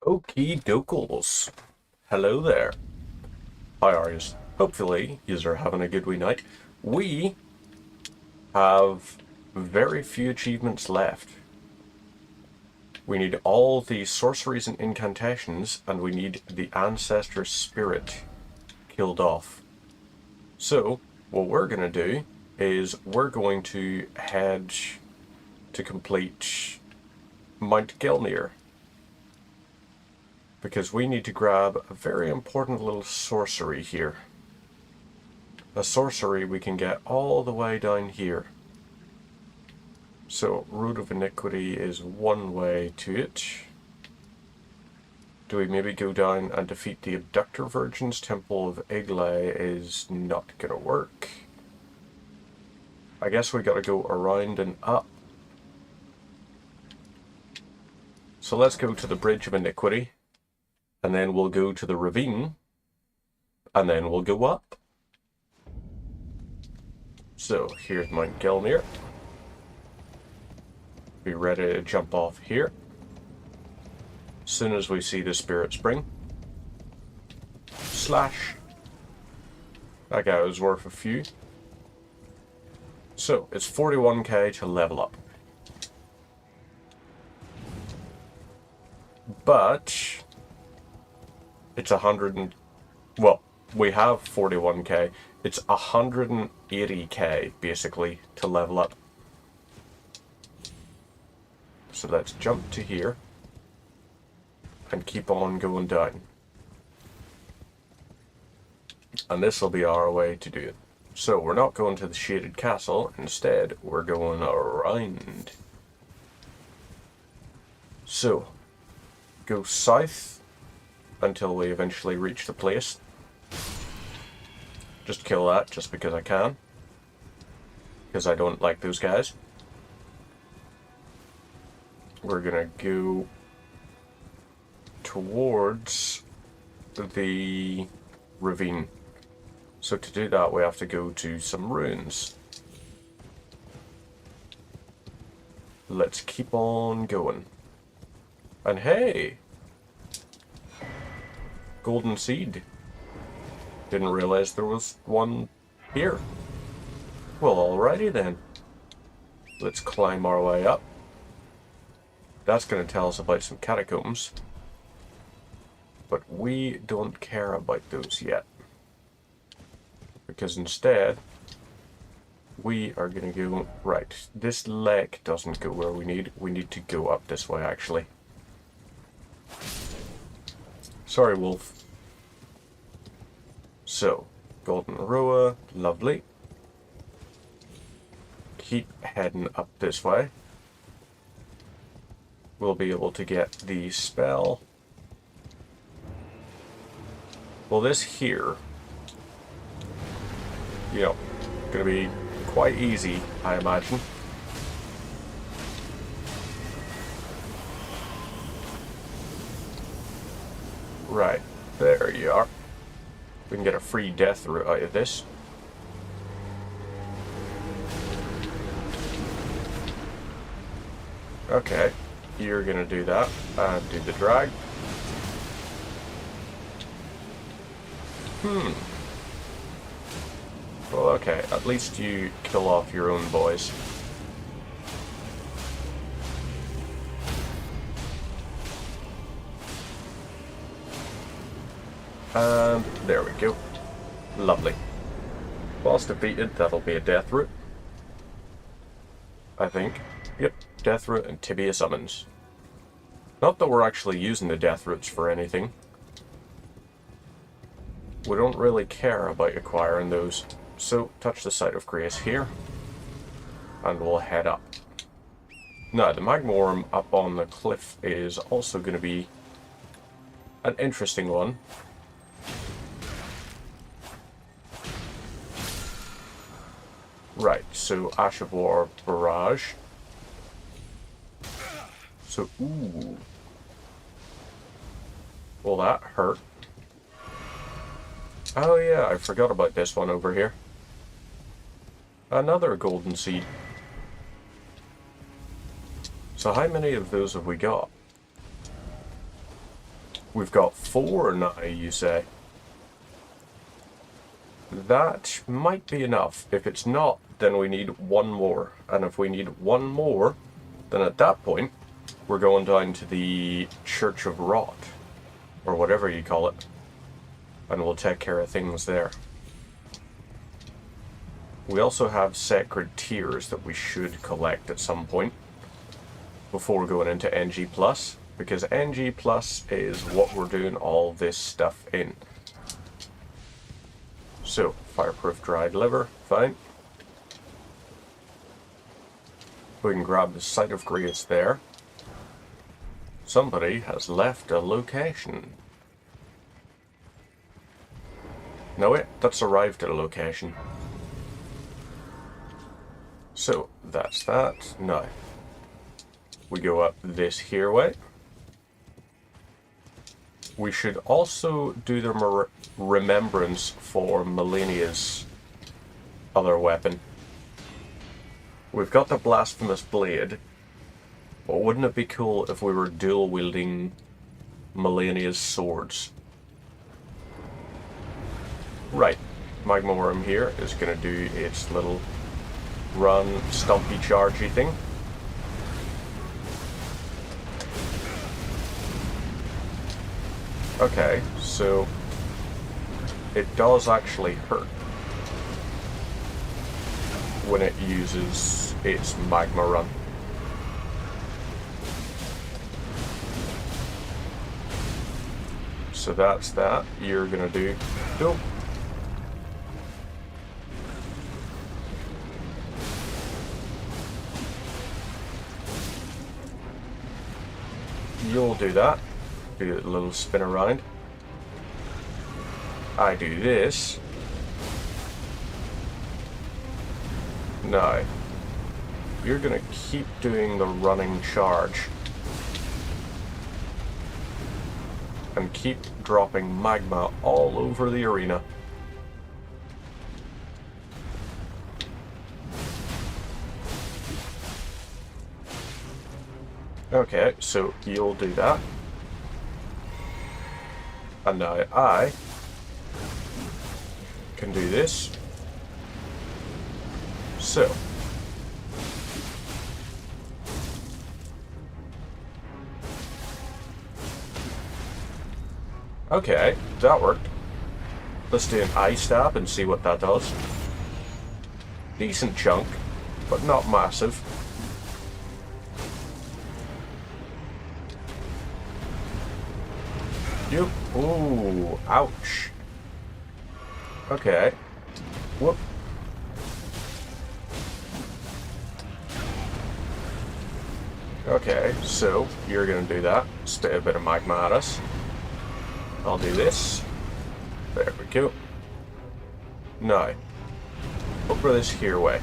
Okie dokles. Hello there. How are yous? Hopefully, yous are having a good wee night. We have very few achievements left. We need all the sorceries and incantations, and we need the ancestor spirit killed off. So, what we're going to do is we're going to head to complete Mount Gelmir, because we need to grab a very important little sorcery here. A sorcery we can get all the way down here. So, Road of Iniquity is one way to it. Do we maybe go down and defeat the Abductor Virgins? Temple of Iglay is not gonna work. I guess we gotta go around and up. So let's go to the Bridge of Iniquity, and then we'll go to the ravine, and then we'll go up. So here's Mount Gelmir. Be ready to jump off here as soon as we see the Spirit Spring. Slash. That guy was worth a few. So it's 41k to level up. But it's 100 and, well, we have 41k. It's 180k basically to level up. So let's jump to here and keep on going down. And this will be our way to do it. So we're not going to the shaded castle, instead we're going around. So, go south until we eventually reach the place. Just kill that just because I can. Because I don't like those guys. We're gonna go towards the ravine. So to do that we have to go to some ruins. Let's keep on going. And hey! Golden seed. Didn't realize there was one here. Well, alrighty then. Let's climb our way up. That's going to tell us about some catacombs. But we don't care about those yet. Because instead, we are going to go... Right, this leg doesn't go where we need. We need to go up this way, actually. Sorry, wolf. So, Golden Roa, lovely. Keep heading up this way. We'll be able to get the spell. Well, this here, you know, gonna be quite easy, I imagine. Right, there you are. We can get a free death route out of this. Okay. You're gonna do that, and do the drag. Well, okay, at least you kill off your own boys. And there we go. Lovely. Boss defeated, that'll be a death route. I think. Yep. Death route and tibia summons. Not that we're actually using the death routes for anything. We don't really care about acquiring those. So, touch the site of grace here. And we'll head up. Now, the magma worm up on the cliff is also going to be an interesting one. Right, so Ash of War Barrage. So, ooh. Well, that hurt. Oh yeah, I forgot about this one over here. Another golden seed. So how many of those have we got? We've got 4 now, you say? That might be enough. If it's not, then we need 1 more. And if we need 1 more, then at that point, we're going down to the Church of Rot, or whatever you call it, and we'll take care of things there. We also have sacred tears that we should collect at some point before going into NG+, because NG+ is what we're doing all this stuff in. So, fireproof dried liver, fine. We can grab the site of grace there. Somebody has left a location. No, wait, that's arrived at a location. So, that's that. Now, we go up this here way. We should also do the remembrance for Melania's other weapon. We've got the Blasphemous Blade, but wouldn't it be cool if we were dual wielding Melania's swords? Right, Magma Worm here is going to do its little run, stompy, chargy thing. Okay, so it does actually hurt when it uses its magma run. So that's that. You're gonna do dope. You'll do that. Do a little spin around. I do this. Now, you're gonna keep doing the running charge. And keep dropping magma all over the arena. Okay, so you'll do that. And now I can do this. So. Okay, that worked. Let's do an eye stab and see what that does. Decent chunk, but not massive. Yep. Ooh, ouch. Okay. Whoop. Okay, so you're gonna do that. Spit a bit of magma at us. I'll do this. There we go. Now, over this here way.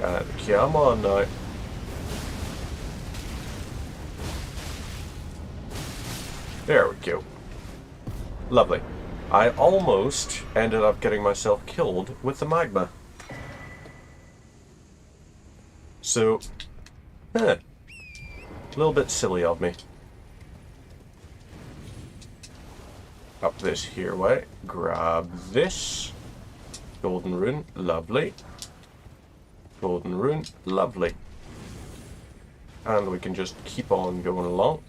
And come on now. There we go. Lovely. I almost ended up getting myself killed with the magma. So, a little bit silly of me. Up this here way. Grab this. Golden rune. Lovely. Golden rune. Lovely. And we can just keep on going along.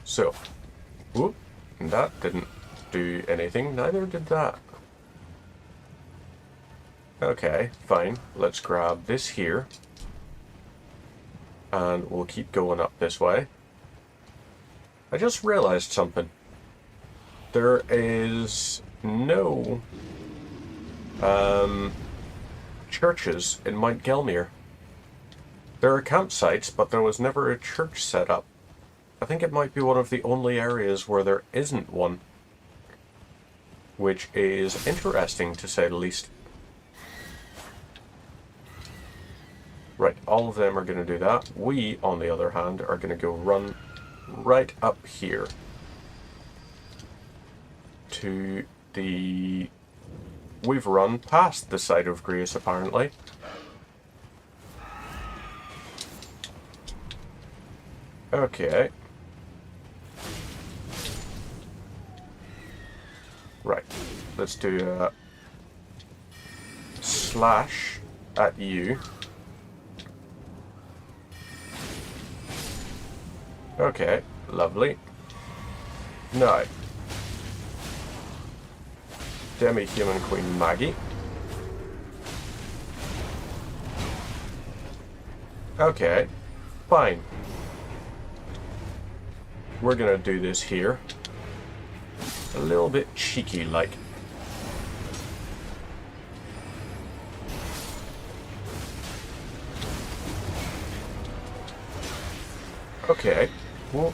So, whoop, that didn't do anything, neither did that. Okay, fine, let's grab this here, and we'll keep going up this way. I just realized something. There is no churches in Mount Gelmir. There are campsites, but there was never a church set up. I think it might be one of the only areas where there isn't one, which is interesting to say the least. Right, all of them are going to do that. We, on the other hand, are going to go run right up here to the we've run past the site of grace, apparently. Okay. Right. Let's do a slash at you. Okay, lovely. Now, Demi-Human Queen Maggie. Okay, fine. We're gonna do this here. A little bit cheeky-like. Okay. Whoa.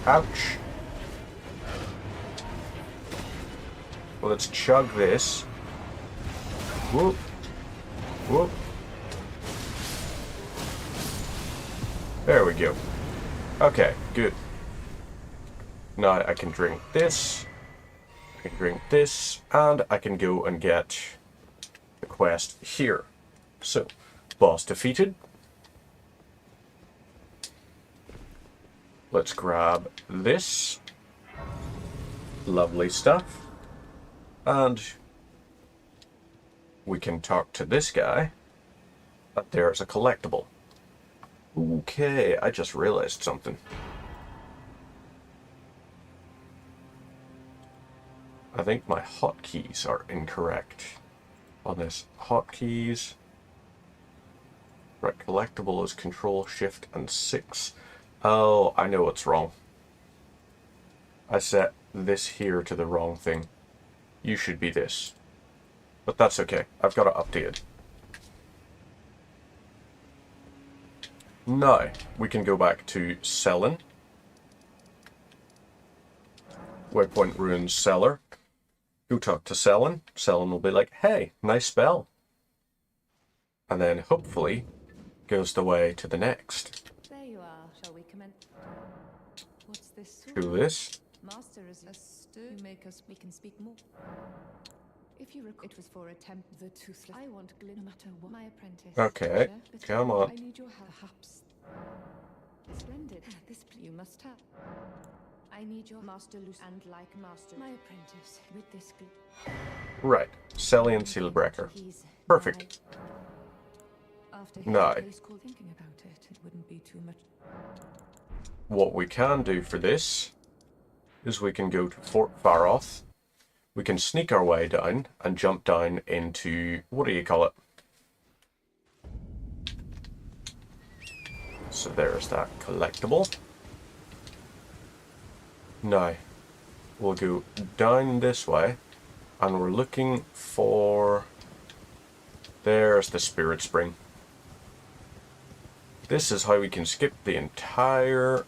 Ouch. Well, let's chug this. Whoop. Whoop. There we go. Okay, good. Now I can drink this. I can drink this. And I can go and get the quest here. So, boss defeated. Let's grab this. Lovely stuff. And we can talk to this guy. But there's a collectible. Okay, I just realized something. I think my hotkeys are incorrect on this. Hotkeys. Right, collectible is Control, Shift, and 6. Oh, I know what's wrong. I set this here to the wrong thing. You should be this. But that's okay. I've got it updated. Now, we can go back to Selin. Waypoint Ruins Cellar. Go talk to Selin. Selin will be like, hey, nice spell. And then, hopefully, goes the way to the next. There you are. Shall we commence? What's this? Do this. Master is a stir. Make us. We can speak more. If you recall, it was for attempt the toothless. I want glue, no matter what. My apprentice. Okay, come on. I need your help. Perhaps. Splendid. This you must have. I need your master loose and like master. My apprentice with this glue. Right, Sellian Sealbreaker. Perfect. Now, Thinking about it, it wouldn't be too much. What we can do for this is we can go to Fort Faroth. We can sneak our way down and jump down into, what do you call it? So there's that collectible. Now, we'll go down this way and we're looking for, there's the Spirit Spring. This is how we can skip the entire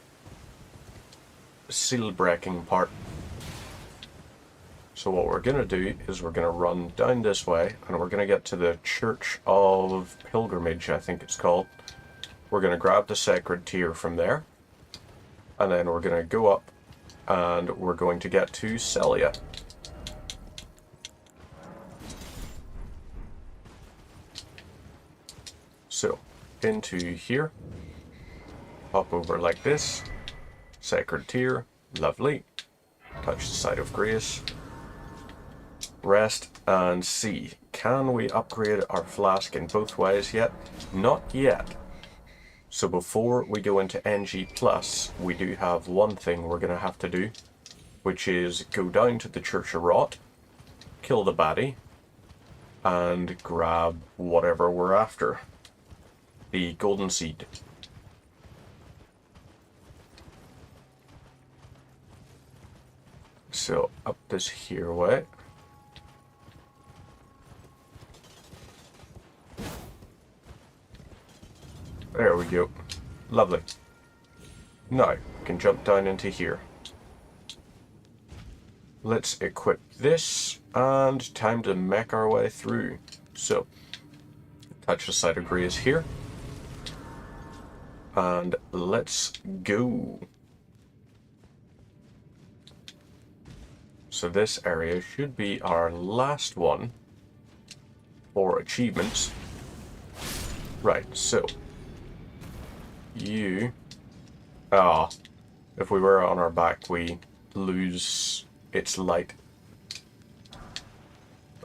seal breaking part. So what we're going to do is we're going to run down this way and we're going to get to the Church of Pilgrimage, I think it's called. We're going to grab the Sacred Tear from there. And then we're going to go up and we're going to get to Celia. So, into here. Hop over like this. Sacred Tear. Lovely. Touch the site of grace. Rest and see. Can we upgrade our flask in both ways yet? Not yet. So before we go into NG+, we do have one thing we're going to have to do, which is go down to the Church of Rot, kill the baddie, and grab whatever we're after. The golden seed. So up this here way. There we go. Lovely. Now, we can jump down into here. Let's equip this, and time to make our way through. So, touch the site of grace here. And let's go. So this area should be our last one for achievements. Right, so you... Ah, if we were on our back, we lose its light.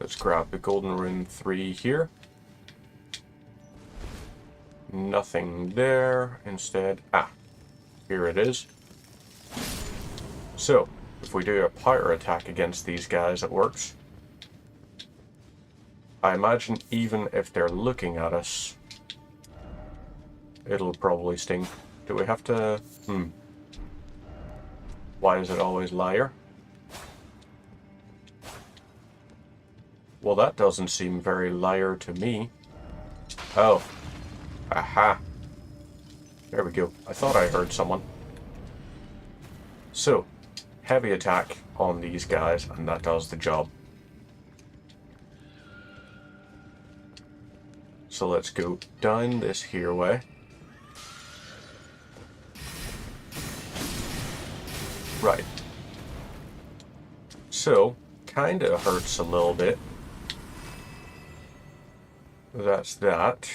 Let's grab the golden rune 3 here. Nothing there. Instead, here it is. So, if we do a power attack against these guys, it works. I imagine even if they're looking at us, it'll probably sting. Do we have to... Why is it always liar? Well, that doesn't seem very liar to me. Oh. Aha. There we go. I thought I heard someone. So, heavy attack on these guys, and that does the job. So let's go down this here way. Right. So, kinda hurts a little bit. That's that.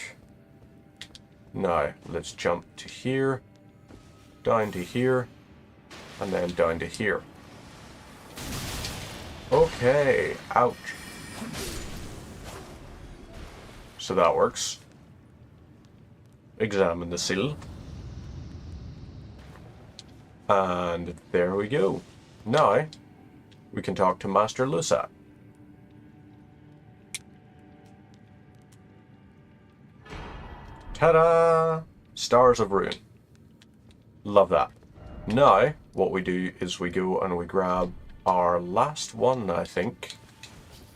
Now, let's jump to here, down to here, and then down to here. Okay, ouch. So that works. Examine the seal. And there we go. Now, we can talk to Master Lusat. Ta-da! Stars of Ruin. Love that. Now, what we do is we go and we grab our last one, I think.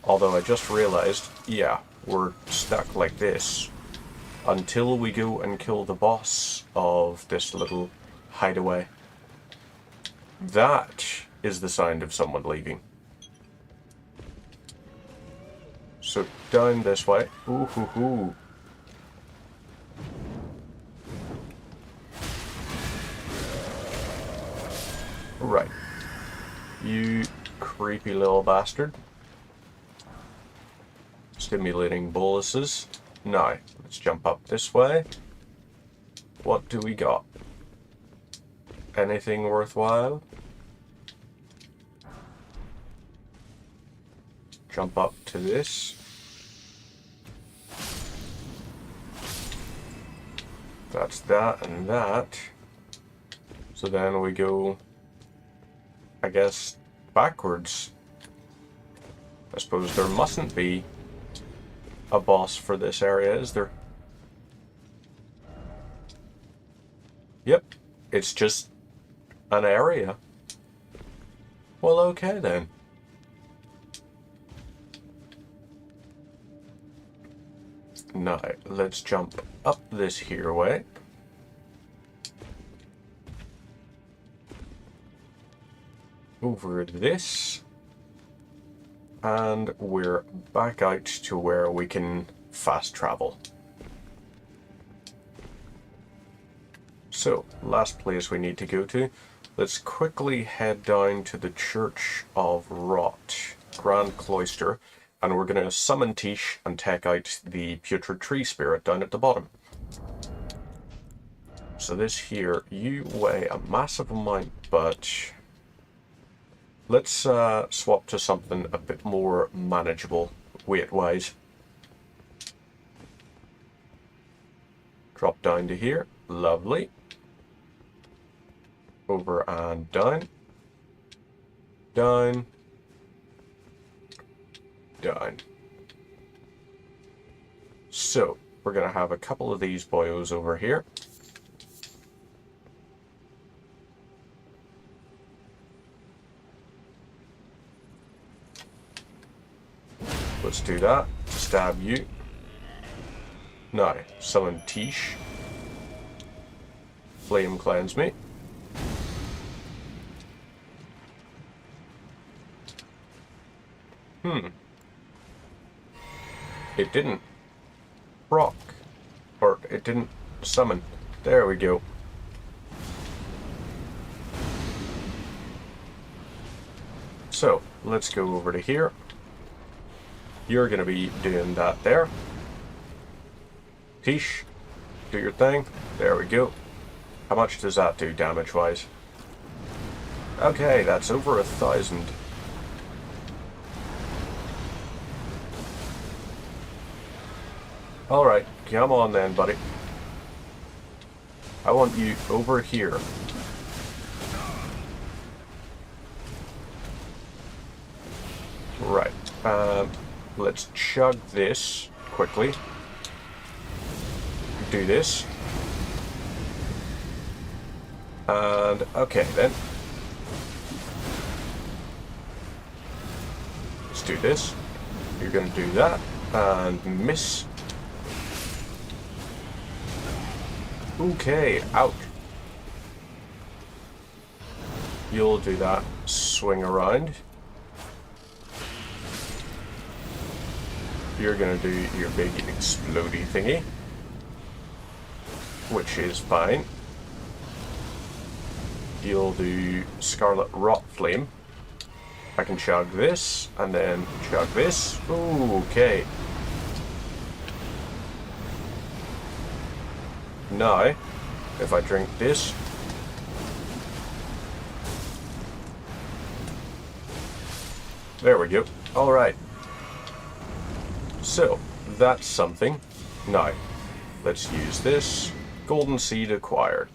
Although I just realized, yeah, we're stuck like this until we go and kill the boss of this little hideaway. That is the sound of someone leaving. So down this way. Ooh hoo hoo. Right. You creepy little bastard. Stimulating boluses. Now, let's jump up this way. What do we got? Anything worthwhile? Jump up to this. That's that and that. So then we go, I guess, backwards. I suppose there mustn't be a boss for this area, is there? Yep, it's just an area. Well, okay then. Now, let's jump up this here way. Over this. And we're back out to where we can fast travel. So, last place we need to go to. Let's quickly head down to the Church of Rot, Grand Cloister, and we're going to summon Tish and take out the Putrid Tree Spirit down at the bottom. So this here, you weigh a massive amount, but let's swap to something a bit more manageable weight-wise. Drop down to here. Lovely. Over and down. Down. Down. So, we're going to have a couple of these boyos over here. Let's do that. Stab you. Now, summon Tish. Flame cleanse me. It didn't proc, or it didn't summon. There we go. So, let's go over to here. You're going to be doing that there. Tish, do your thing. There we go. How much does that do damage-wise? Okay, that's over 1,000. Alright, come on then, buddy. I want you over here. Right. Let's chug this quickly. Do this. And okay then. Let's do this. You're going to do that. And miss. Okay, out. You'll do that. Swing around. You're going to do your big explodey thingy. Which is fine. You'll do Scarlet Rot Flame. I can chug this, and then chug this. Ooh, okay. Now, if I drink this, there we go. Alright. So, that's something. Now, let's use this. Golden Seed acquired.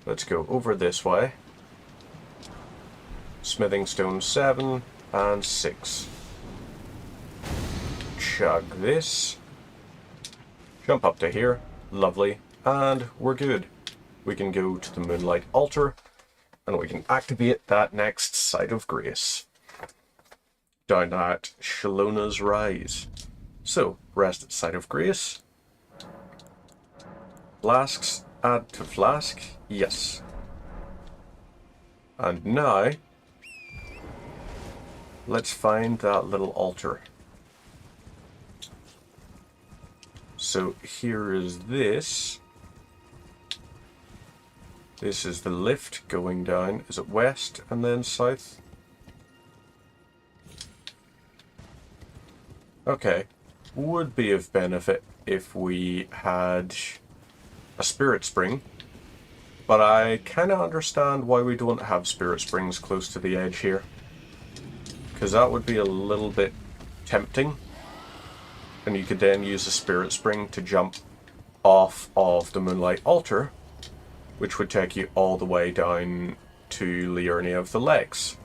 Let's go over this way. Smithing Stone 7 and 6. Chug this. Jump up to here. Lovely. And we're good. We can go to the Moonlight Altar and we can activate that next Site of Grace. Down at Shalona's Rise. So, rest at Site of Grace. Flasks, add to flask. Yes. And now, let's find that little altar. So here is this. This is the lift going down. Is it west and then south? Okay. Would be of benefit if we had a spirit spring. But I kind of understand why we don't have spirit springs close to the edge here. Because that would be a little bit tempting. And you could then use a spirit spring to jump off of the Moonlight Altar, which would take you all the way down to Liurnia of the Lakes.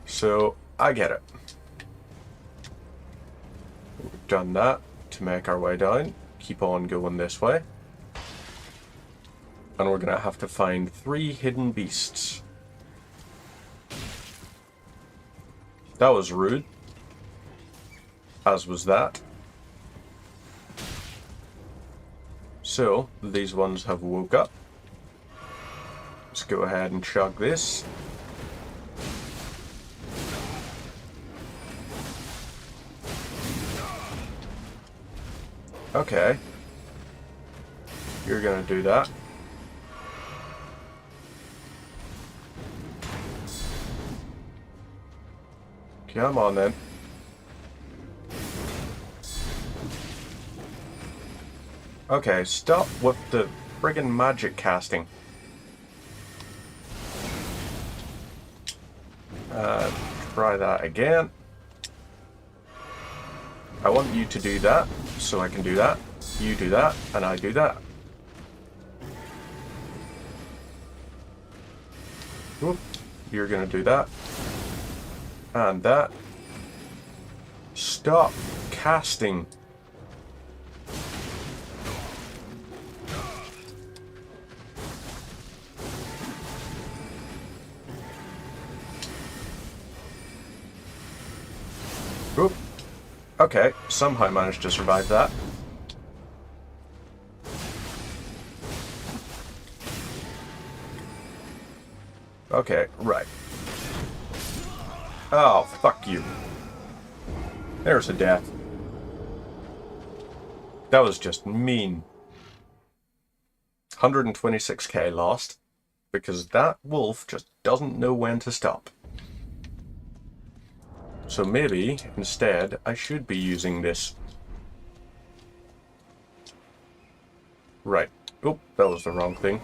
So, I get it. We've done that to make our way down. Keep on going this way. And we're going to have to find 3 hidden beasts. That was rude. As was that. So, these ones have woke up. Let's go ahead and chug this. Okay. You're gonna do that. Come on then. Okay, stop with the friggin' magic casting. Try that again. I want you to do that, so I can do that. You do that, and I do that. Whoop. You're gonna do that. And that. Stop casting. Oop. Okay, somehow managed to survive that. Okay, right. Oh, fuck you. There's a death. That was just mean. 126k lost because that wolf just doesn't know when to stop. So maybe, instead, I should be using this. Right. Oh, that was the wrong thing.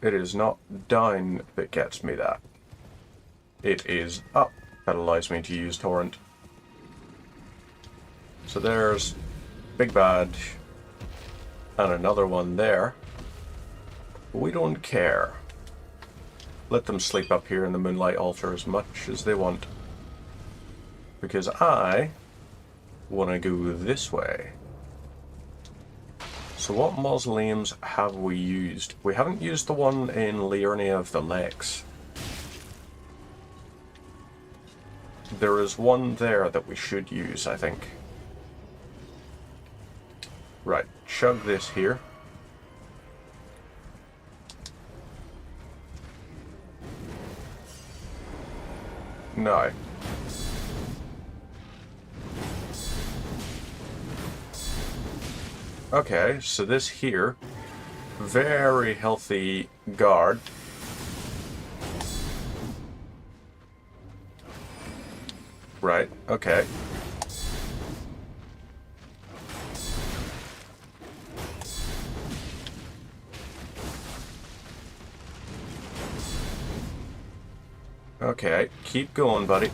It is not down that gets me that. It is up that allows me to use torrent. So there's Big Bad and another one there. We don't care. Let them sleep up here in the Moonlight Altar as much as they want. Because I want to go this way. So what mausoleums have we used? We haven't used the one in Liurnia of the Lakes. There is one there that we should use, I think. Right, chug this here. No. Okay, so this here, very healthy guard. Right, okay. Okay, keep going, buddy.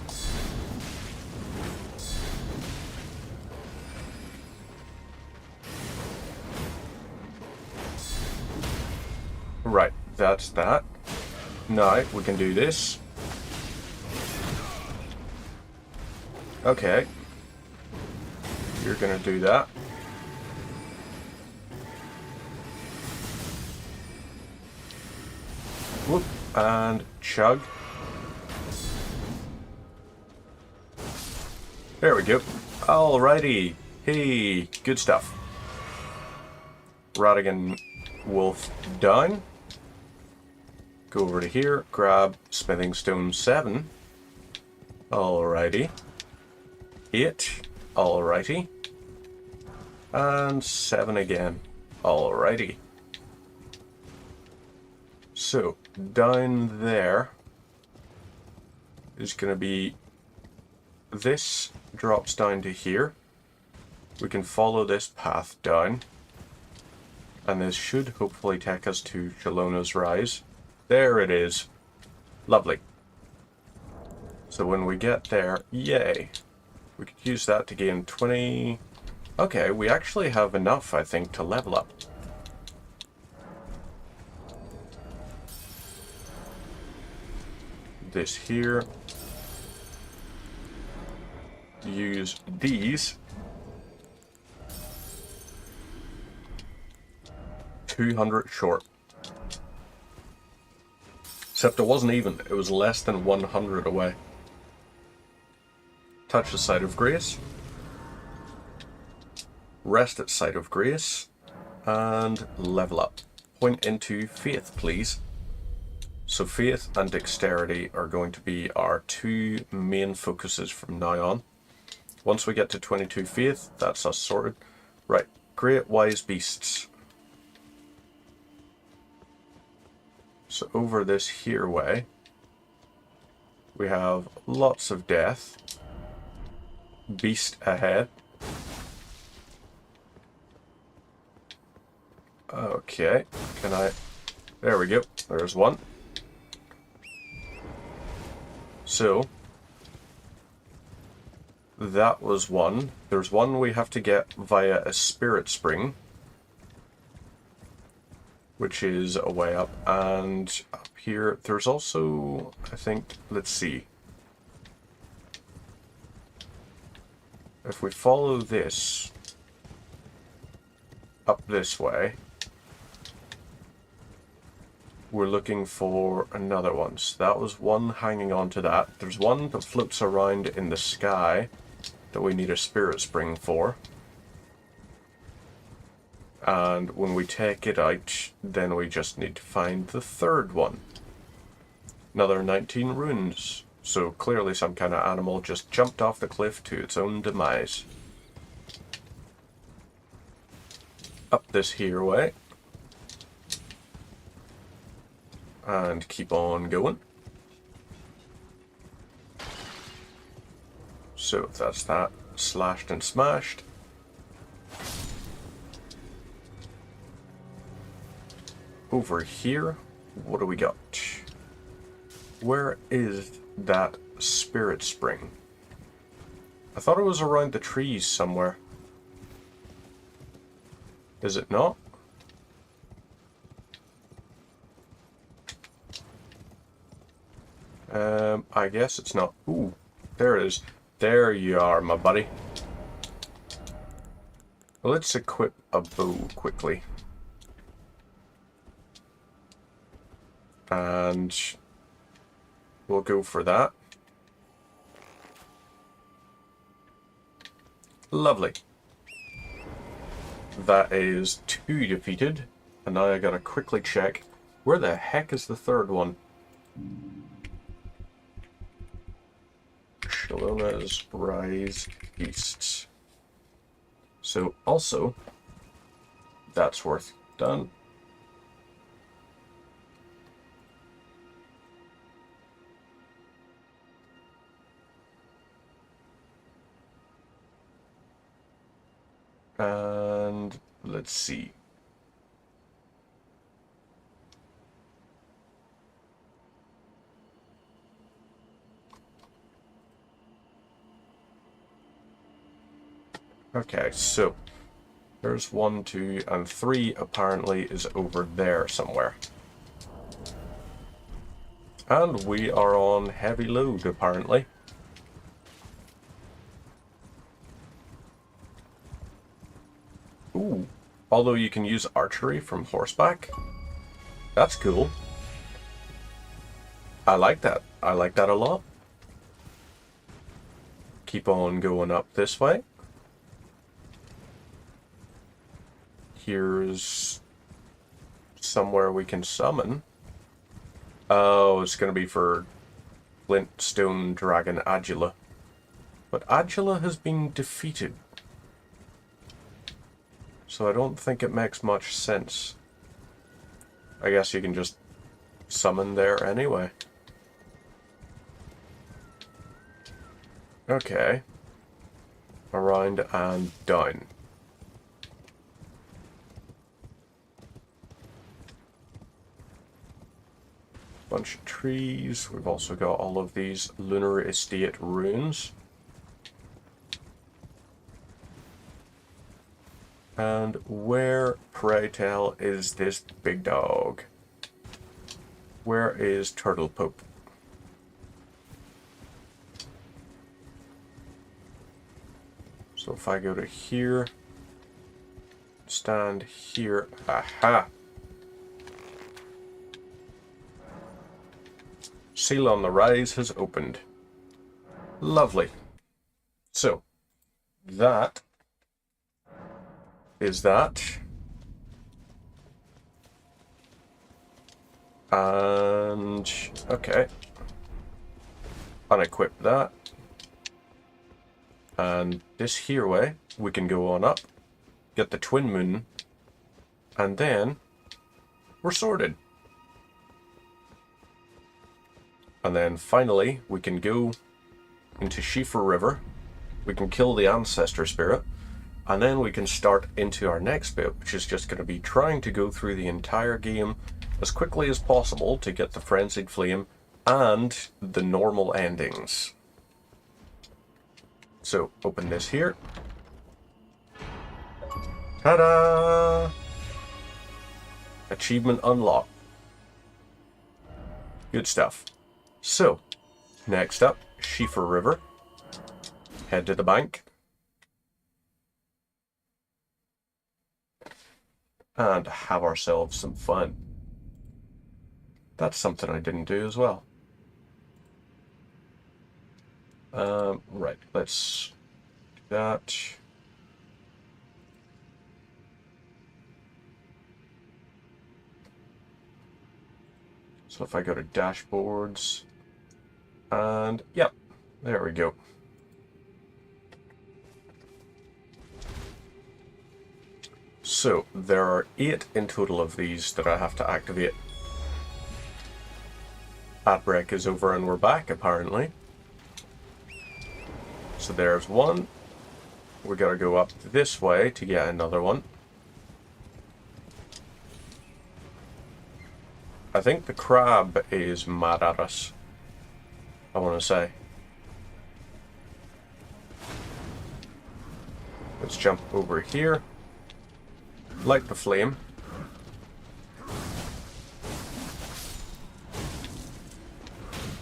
Right, that's that. Now, we can do this. Okay. You're gonna do that. Whoop, and chug. There we go. Alrighty. Hey, good stuff. Radigan Wolf down. Go over to here, grab Smithing Stone 7. Alrighty. 8. Alrighty. And 7 again. Alrighty. So, down there is going to be... This drops down to here. We can follow this path down. And this should hopefully take us to Shallona's Rise. There it is. Lovely. So when we get there, yay. We could use that to gain 20... Okay, we actually have enough, I think, to level up. This here. Use these. 200 short. Except it wasn't even, it was less than 100 away. Touch the Site of Grace. Rest at Site of Grace. And level up. Point into Faith, please. So Faith and Dexterity are going to be our two main focuses from now on. Once we get to 22 Faith, that's us sorted. Right, Great Wise Beasts. So over this here way, we have lots of death. Beast ahead. Okay, can I... There we go, there's one. So, that was one. There's one we have to get via a Spirit Spring, which is a way up, and up here, there's also, I think, let's see. If we follow this up this way, we're looking for another one. So that was one hanging on to that. There's one that floats around in the sky that we need a Spirit Spring for. And when we take it out, then we just need to find the third one. Another 19 runes. So clearly some kind of animal just jumped off the cliff to its own demise. Up this here way. And keep on going. So that's that. Slashed and smashed. Over here, what do we got? Where is that spirit spring? I thought it was around the trees somewhere. Is it not? I guess it's not. Ooh, there it is. There you are, my buddy. Let's equip a bow quickly. And we'll go for that. Lovely. That is 2 defeated. And now I gotta quickly check. Where the heck is the third one? Shallona's Rise East. So also, that's worth done. And let's see. Okay, so there's 1, 2, and 3 apparently is over there somewhere. And we are on heavy load apparently. Ooh, although you can use archery from horseback. That's cool. I like that. I like that a lot. Keep on going up this way. Here's somewhere we can summon. Oh, it's going to be for Flintstone Dragon Adula. But Adula has been defeated. So I don't think it makes much sense. I guess you can just summon there anyway. Okay. Around and down. Bunch of trees. We've also got all of these Lunar Estate runes. And where, pray tell, is this big dog? Where is Turtle Pope? So if I go to here, stand here, aha! Seal on the Rise has opened. Lovely. So, that is that. And, okay. Unequip that. And this here way, we can go on up, get the Twin Moon, and then we're sorted. And then finally, we can go into Schiefer River, we can kill the Ancestor Spirit, and then we can start into our next bit, which is just going to be trying to go through the entire game as quickly as possible to get the Frenzied Flame and the normal endings. So, open this here. Ta-da! Achievement unlocked. Good stuff. So, next up, Schiefer River. Head to the bank. And have ourselves some fun. That's something I didn't do as well. Right, let's do that. So if I go to dashboards, and yep, there we go. So there are 8 in total of these that I have to activate. Atbrek is over and we're back, apparently. So there's one. We gotta go up this way to get another one. I think the crab is mad at us, I want to say. Let's jump over here. Light the flame.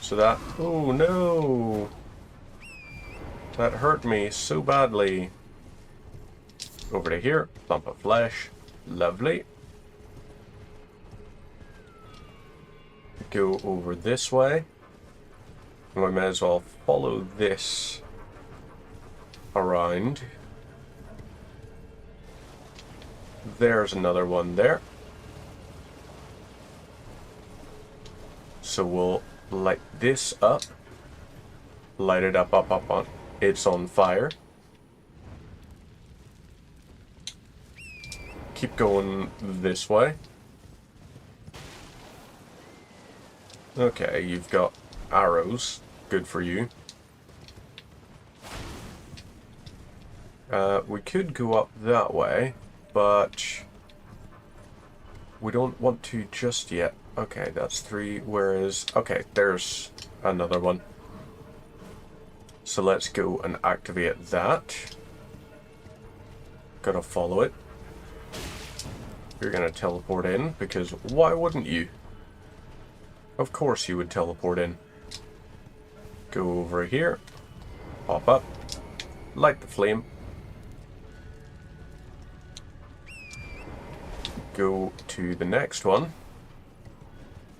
So that... Oh no! That hurt me so badly. Over to here. Lump of flesh. Lovely. Go over this way. And we may as well follow this around. There's another one there. So we'll light this up. Light it up, on. It's on fire. Keep going this way. Okay, you've got arrows. Good for you. We could go up that way, but we don't want to just yet. Okay, that's 3. Whereas, okay, there's another one. So let's go and activate that. Gotta follow it. You're gonna teleport in, because why wouldn't you? Of course you would teleport in. Go over here. Pop up. Light the flame. Go to the next one.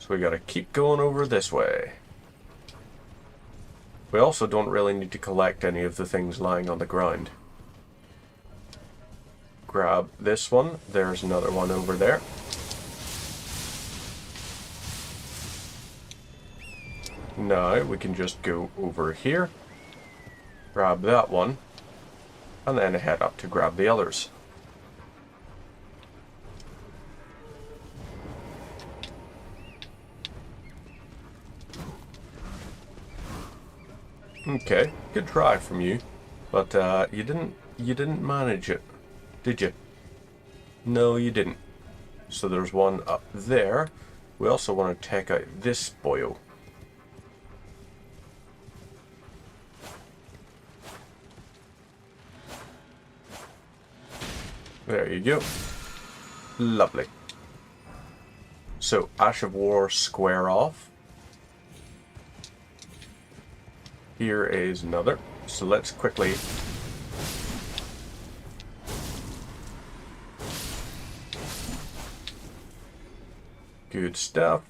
So we gotta keep going over this way. We also don't really need to collect any of the things lying on the ground. Grab this one. There's another one over there. Now we can just go over here. Grab that one. And then head up to grab the others. Okay, good try from you, but you didn't manage it, did you? No, you didn't. So there's one up there. We also want to take out this boyo. There you go. Lovely. So Ash of War square off. Here is another. So let's quickly... Good stuff.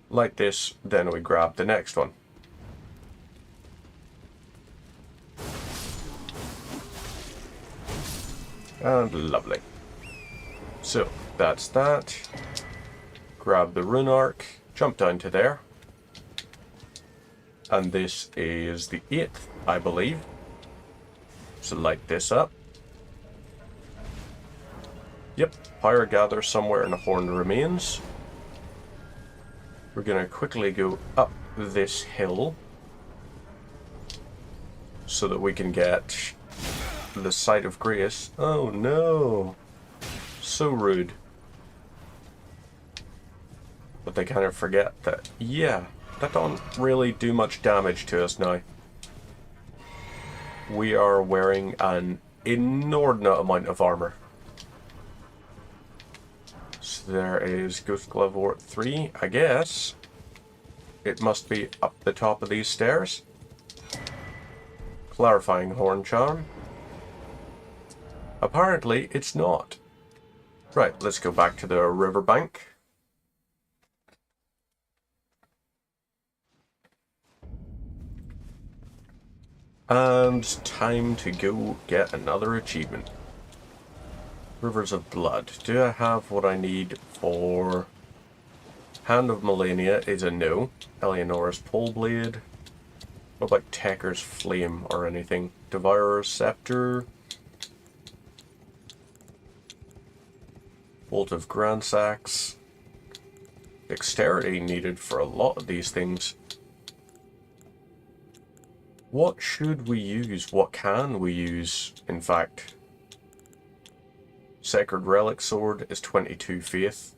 Like this, then we grab the next one. And lovely. So, that's that. Grab the rune arc, jump down to there. And this is the 8th, I believe. So light this up. Yep, power gather somewhere in the Horned Remains. We're going to quickly go up this hill so that we can get the Sight of Grace. Oh no! So rude. But they kind of forget that, yeah, that don't really do much damage to us now. We are wearing an inordinate amount of armor. So there is Ghost Glove Wart 3, I guess. It must be up the top of these stairs. Clarifying Horn Charm. Apparently, it's not. Right, let's go back to the riverbank. And time to go get another achievement. Rivers of Blood. Do I have what I need for... Hand of Melania is a no. Eleonora's Pole Blade. What about Tekker's Flame or anything? Devourer's Scepter. Bolt of Grandsax. dexterity needed for a lot of these things. What should we use? What can we use, in fact? Sacred Relic Sword is 22 faith.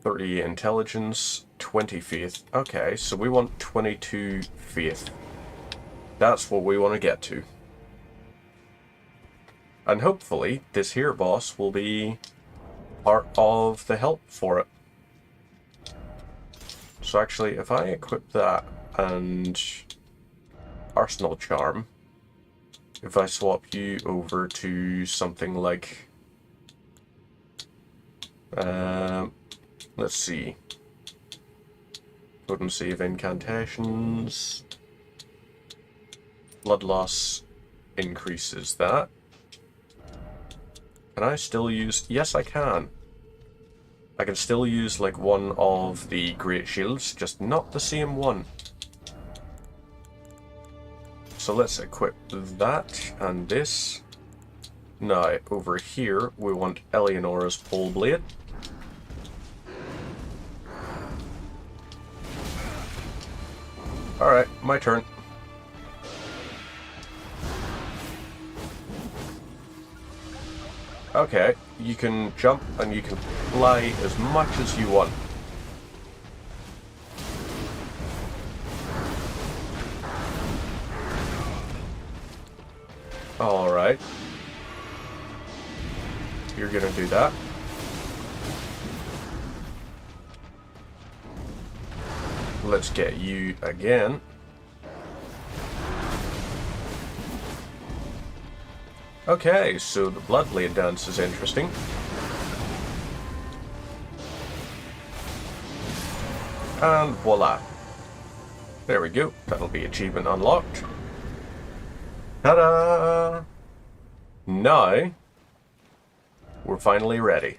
30 intelligence, 20 faith. Okay, so we want 22 faith. That's what we want to get to. And hopefully, this here boss will be part of the help for it. So actually, if I equip that and Arsenal Charm, if I swap you over to something like... let's see. Potency of incantations. Blood loss increases that. Can I still use... Yes, I can. I can still use, like, one of the Great Shields, just not the same one. So let's equip that and this. Now, over here, we want Eleonora's Pole Blade. Alright, my turn. Okay, you can jump and you can fly as much as you want. Alright. You're gonna do that. Let's get you again. Okay, so the Bloodblade dance is interesting. And voila. There we go. That'll be achievement unlocked. Ta-da! Now, we're finally ready.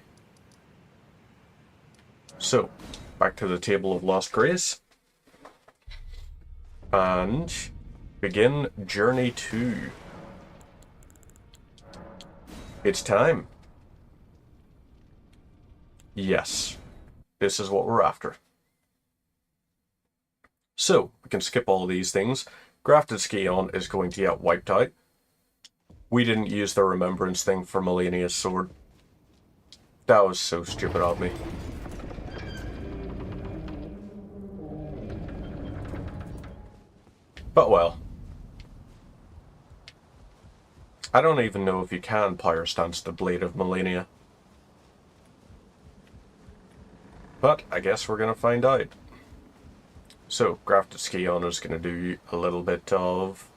So, back to the Table of Lost Grace. And begin Journey 2. It's time. Yes, this is what we're after. So, we can skip all these things. Grafted Scion is going to get wiped out. We didn't use the remembrance thing for Melania's sword. That was so stupid of me. But well. I don't even know if you can Power Stance the Blade of Melania. But I guess we're going to find out. So, Grafted Scion is going to do a little bit of...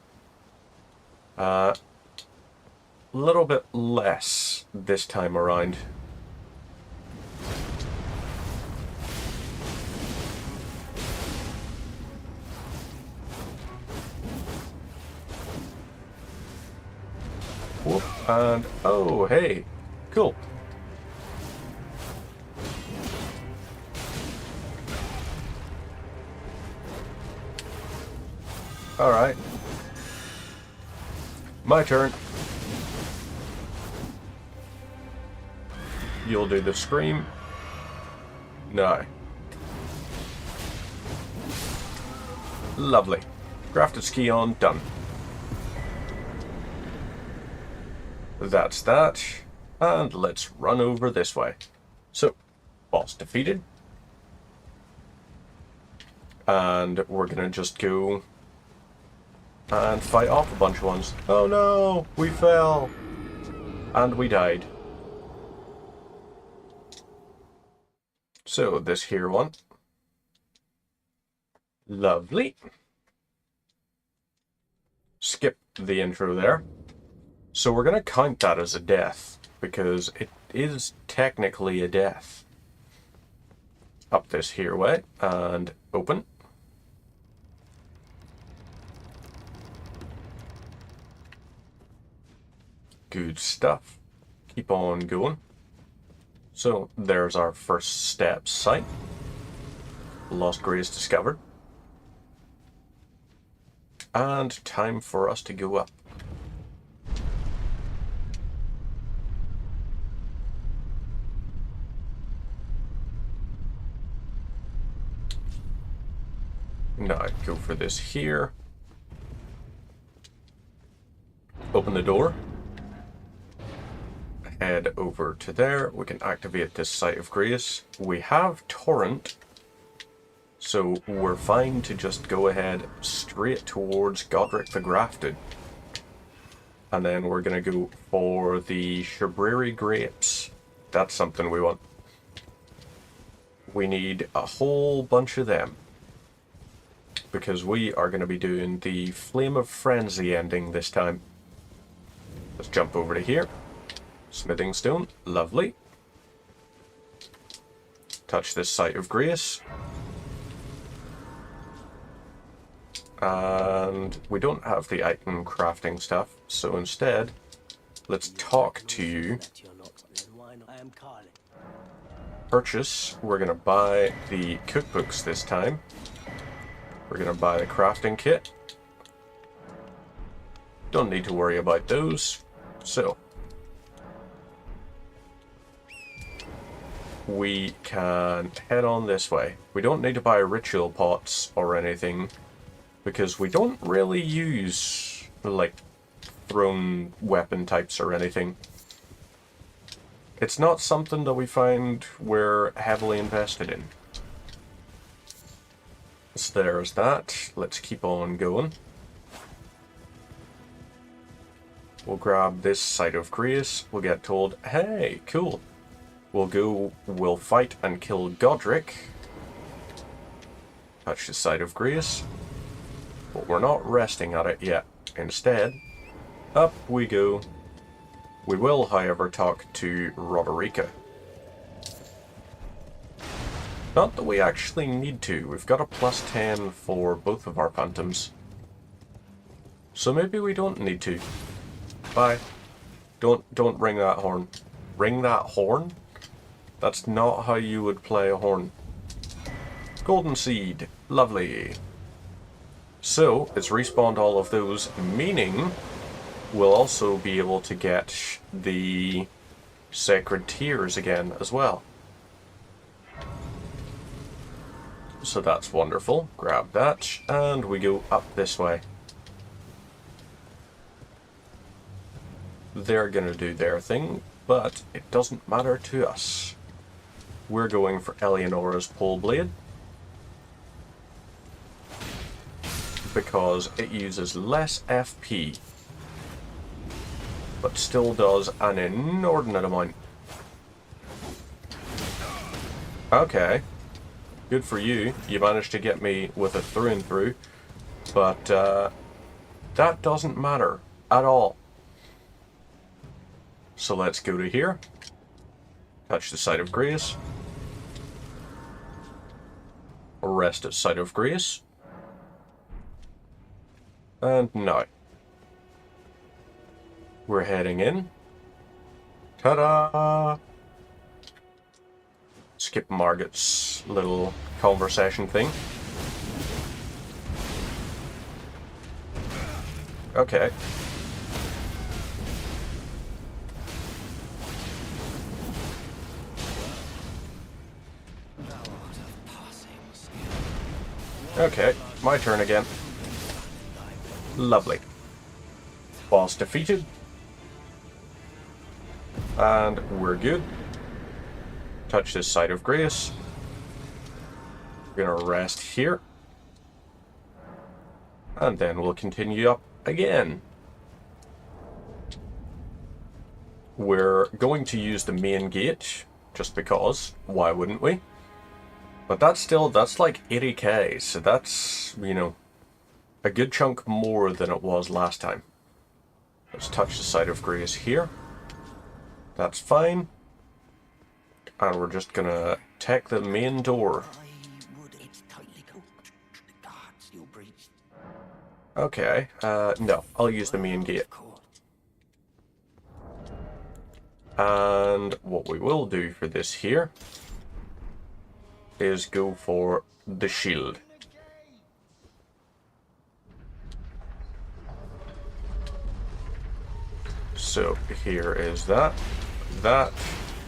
little bit less this time around. Whoop, and oh, hey, cool. Alright. My turn. You'll do the scream. No. Lovely. Grafted Scion done. That's that. And let's run over this way. So, boss defeated. And we're gonna just go and fight off a bunch of ones. Oh no! We fell! And we died. So, this here one. Lovely. Skip the intro there. So we're going to count that as a death, because it is technically a death. Up this here way, and open. Good stuff. Keep on going. So there's our first step site. Lost Grace discovered. And time for us to go up. Now go for this here. Open the door. Head over to there. We can activate this Site of Grace. We have Torrent, so we're fine to just go ahead straight towards Godric the Grafted. And then we're going to go for the Shabriri Grapes. That's something we want. We need a whole bunch of them, because we are going to be doing the Flame of Frenzy ending this time. Let's jump over to here. Smithing Stone, lovely. Touch this Site of Grace. And we don't have the item crafting stuff, so instead, let's talk to you. Purchase, we're going to buy the cookbooks this time. We're going to buy the crafting kit. Don't need to worry about those. So, we can head on this way. We don't need to buy ritual pots or anything, because we don't really use, like, thrown weapon types or anything. It's not something that we find we're heavily invested in. So there's that. Let's keep on going. We'll grab this Site of Grace. We'll get told, hey, cool. We'll fight and kill Godric. Touch the Site of Grace. But we're not resting at it yet. Instead, up we go. We will, however, talk to Roderica. Not that we actually need to. We've got a +10 for both of our phantoms. So maybe we don't need to. Bye. Don't ring that horn. Ring that horn? That's not how you would play a horn. Golden Seed. Lovely. So, it's respawned all of those, meaning we'll also be able to get the Sacred Tears again as well. So that's wonderful. Grab that, and we go up this way. They're gonna do their thing, but it doesn't matter to us. We're going for Eleonora's Pole Blade, because it uses less FP, but still does an inordinate amount. Okay, good for you. You managed to get me with a through and through, but that doesn't matter at all. So let's go to here, touch the Site of Grace, rest at Site of Grace, and now we're heading in. Ta-da! Skip Margot's little conversation thing. Okay. Okay, my turn again. Lovely. Boss defeated. And we're good. Touch this Site of Grace. We're gonna rest here. And then we'll continue up again. We're going to use the main gate, just because. Why wouldn't we? But that's like 80k, so that's, you know, a good chunk more than it was last time. Let's touch the Site of Grace here. That's fine. And we're just gonna take the main door. Okay, no, I'll use the main gate. And what we will do for this here is go for the shield. So here is that,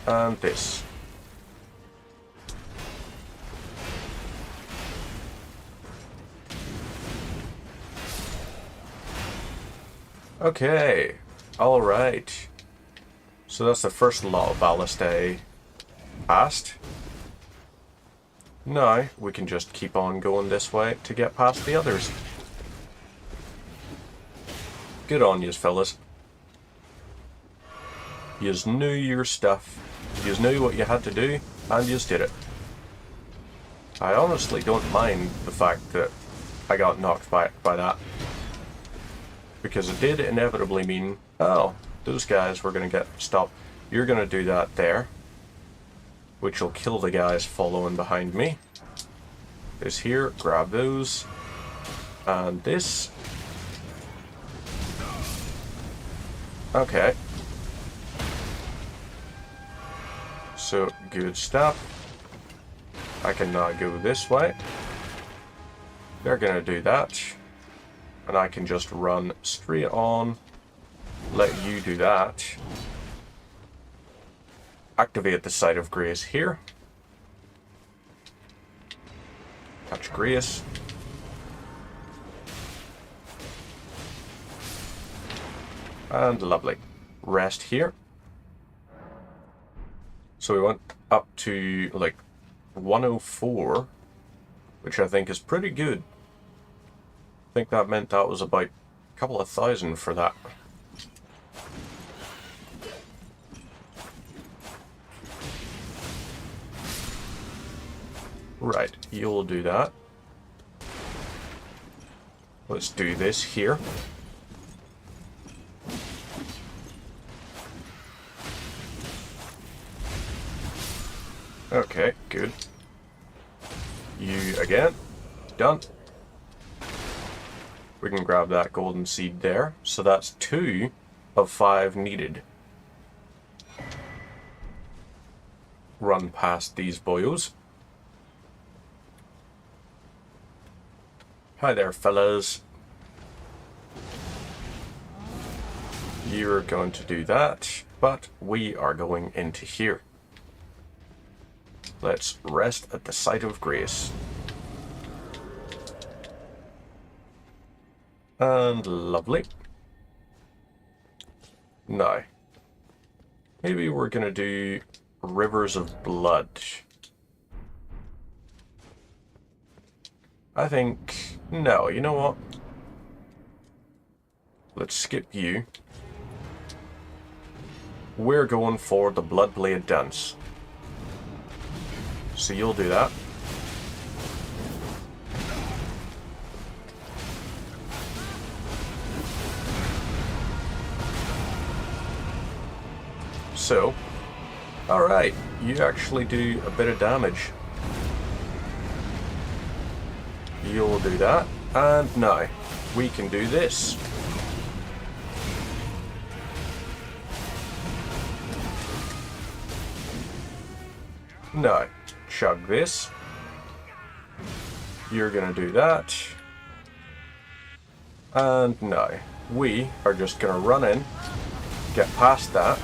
and this. Okay, alright. So that's the first lot of Ballast passed. Now we can just keep on going this way to get past the others. Good on yous, fellas. Yous knew your stuff. Yous knew what you had to do, and yous did it. I honestly don't mind the fact that I got knocked back by that. Because it did inevitably mean, oh, those guys were going to get stopped. You're going to do that there. Which will kill the guys following behind me. This here, grab those. And this. Okay. So, good stuff. I can now go this way. They're going to do that. And I can just run straight on. Let you do that. Activate the Site of Grace here. Catch Grace. And lovely. Rest here. So we went up to like 104, which I think is pretty good. I think that meant that was about a couple of thousand for that. Right, you'll do that. Let's do this here. Okay, good. You again. Done. We can grab that golden seed there. So that's 2 of 5 needed. Run past these boyos. Hi there, fellas. You're going to do that, but we are going into here. Let's rest at the Site of Grace. And lovely. Now, maybe we're going to do Rivers of Blood. I think... No, you know what? Let's skip you. We're going for the Bloodblade Dance. So you'll do that. So, alright, you actually do a bit of damage. You'll do that, and now we can do this. Now, chug this. You're gonna do that. And now, we are just gonna run in, get past that.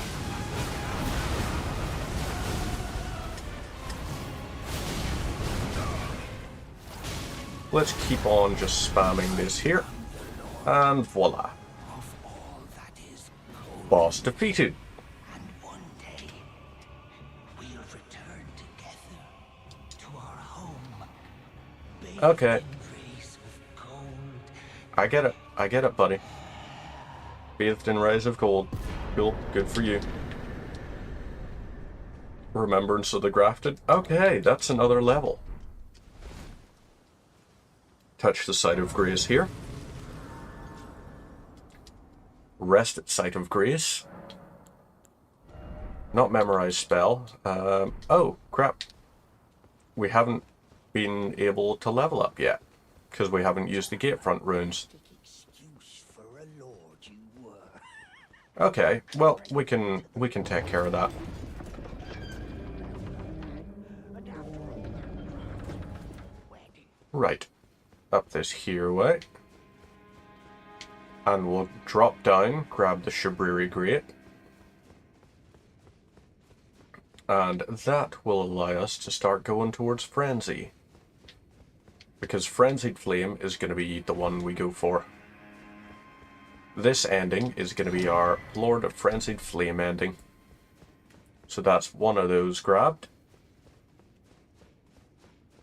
Let's keep on just spamming this here. And voila. Boss defeated. And one day we'll return together to our home. Okay. In rays of gold. I get it, buddy. Bathed in rays of gold. Cool, good for you. Remembrance of the Grafted. Okay, that's another level. Touch the Site of Grace here. Rest at Site of Grace. Not memorize spell. Oh, crap. We haven't been able to level up yet. Because we haven't used the Gatefront runes. Excuse for a lord you were. Okay, well, we can take care of that. Right. Up this here way. And we'll drop down, grab the Shabriri Grate. And that will allow us to start going towards Frenzy. Because Frenzied Flame is going to be the one we go for. this ending is going to be our Lord of Frenzied Flame ending. So that's one of those grabbed.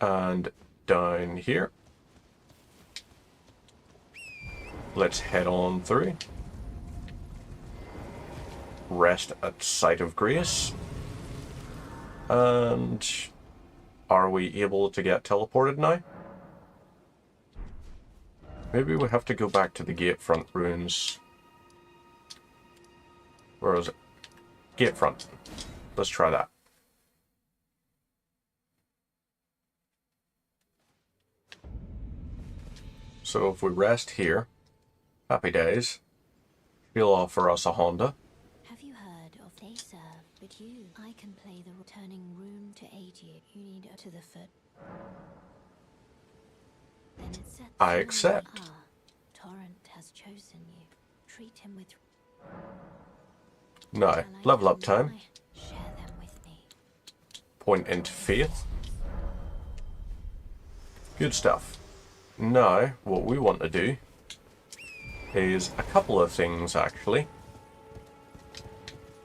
And down here. Let's head on through. Rest at Sight of Grace. And are we able to get teleported now? Maybe we have to go back to the Gatefront ruins. Where was it? Gatefront. Let's try that. So if we rest here, happy days, he'll offer us a Honda. Have you heard of they serve? But you, I can play the returning room to aid you. You need to the foot. Then it sets I you- accept. Ah, Torrent has chosen you. Treat him with. Now, Shall I level up come time. by? Share them with me. Point into faith. Good stuff. Now, what we want to do is a couple of things, actually.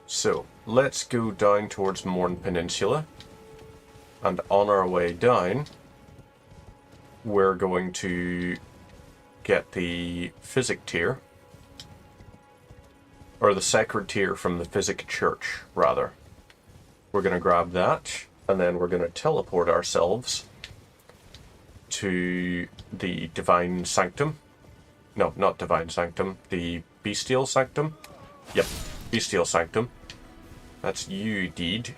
So, let's go down towards Morn Peninsula. And on our way down, we're going to get the Physic Tier. Or the Sacred Tier from the Physic Church, rather. We're going to grab that, and then we're going to teleport ourselves to the Divine Sanctum. No, not Divine Sanctum. The Bestial Sanctum. Yep, Bestial Sanctum. That's you, Deed.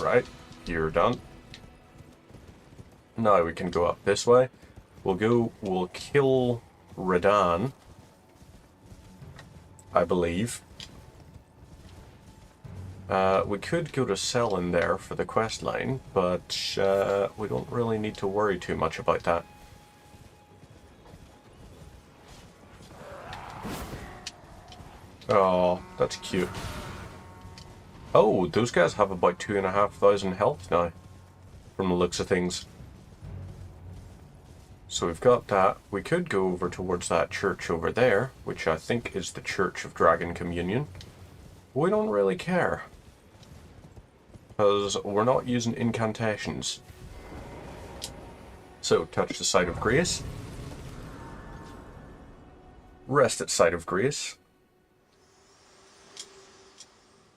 Right, you're done. Now we can go up this way. We'll kill Radahn, I believe. We could go to Selin there for the quest line, but we don't really need to worry too much about that. Oh, that's cute. Oh, those guys have about 2,500 health now, from the looks of things. So we've got that. We could go over towards that church over there, which I think is the Church of Dragon Communion. We don't really care, because we're not using incantations. So, touch the Sight of Grace. Rest at Sight of Grace.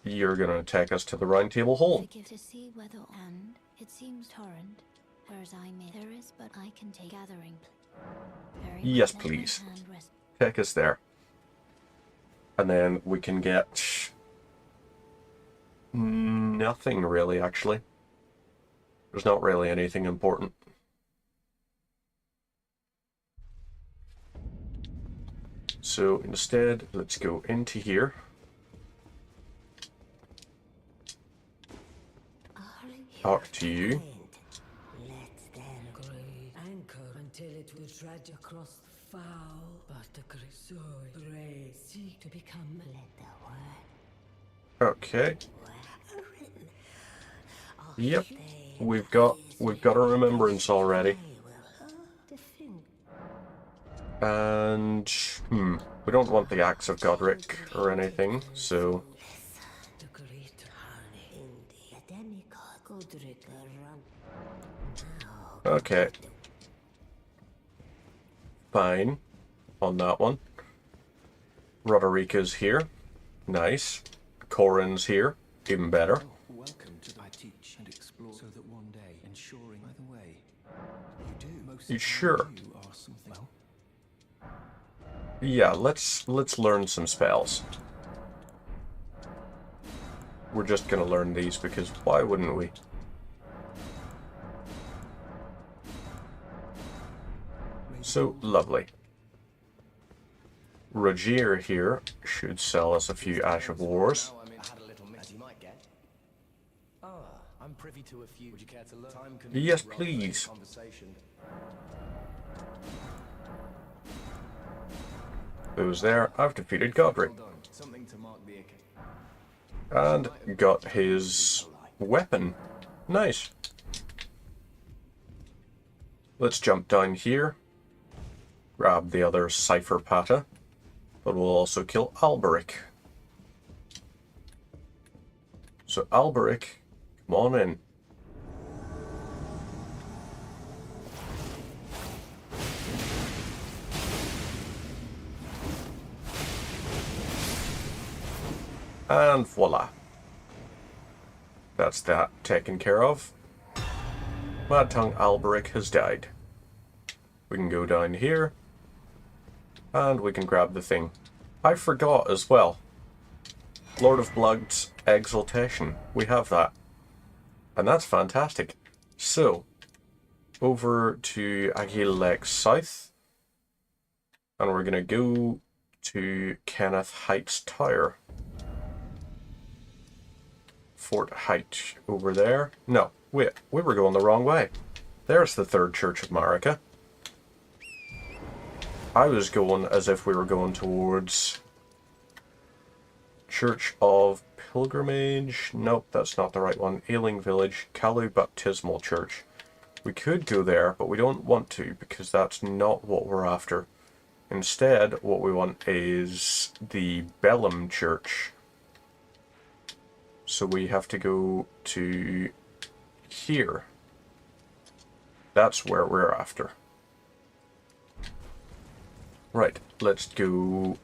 You're gonna take us to the Round Table Hall. Forgive to see whether and it seems Torrent, whereas I may there is, but I can take gathering. Very Yes, much let my please. hand rest. Take us there. And then we can get nothing really, actually. There's not really anything important. So instead, let's go into here. Talk to you. Let's then Great anchor until it will trudge across the foul, but the Grisoi Grey seek to become let the word Okay. written. Yep. We've got a remembrance already. And we don't want the Axe of Godric or anything, so the great In the demigod Godric run. okay. Fine on that one. Roderica's here. Nice. Corin's here. Even better. Welcome to I teach and explore so that one day ensuring by the way you do most You of sure? you are something well Yeah, let's learn some spells. We're just gonna learn these because why wouldn't we? So lovely. Rogier here should sell us a few Ash of Wars. I had a little mix, as you might get. I'm privy to a few. Would you care to learn? Time Yes, please. Conversation. Who's there? I've defeated Godric. Well done. Something to mark the occasion. And got his weapon. Nice. Let's jump down here. Grab the other Cipher Pata. But we'll also kill Alberic. So Alberic, come on in. And voila. That's that taken care of. Mad Tongue Alberic has died. We can go down here. And we can grab the thing. I forgot as well. Lord of Blood's Exaltation. We have that. And that's fantastic. So, over to Agile Lake South. And we're going to go to Kenneth Heights Tower. Fort Height over there. No, wait, we were going the wrong way. There's the Third Church of Marika. I was going as if we were going towards Church of Pilgrimage. Nope, that's not the right one. Ailing Village, Kalu Baptismal Church. We could go there, but we don't want to because that's not what we're after. Instead, what we want is the Bellum Church. So we have to go to here. That's where we're after. Right, let's go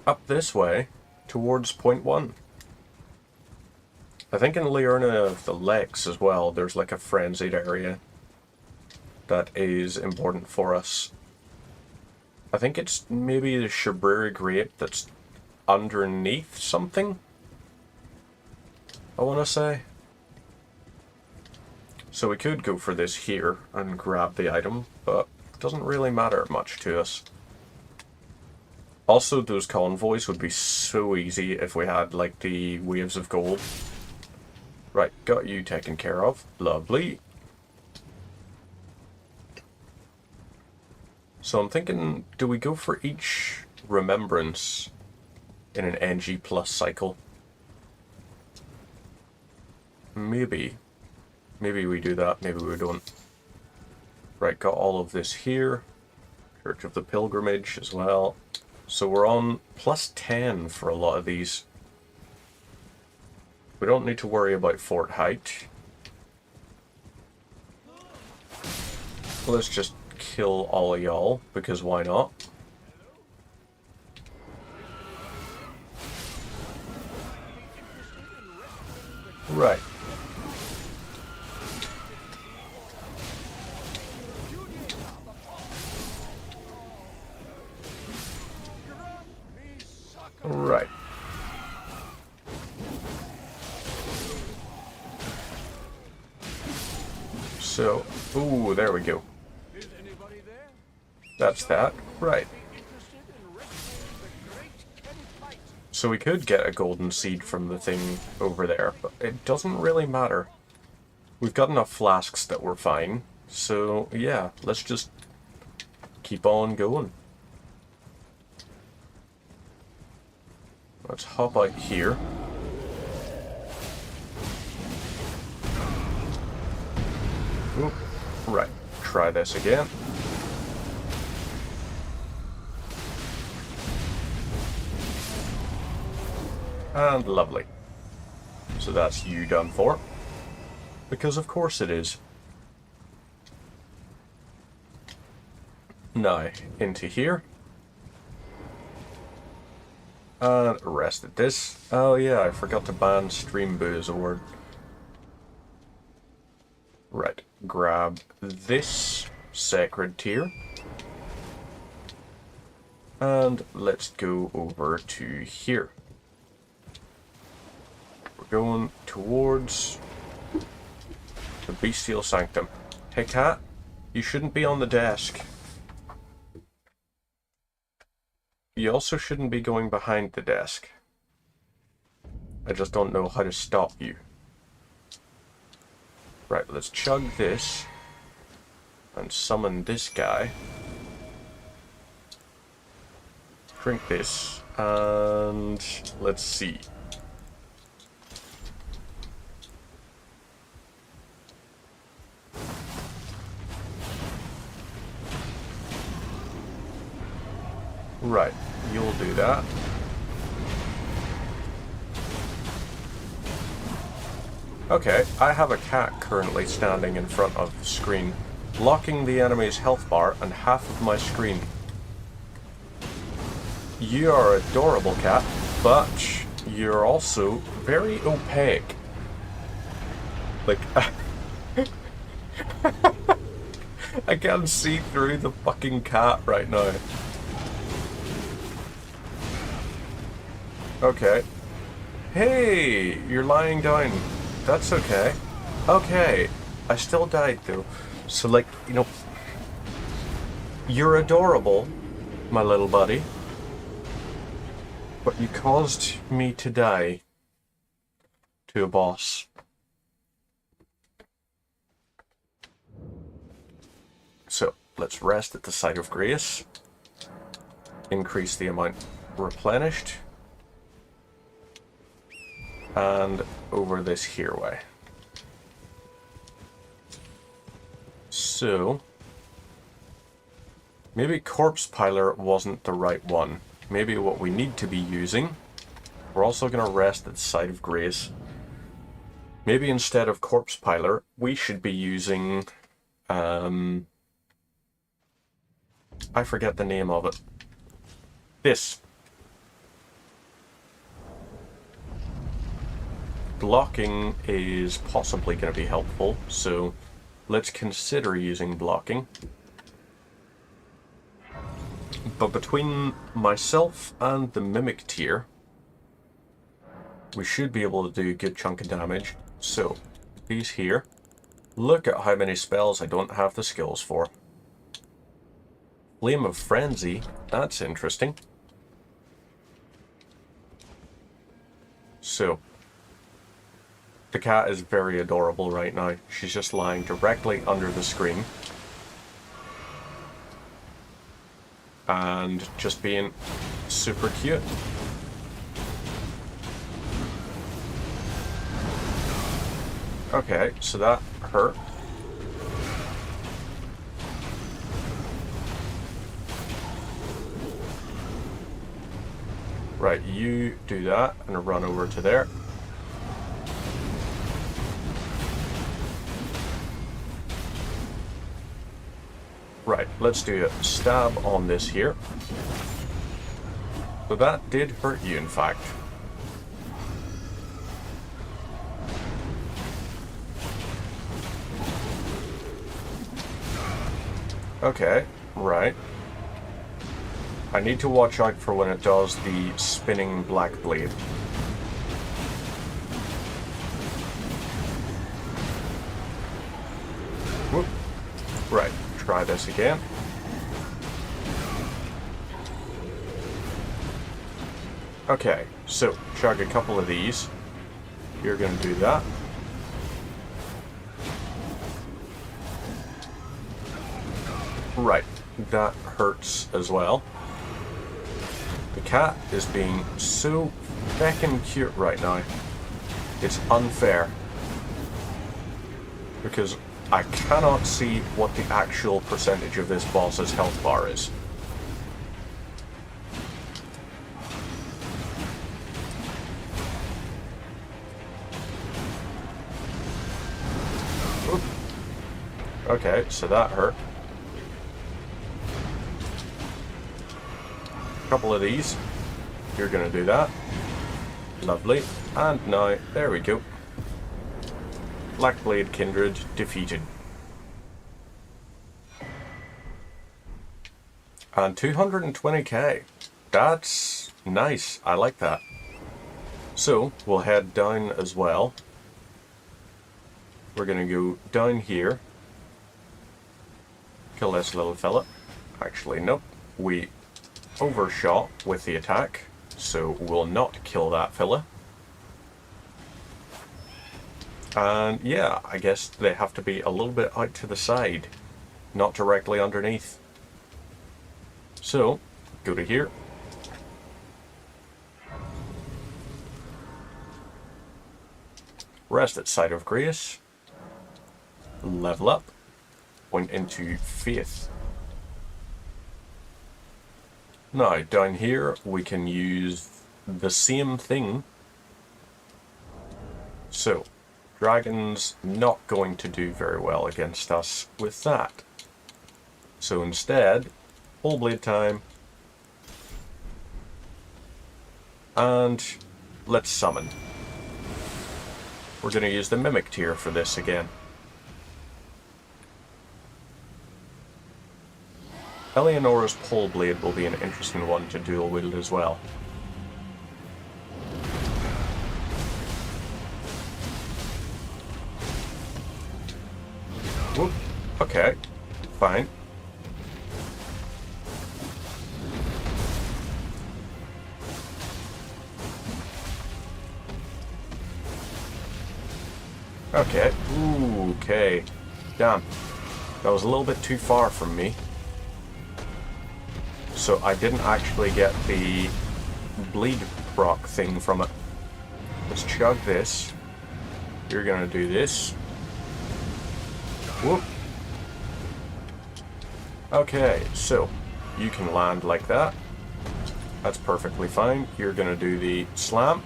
up this way towards point 1. I think in Liurna of the Lakes as well, there's like a frenzied area that is important for us. I think it's maybe the Shabriri Grape that's underneath something, I want to say. So we could go for this here and grab the item, but it doesn't really matter much to us. Also, those convoys would be so easy if we had, like, the waves of gold. Right, got you taken care of. Lovely. So I'm thinking, do we go for each remembrance in an NG plus cycle? Maybe. Maybe we do that, maybe we don't. Right, got all of this here. Church of the Pilgrimage as well. So we're on plus 10 for a lot of these. We don't need to worry about Fort Height. Let's just kill all of y'all, because why not? Right. Right. So, ooh, there we go. That's that. Right. So we could get a golden seed from the thing over there, but it doesn't really matter. We've got enough flasks that we're fine. So, yeah, let's just keep on going. Let's hop out here. Oop. Right, try this again. And lovely. So that's you done for. Because of course it is. Now, into here. And rest at this. Oh yeah, I forgot to ban stream boo as a word. Right, grab this sacred tier. And let's go over to here. We're going towards the Bestial Sanctum. Hey cat, you shouldn't be on the desk. You also shouldn't be going behind the desk. I just don't know how to stop you. Right, let's chug this. And summon this guy. Drink this. And let's see. Right, you'll do that. Okay, I have a cat currently standing in front of the screen, blocking the enemy's health bar and half of my screen. You are adorable, cat, but you're also very opaque. Like, I can't see through the fucking cat right now. Okay. Hey, you're lying down. That's okay. Okay. I still died though. So like, you know, you're adorable, my little buddy. But you caused me to die to a boss. So, let's rest at the site of grace. Increase the amount replenished. And over this here way. So, maybe Corpse Piler wasn't the right one. Maybe what we need to be using, we're also going to rest at the site of grace. Maybe instead of Corpse Piler, we should be using, I forget the name of it. This. Blocking is possibly going to be helpful, so let's consider using blocking. But between myself and the Mimic tier, we should be able to do a good chunk of damage. So, these here. Look at how many spells I don't have the skills for. Flame of Frenzy, that's interesting. So, the cat is very adorable right now. She's just lying directly under the screen. And just being super cute. Okay, so that hurt. Right, you do that and run over to there. Right, let's do a stab on this here. So that did hurt you, in fact. Okay, right. I need to watch out for when it does the spinning black blade. Whoop. Right, try this again. Okay, so chug a couple of these. You're going to do that. Right, that hurts as well. The cat is being so feckin' cute right now. It's unfair. Because I cannot see what the actual percentage of this boss's health bar is. Oop. Okay, so that hurt. Couple of these. You're gonna do that. Lovely. And now, there we go. Blackblade Kindred defeated. And 220k. That's nice. I like that. So, we'll head down as well. We're gonna go down here. Kill this little fella. Actually, nope. We overshot with the attack, so we'll not kill that fella. And yeah, I guess they have to be a little bit out to the side, not directly underneath. So, go to here. Rest at Site of Grace. Level up. Point into Faith. Now, down here, we can use the same thing. So, dragon's not going to do very well against us with that. So instead, full blade time. And let's summon. We're going to use the Mimic tier for this again. Eleonora's pole blade will be an interesting one to dual wield as well. Whoop. Okay, fine. Okay. Ooh, okay. Damn. That was a little bit too far from me. So I didn't actually get the bleed proc thing from it. Let's chug this. You're gonna do this. Whoop. Okay, so you can land like that. That's perfectly fine. You're gonna do the slam.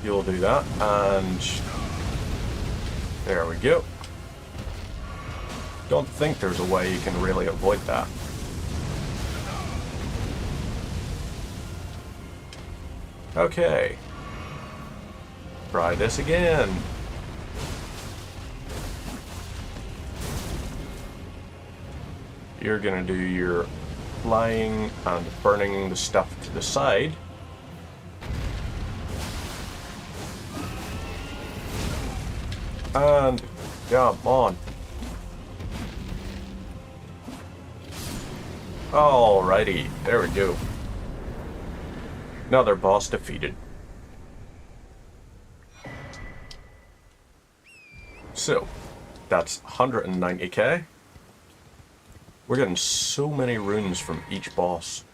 You'll do that, and there we go. Don't think there's a way you can really avoid that. Okay. Try this again. You're gonna do your flying and burning the stuff to the side. And jump on. Alrighty, there we go. Another boss defeated. So, that's 190k. We're getting so many runes from each boss.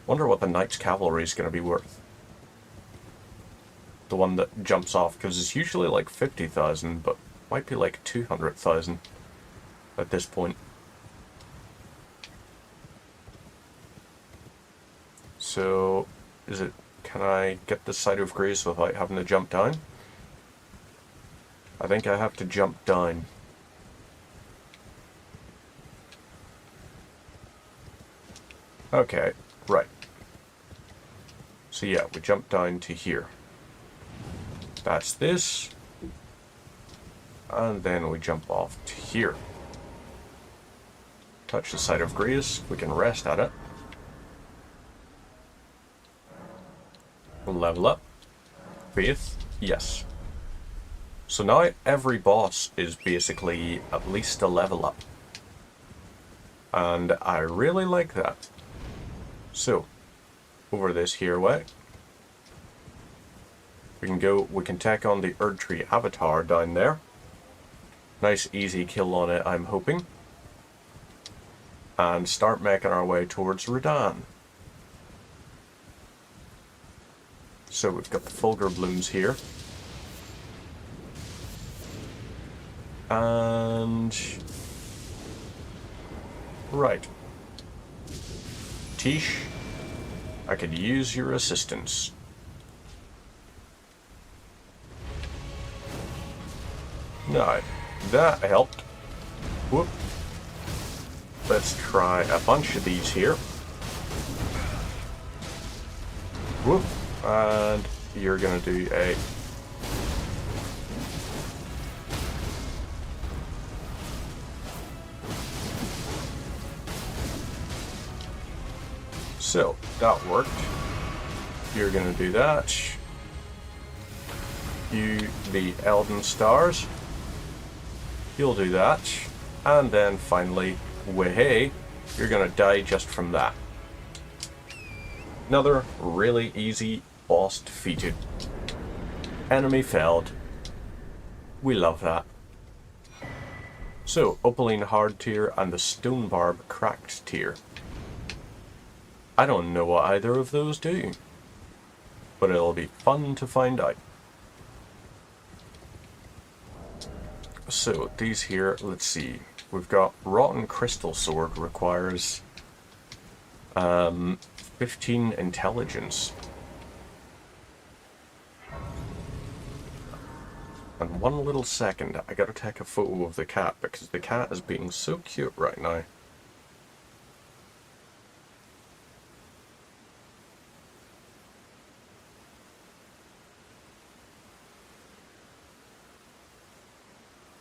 Wonder what the Knight's Cavalry is going to be worth. The one that jumps off, because it's usually like 50,000, but might be like 200,000 at this point. So, can I get this Site of Grace without having to jump down? I think I have to jump down. Okay, right. So yeah, we jump down to here. That's this. And then we jump off to here. Touch the Site of Grace. We can rest at it. Level up. Faith. Yes. So now every boss is basically at least a level up. And I really like that. So, over this here way. We can take on the Erdtree avatar down there. Nice easy kill on it, I'm hoping. And start making our way towards Radahn. So we've got the Fulgur Blooms here. And... right. Tish, I could use your assistance. No, that helped. Whoop. Let's try a bunch of these here. Whoop. And you're gonna do a... so, that worked. You're gonna do that. You, the Elden Stars. You'll do that. And then finally, wehey, you're gonna die just from that. Another really easy boss defeated. Enemy felled. We love that. So, Opaline Hard tier and the Stone Barb Cracked tier. I don't know what either of those do, but it'll be fun to find out. So these here, let's see. We've got Rotten Crystal Sword requires 15 intelligence. And one little second, I gotta take a photo of the cat because the cat is being so cute right now.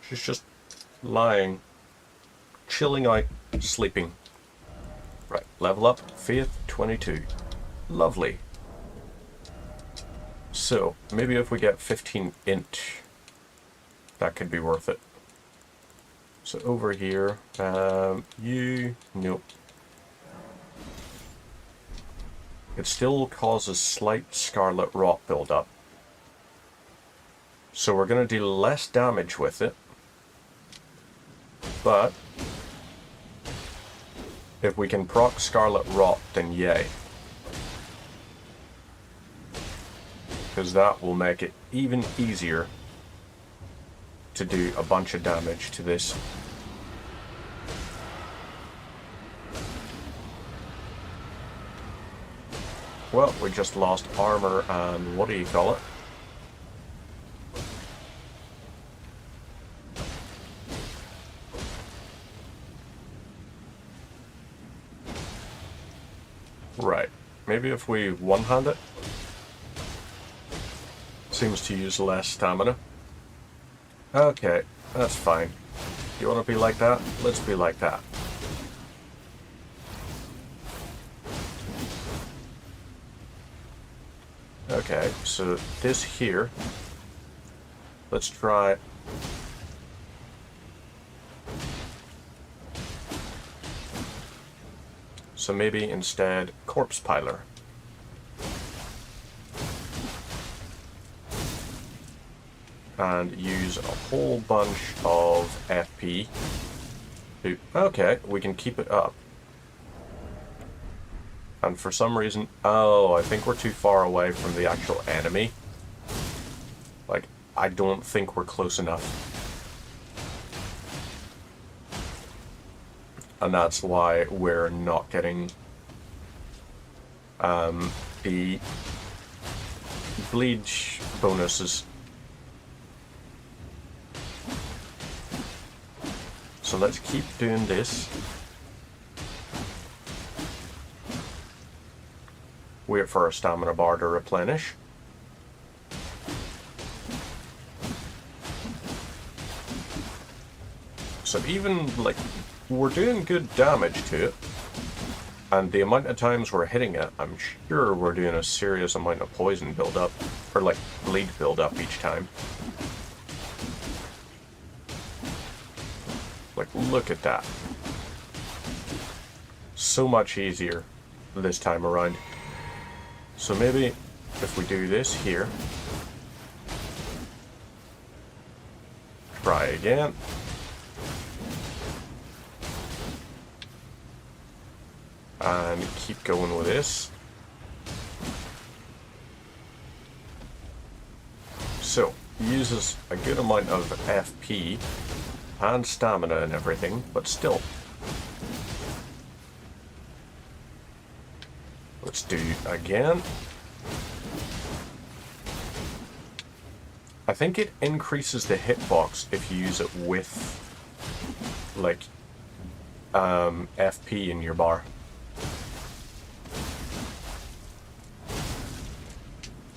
She's just lying, chilling out, sleeping. Right, level up, Faith 22. Lovely. So, maybe if we get 15 inch, that could be worth it. So over here, nope. It still causes slight scarlet rot buildup. So we're going to do less damage with it. But if we can proc scarlet rot, then yay. Because that will make it even easier to do a bunch of damage to this. Well, we just lost armor and what do you call it? Right. Maybe if we one-hand it. Seems to use less stamina. Okay, that's fine. You want to be like that? Let's be like that. Okay, so this here, let's try. So maybe instead Corpse Piler. And use a whole bunch of FP. Okay, we can keep it up. And for some reason, oh, I think we're too far away from the actual enemy. Like, I don't think we're close enough. And that's why we're not getting the bleach bonuses. So let's keep doing this. Wait for our stamina bar to replenish. So even, like, we're doing good damage to it. And the amount of times we're hitting it, I'm sure we're doing a serious amount of poison build-up. Or, like, bleed build-up each time. Like, look at that. So much easier this time around. So maybe if we do this here, try again. And keep going with this. So, uses a good amount of FP and stamina and everything, but still. Let's do again. I think it increases the hitbox if you use it with, like, FP in your bar.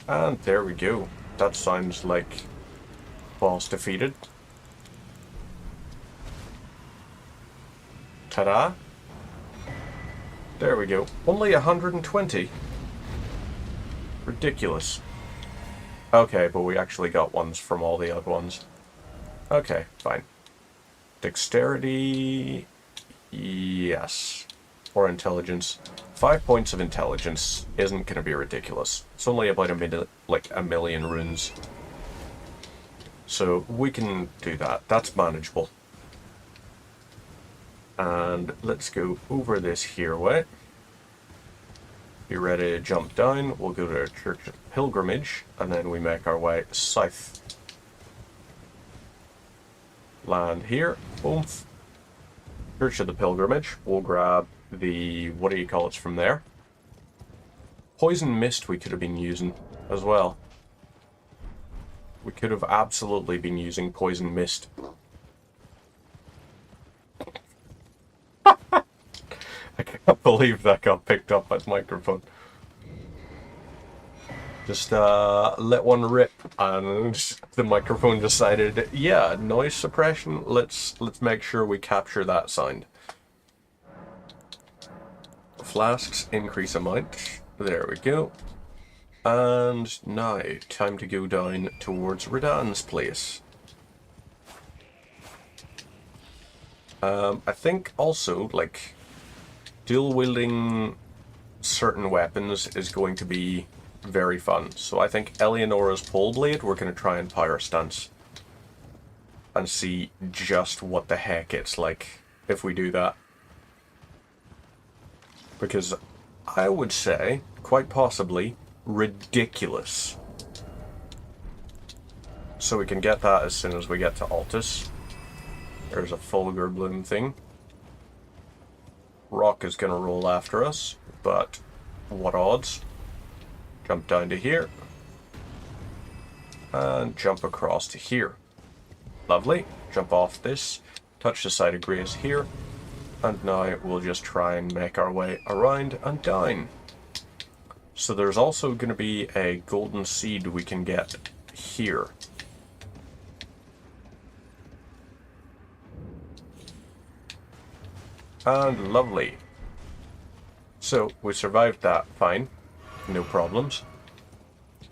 And there we go. That sounds like boss defeated. Ta-da! There we go. Only 120. Ridiculous. Okay, but we actually got ones from all the other ones. Okay, fine. Dexterity... yes. Or intelligence. 5 points of intelligence isn't going to be ridiculous. It's only about a million runes. So we can do that. That's manageable. And let's go over this here way. Be ready to jump down. We'll go to our Church of Pilgrimage, and then we make our way south. Land here. Oomph. Church of the Pilgrimage. We'll grab the, what do you call it from there? Poison Mist we could have been using as well. We could have absolutely been using Poison Mist. I can't believe that got picked up by the microphone. Just let one rip, and the microphone decided, yeah, noise suppression. Let's make sure we capture that sound. Flasks increase amount. There we go. And now, time to go down towards Radan's place. I think also, like, dual wielding certain weapons is going to be very fun. So I think Eleonora's pole blade, we're going to try and power stance. And see just what the heck it's like if we do that. Because I would say, quite possibly, ridiculous. So we can get that as soon as we get to Altus. There's a Fulgur Bloom thing. Rock is going to roll after us, but what odds? Jump down to here. And jump across to here. Lovely. Jump off this. Touch the side of Grace here. And now we'll just try and make our way around and down. So there's also going to be a golden seed we can get here. And lovely. So we survived that fine. No problems.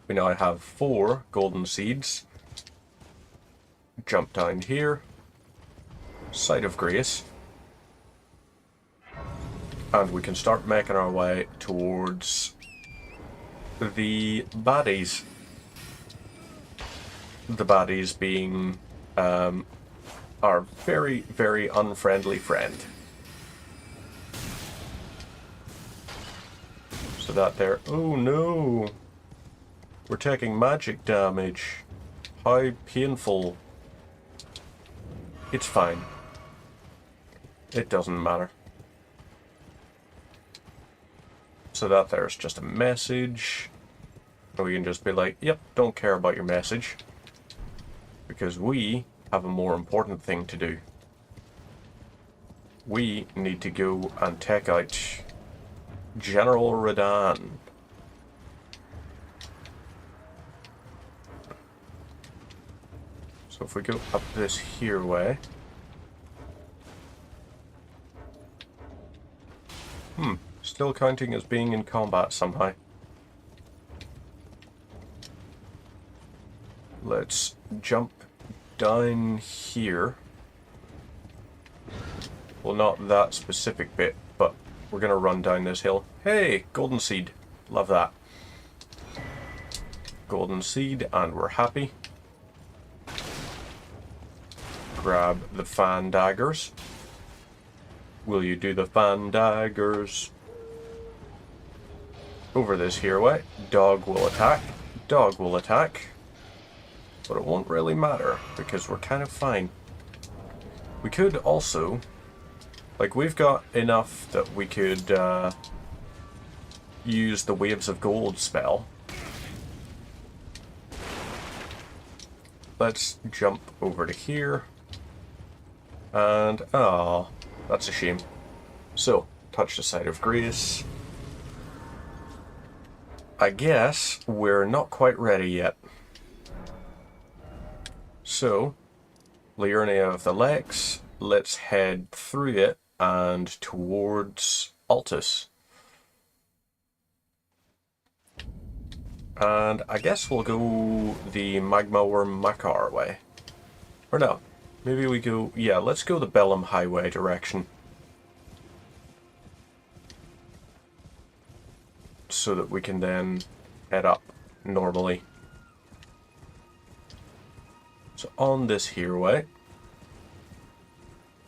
We now have 4 golden seeds. Jump down here. Site of Grace. And we can start making our way towards the baddies. The baddies being our very, very unfriendly friend. So that there. Oh no! We're taking magic damage. How painful. It's fine. It doesn't matter. So that there's just a message. And we can just be like, yep, don't care about your message. Because we have a more important thing to do. We need to go and take out General Radan. So if we go up this here way. Still counting as being in combat somehow. Let's jump down here. Well, not that specific bit, but we're going to run down this hill. Hey, golden seed. Love that. Golden seed, and we're happy. Grab the fan daggers. Will you do the fan daggers? Over this here way. Dog will attack. Dog will attack. But it won't really matter, because we're kind of fine. We could also... Like, we've got enough that we could use the Waves of Gold spell. Let's jump over to here. And, oh, that's a shame. So, touch the side of Grace. I guess we're not quite ready yet. So, Liurnia of the Lex, let's head through it and towards Altus. And I guess we'll go the Magma Worm Makar way. Or no, maybe we go, yeah, let's go the Bellum Highway direction. So that we can then head up normally. So on this here way,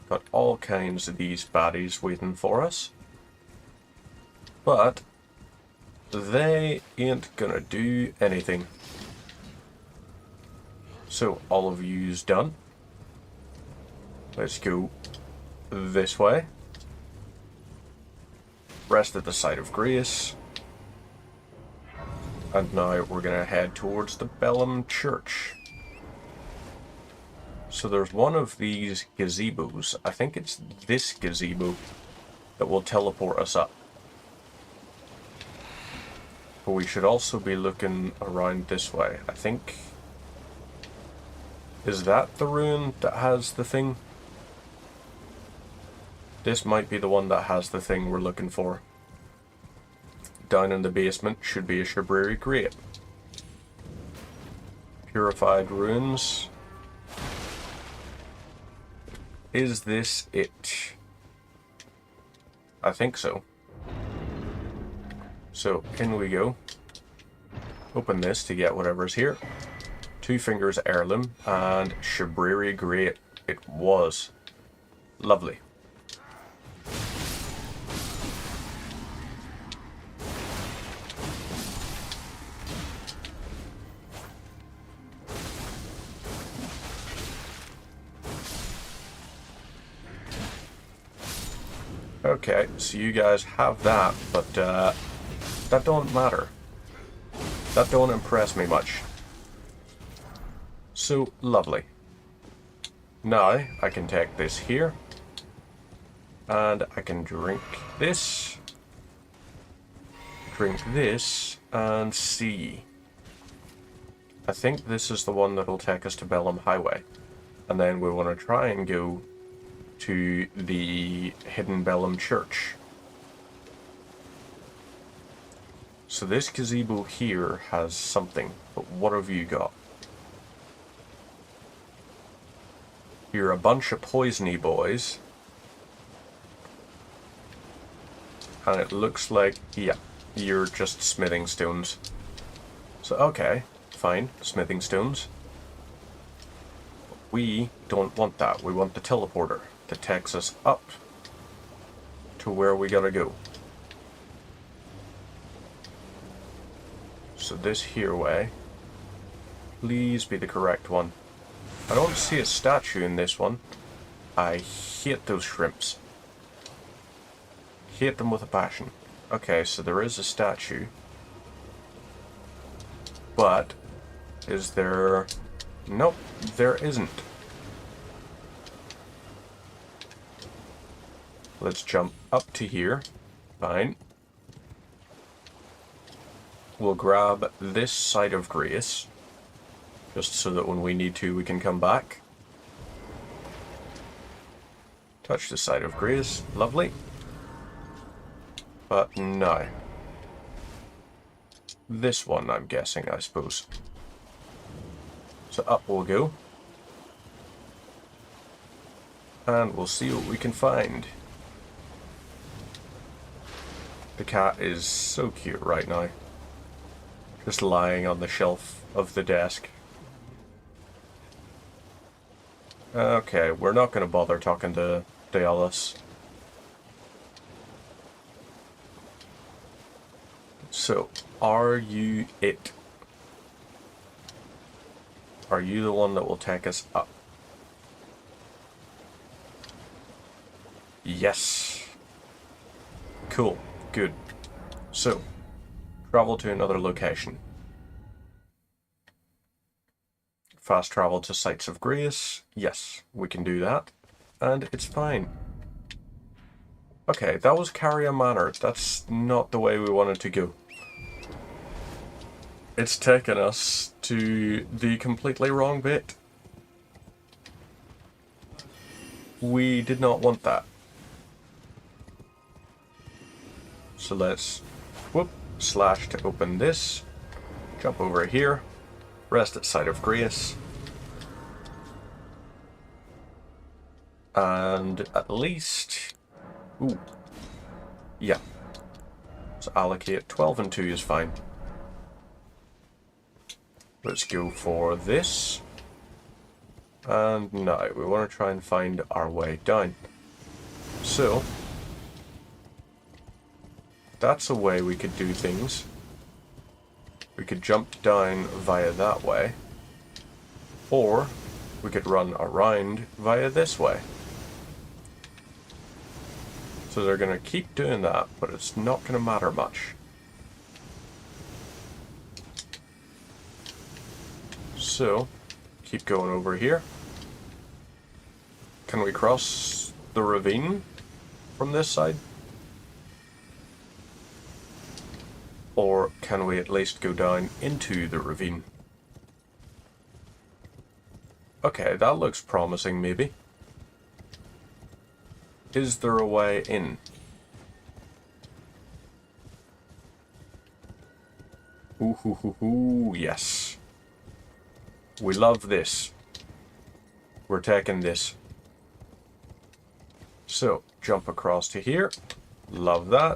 got all kinds of these baddies waiting for us. But they ain't gonna do anything. So all of you's done. Let's go this way. Rest at the site of grace. And now we're going to head towards the Bellum Church. So there's one of these gazebos. I think it's this gazebo that will teleport us up. But we should also be looking around this way. I think... Is that the ruin that has the thing? This might be the one that has the thing we're looking for. Down in the basement should be a Shabriri Grate. Purified ruins. Is this it? I think so. So, in we go. Open this to get whatever's here. Two Fingers Heirloom and Shabriri Grate. It was. Lovely. Okay, so you guys have that, but that don't matter. That don't impress me much. So, lovely. Now, I can take this here, and I can drink this, and see. I think this is the one that'll take us to Bellum Highway. And then we want to try and go to the hidden Bellum Church. So this gazebo here has something, but what have you got? You're a bunch of poisony boys. And it looks like, yeah, you're just smithing stones. So, okay, fine, smithing stones. We don't want that. We want the teleporter that takes us up to where we gotta go. So this here way, please be the correct one. I don't see a statue in this one. I hate those shrimps. Hate them with a passion. Okay, so there is a statue. But, is there... Nope, there isn't. Let's jump up to here. Fine. We'll grab this site of grace, just so that when we need to, we can come back. Touch the site of grace. Lovely. But no. This one, I'm guessing, I suppose. So up we'll go. And we'll see what we can find. The cat is so cute right now. Just lying on the shelf of the desk. Okay, we're not going to bother talking to Dialis. So, are you it? Are you the one that will take us up? Yes. Cool. Good. So, travel to another location. Fast travel to sites of grace. Yes, we can do that. And it's fine. Okay, that was Carrier Manor. That's not the way we wanted to go. It's taken us to the completely wrong bit. We did not want that. So let's slash to open this. Jump over here. Rest at site of grace. And at least... Ooh. Yeah. So allocate 12 and 2 is fine. Let's go for this. And now we want to try and find our way down. So, that's a way we could do things. We could jump down via that way. Or we could run around via this way. So they're going to keep doing that, but it's not going to matter much. So, keep going over here. Can we cross the ravine from this side? Or can we at least go down into the ravine? Okay, that looks promising, maybe. Is there a way in? Ooh, hoo, hoo, hoo, yes. We love this. We're taking this. So, jump across to here. Love that.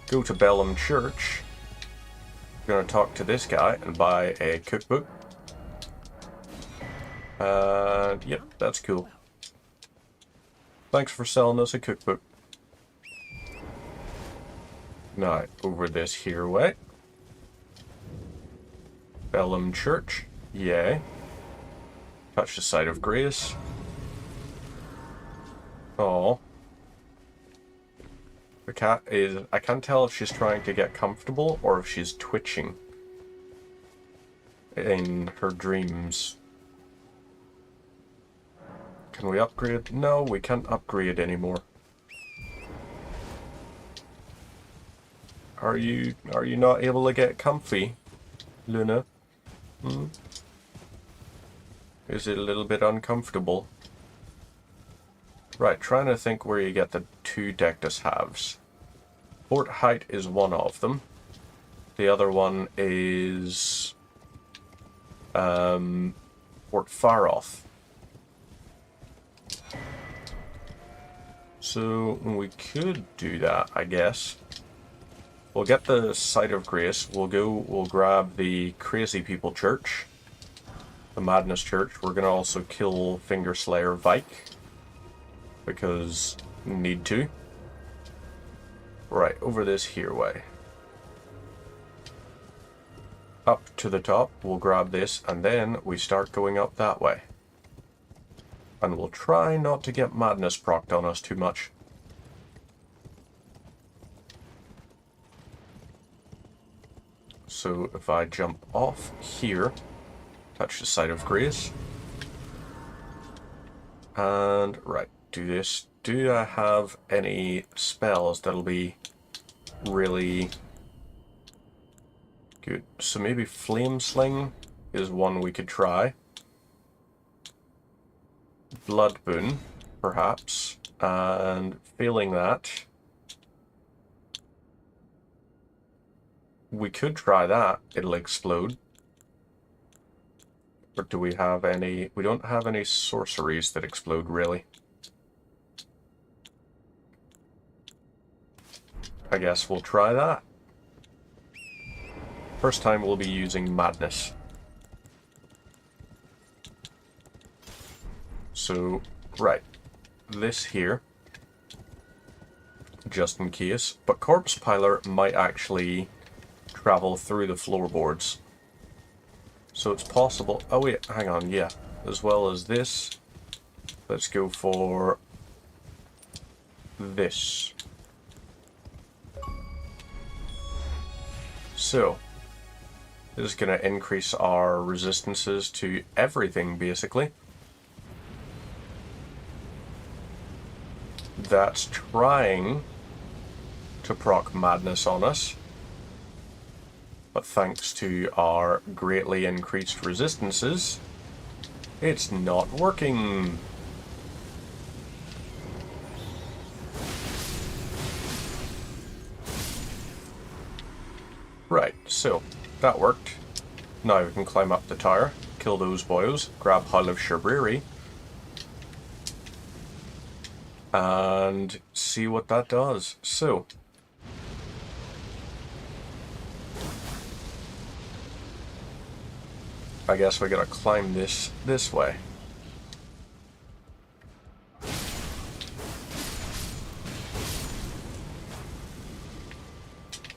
Go to Bellum Church. Gonna talk to this guy and buy a cookbook. Yep, that's cool. Thanks for selling us a cookbook. Now, over this here way. Bellum Church. Yay. Touch the site of grace. Oh. The cat is... I can't tell if she's trying to get comfortable or if she's twitching in her dreams. Can we upgrade? No, we can't upgrade anymore. Are you not able to get comfy, Luna? Hmm? Is it a little bit uncomfortable? Right, trying to think where you get the 2 Dectus halves. Fort Height is one of them. The other one is Fort Faroth. So we could do that, I guess. We'll get the Site of Grace. We'll grab the Crazy People Church. The Madness Church. We're gonna also kill Fingerslayer Vike. Because need to. Right, over this here way. Up to the top, we'll grab this, and then we start going up that way. And we'll try not to get madness procced on us too much. So if I jump off here, touch the Site of Grace. And, right, do this. Do I have any spells that'll be really good? So maybe Flame Sling is one we could try. Blood Boon, perhaps. And failing that, we could try that. It'll explode. Or do we have any... We don't have any sorceries that explode, really. I guess we'll try that. First time we'll be using Madness. So, right. This here. Just in case. But Corpse Piler might actually travel through the floorboards. So it's possible... Oh wait, hang on, yeah. As well as this. Let's go for... this. So, this is going to increase our resistances to everything, basically. That's trying to proc madness on us. But thanks to our greatly increased resistances, it's not working. Right, so that worked. Now we can climb up the tower, kill those boyos, grab Hull of Shabriri, and see what that does. So, I guess we gotta climb this way.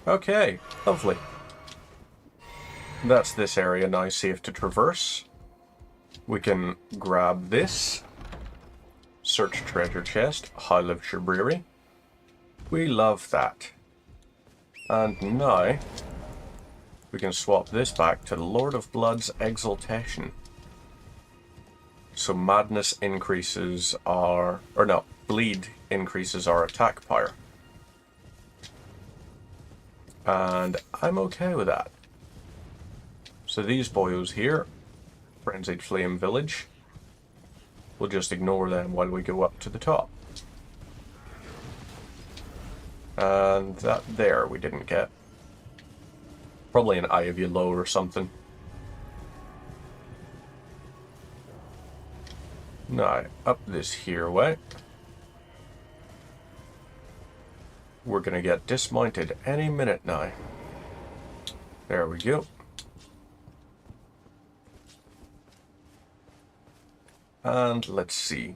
Okay, lovely. That's this area now safe to traverse. We can grab this. Search treasure chest, Howl of Shabriri. We love that. And now we can swap this back to Lord of Blood's Exaltation. So madness increases our, or no, bleed increases our attack power. And I'm okay with that. So these boyos here, Frenzied Flame Village, we'll just ignore them while we go up to the top. And that there we didn't get. Probably an Eye of Yellow or something. Now, up this here way. We're gonna get dismounted any minute now. There we go. And let's see.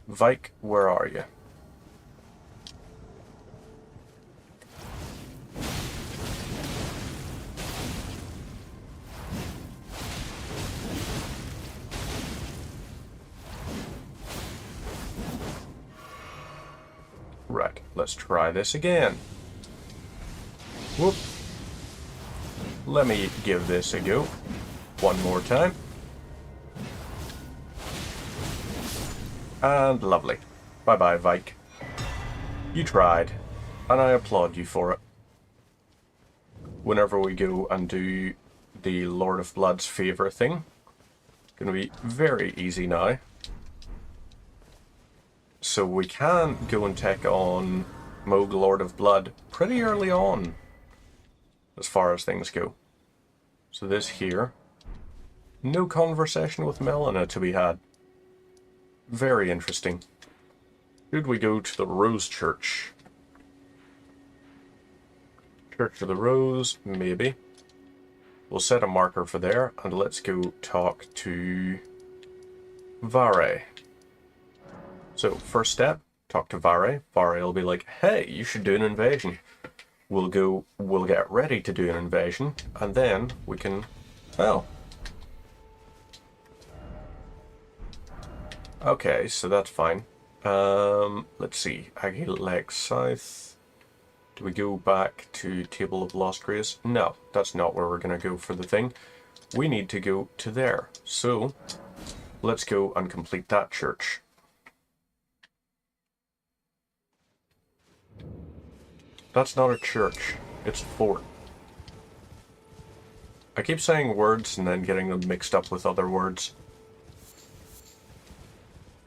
Vike, where are you? Right, let's try this again. Whoop. Let me give this a go. One more time. And lovely. Bye-bye, Vike. You tried, and I applaud you for it. Whenever we go and do the Lord of Blood's favour thing, gonna be very easy now. So we can go and take on Moog Lord of Blood pretty early on, as far as things go. So this here, no conversation with Melina to be had. Very interesting. Should we go to the Rose Church? Church of the Rose, maybe. We'll set a marker for there, and let's go talk to Vare. So, first step, talk to Vare. Vare will be like, hey, you should do an invasion. We'll get ready to do an invasion, and then we can, well. Okay, so that's fine. Let's see, Agate Lake South. Do we go back to Table of Lost Grace? No, that's not where we're going to go for the thing. We need to go to there. So, let's go and complete that church. That's not a church, it's a fort. I keep saying words and then getting them mixed up with other words.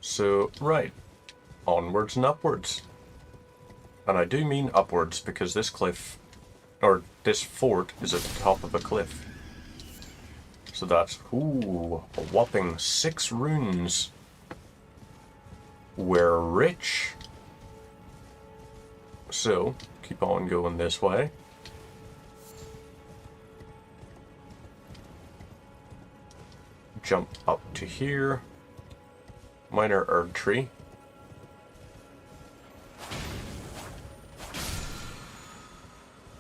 So, right. Onwards and upwards. And I do mean upwards because this cliff, or this fort, is at the top of a cliff. So that's, ooh, a whopping 6 runes. We're rich. So, keep on going this way. Jump up to here. Minor herb tree.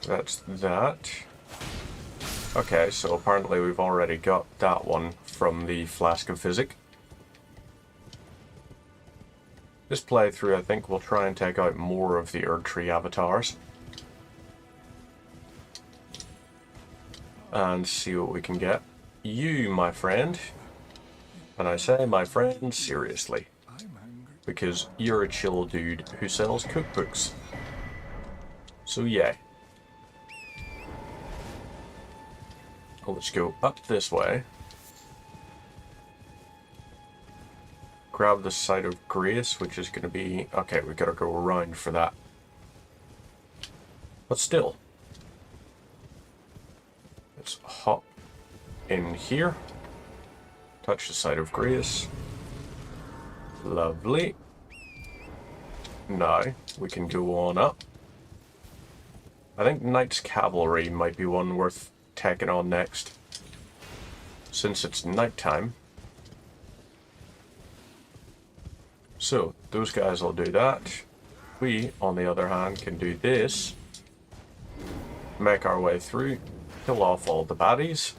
That's that. Okay, so apparently we've already got that one from the Flask of Physic. This playthrough, I think, we'll try and take out more of the Erdtree avatars. And see what we can get. You, my friend. And I say my friend seriously. Because you're a chill dude who sells cookbooks. So yeah. Let's go up this way. Grab the Site of Grace, which is going to be... Okay, we gotta go around for that. But still. Let's hop in here. Touch the Site of Grace. Lovely. Now, we can go on up. I think Knight's Cavalry might be one worth taking on next. Since it's nighttime. So, those guys will do that. We, on the other hand, can do this. Make our way through. Kill off all the baddies.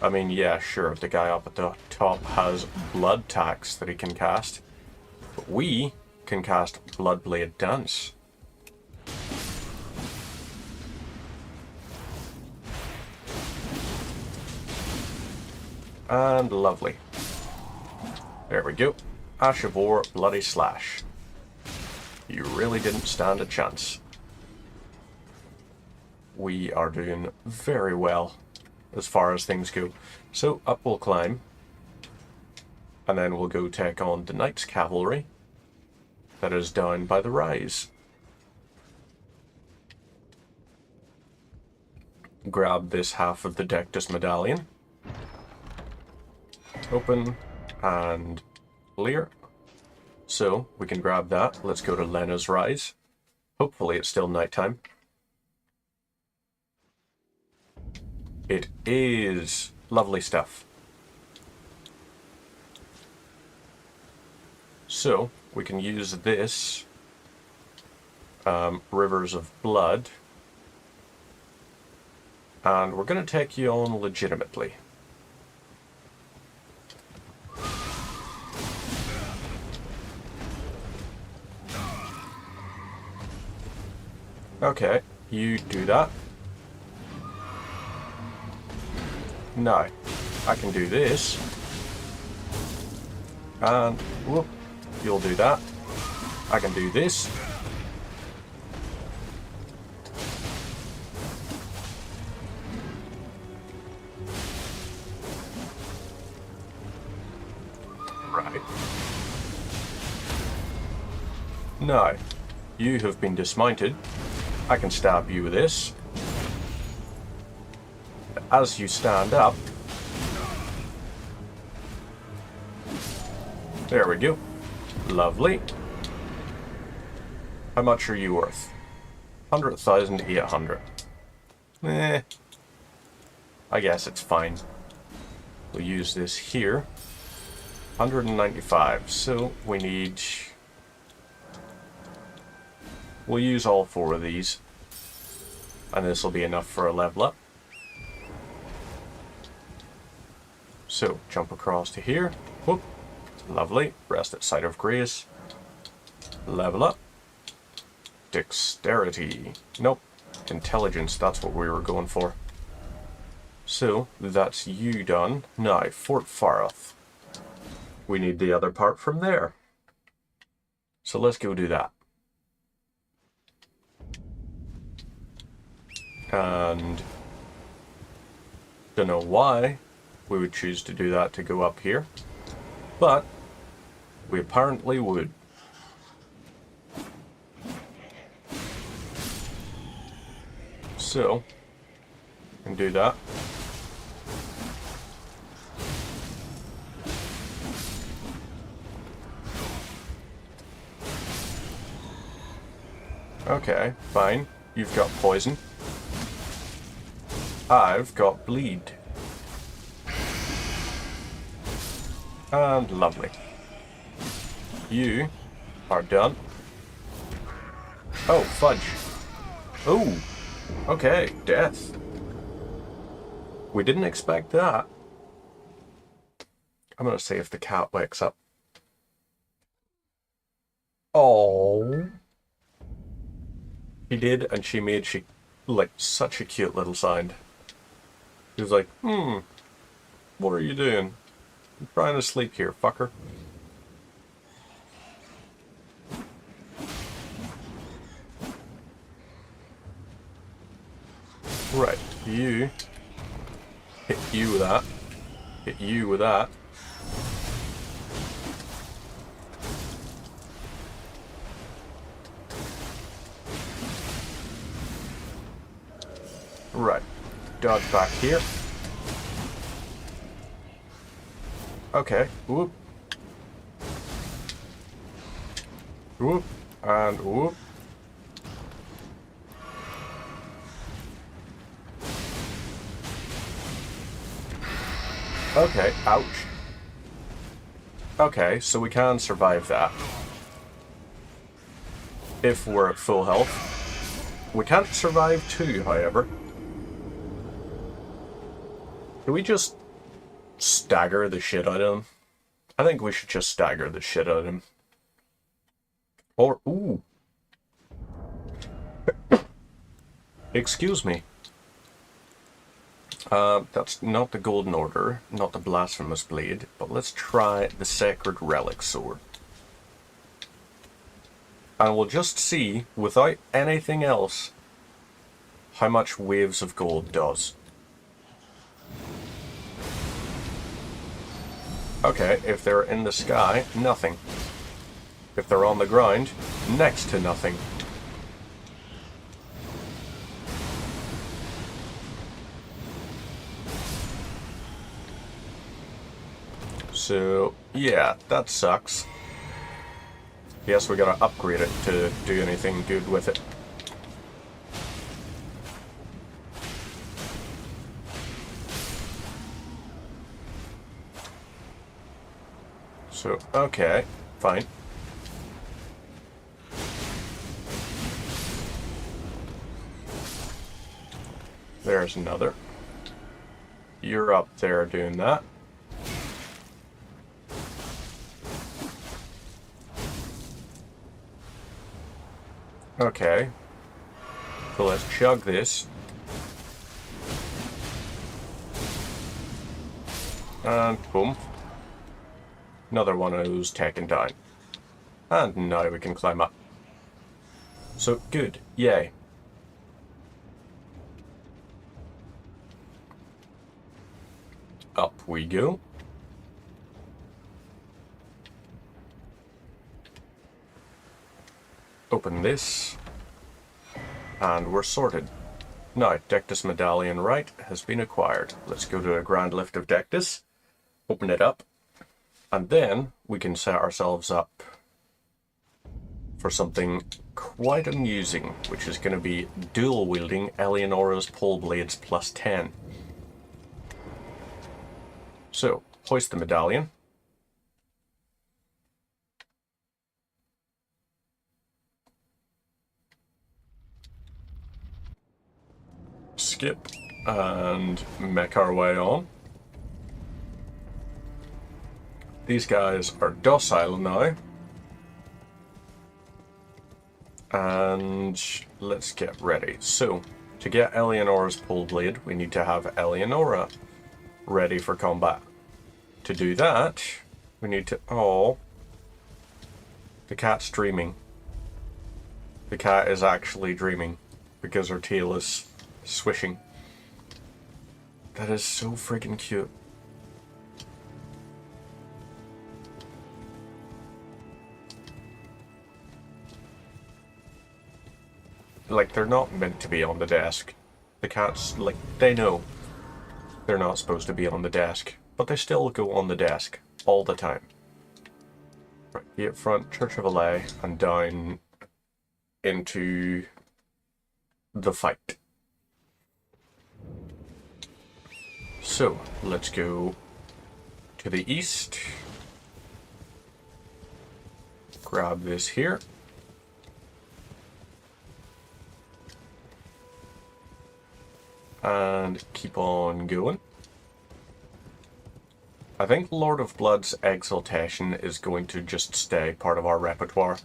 I mean, yeah, sure, the guy up at the top has blood tax that he can cast. But we can cast Bloodblade Dance. And lovely. There we go. Ashavor Bloody Slash. You really didn't stand a chance. We are doing very well as far as things go. So up we'll climb. And then we'll go take on the Knight's Cavalry that is down by the rise. Grab this half of the Dectus Medallion. Open and clear. So we can grab that. Let's go to Lena's Rise. Hopefully it's still nighttime. It is. Lovely stuff. So we can use this Rivers of Blood, and we're going to take you on legitimately. Okay, you do that. No, I can do this. And, whoop, you'll do that. I can do this. Right. No, you have been dismounted. I can stab you with this. As you stand up, there we go. Lovely. How much are you worth? 100,800. I guess it's fine. We'll use this here. 195. So we need... We'll use all 4 of these. And this will be enough for a level up. So, jump across to here. Whoop. Lovely. Rest at Site of Grace. Level up. Dexterity. Nope. Intelligence, that's what we were going for. So, that's you done. Now, Fort Faroth. We need the other part from there. So let's go do that. And... don't know why we would choose to do that to go up here, but we apparently would. So, we can do that. Okay, fine. You've got poison. I've got bleed. And lovely. You are done. Oh, fudge. Oh, okay, death. We didn't expect that. I'm gonna see if the cat wakes up. Oh. She did, and she made like such a cute little sound. She was like, what are you doing? I'm trying to sleep here, fucker. Right, you. Hit you with that. Hit you with that. Right. Dodge back here. Okay. Whoop. Whoop. And whoop. Okay. Ouch. Okay, so we can survive that. If we're at full health. We can't survive 2, however. Can we just stagger the shit out of him? I think we should just stagger the shit out of him. Or, ooh. Excuse me. That's not the Golden Order, not the Blasphemous Blade, but let's try the Sacred Relic Sword. And we'll just see, without anything else, how much Waves of Gold does. Okay, if they're in the sky, nothing. If they're on the ground, next to nothing. So, yeah, that sucks. Yes, we gotta upgrade it to do anything good with it. So, okay, fine. There's another. You're up there doing that. Okay. So let's chug this. And boom. Another one of those taken down. And now we can climb up. So, good. Yay. Up we go. Open this. And we're sorted. Now, Dectus Medallion Right has been acquired. Let's go to a Grand Lift of Dectus. Open it up. And then we can set ourselves up for something quite amusing, which is going to be dual wielding Eleonora's pole blades plus 10. So, hoist the medallion. Skip and make our way on. These guys are docile now. And let's get ready. So, to get Eleonora's pole blade, we need to have Eleonora ready for combat. To do that, we need to... Oh, the cat's dreaming. The cat is actually dreaming because her tail is swishing. That is so freaking cute. Like, they're not meant to be on the desk. The cats, like, they know they're not supposed to be on the desk, but they still go on the desk all the time. Right, be up front, Church of Allay, and down into the fight. So, let's go to the east. Grab this here. And keep on going. I think Lord of Blood's Exaltation is going to just stay part of our repertoire.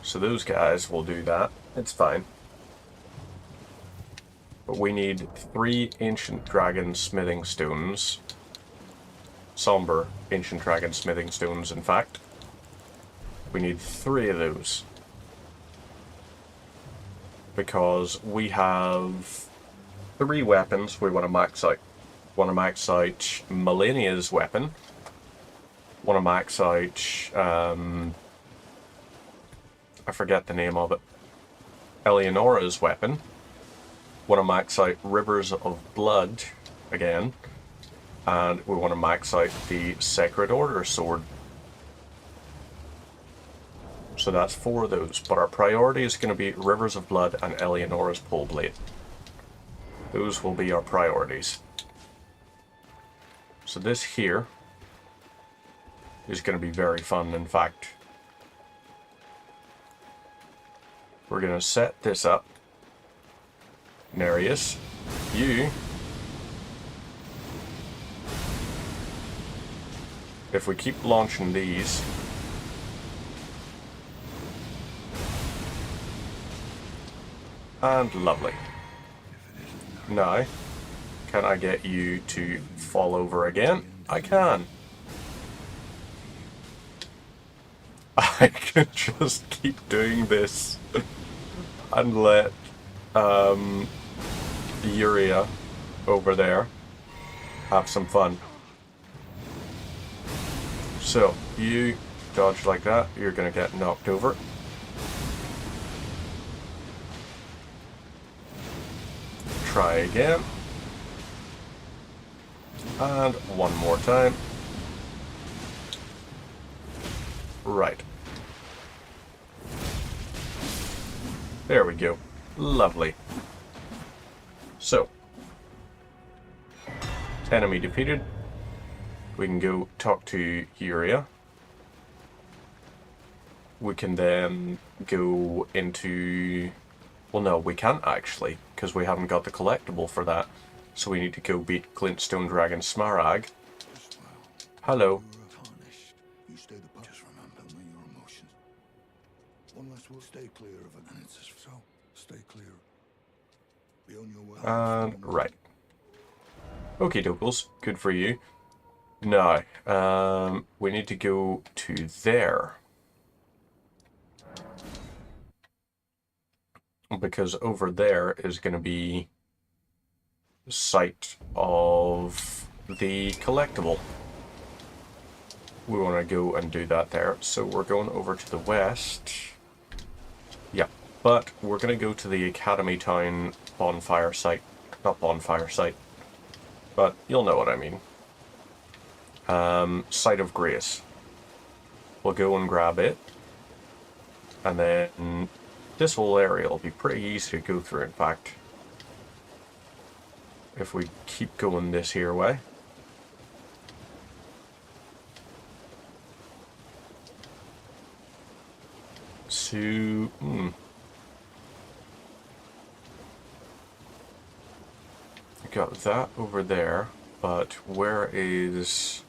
So those guys will do that. It's fine. But we need 3 Ancient Dragon Smithing Stones. Somber Ancient Dragon Smithing Stones, in fact. We need 3 of those. Because we have 3 weapons we want to max out. Want to max out Melania's weapon. Want to max out... I forget the name of it. Eleonora's weapon. Want to max out Rivers of Blood again. And we want to max out the Sacred Order sword. So that's 4 of those, but our priority is going to be Rivers of Blood and Eleonora's pole blade. Those will be our priorities. So this here is going to be very fun, in fact. We're going to set this up. Nereus, you... If we keep launching these... And lovely. Now, can I get you to fall over again? I can. I can just keep doing this and let Uria over there have some fun. So, you dodge like that, you're gonna get knocked over. Try again. And one more time. Right. There we go. Lovely. So, enemy defeated. We can go talk to Uria. We can then go into... Well, no, we can't actually, because we haven't got the collectible for that. So we need to go beat Glintstone Dragon Smaragd. Hello. You stay the part. Just remember your emotions. One last will stay clear of it. And it's so. Stay clear. Be on your way. And right. Okie dokes. Good for you. Now, we need to go to there. Because over there is going to be the site of the collectible. We want to go and do that there. So we're going over to the west. Yeah, but we're going to go to the Academy Town bonfire site. Not bonfire site, but you'll know what I mean. Site of Grace. We'll go and grab it. And then this whole area will be pretty easy to go through, in fact. If we keep going this here way. So, got that over there, but where is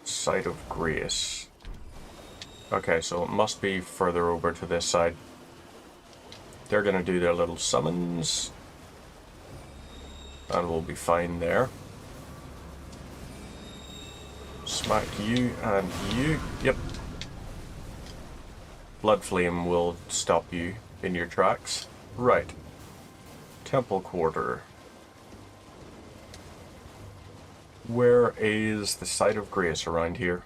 Site of Grace? Okay, so it must be further over to this side. They're gonna do their little summons, and we'll be fine there. Smack you and you. Yep. Blood Flame will stop you in your tracks. Right. Temple Quarter. Where is the Site of Grace around here?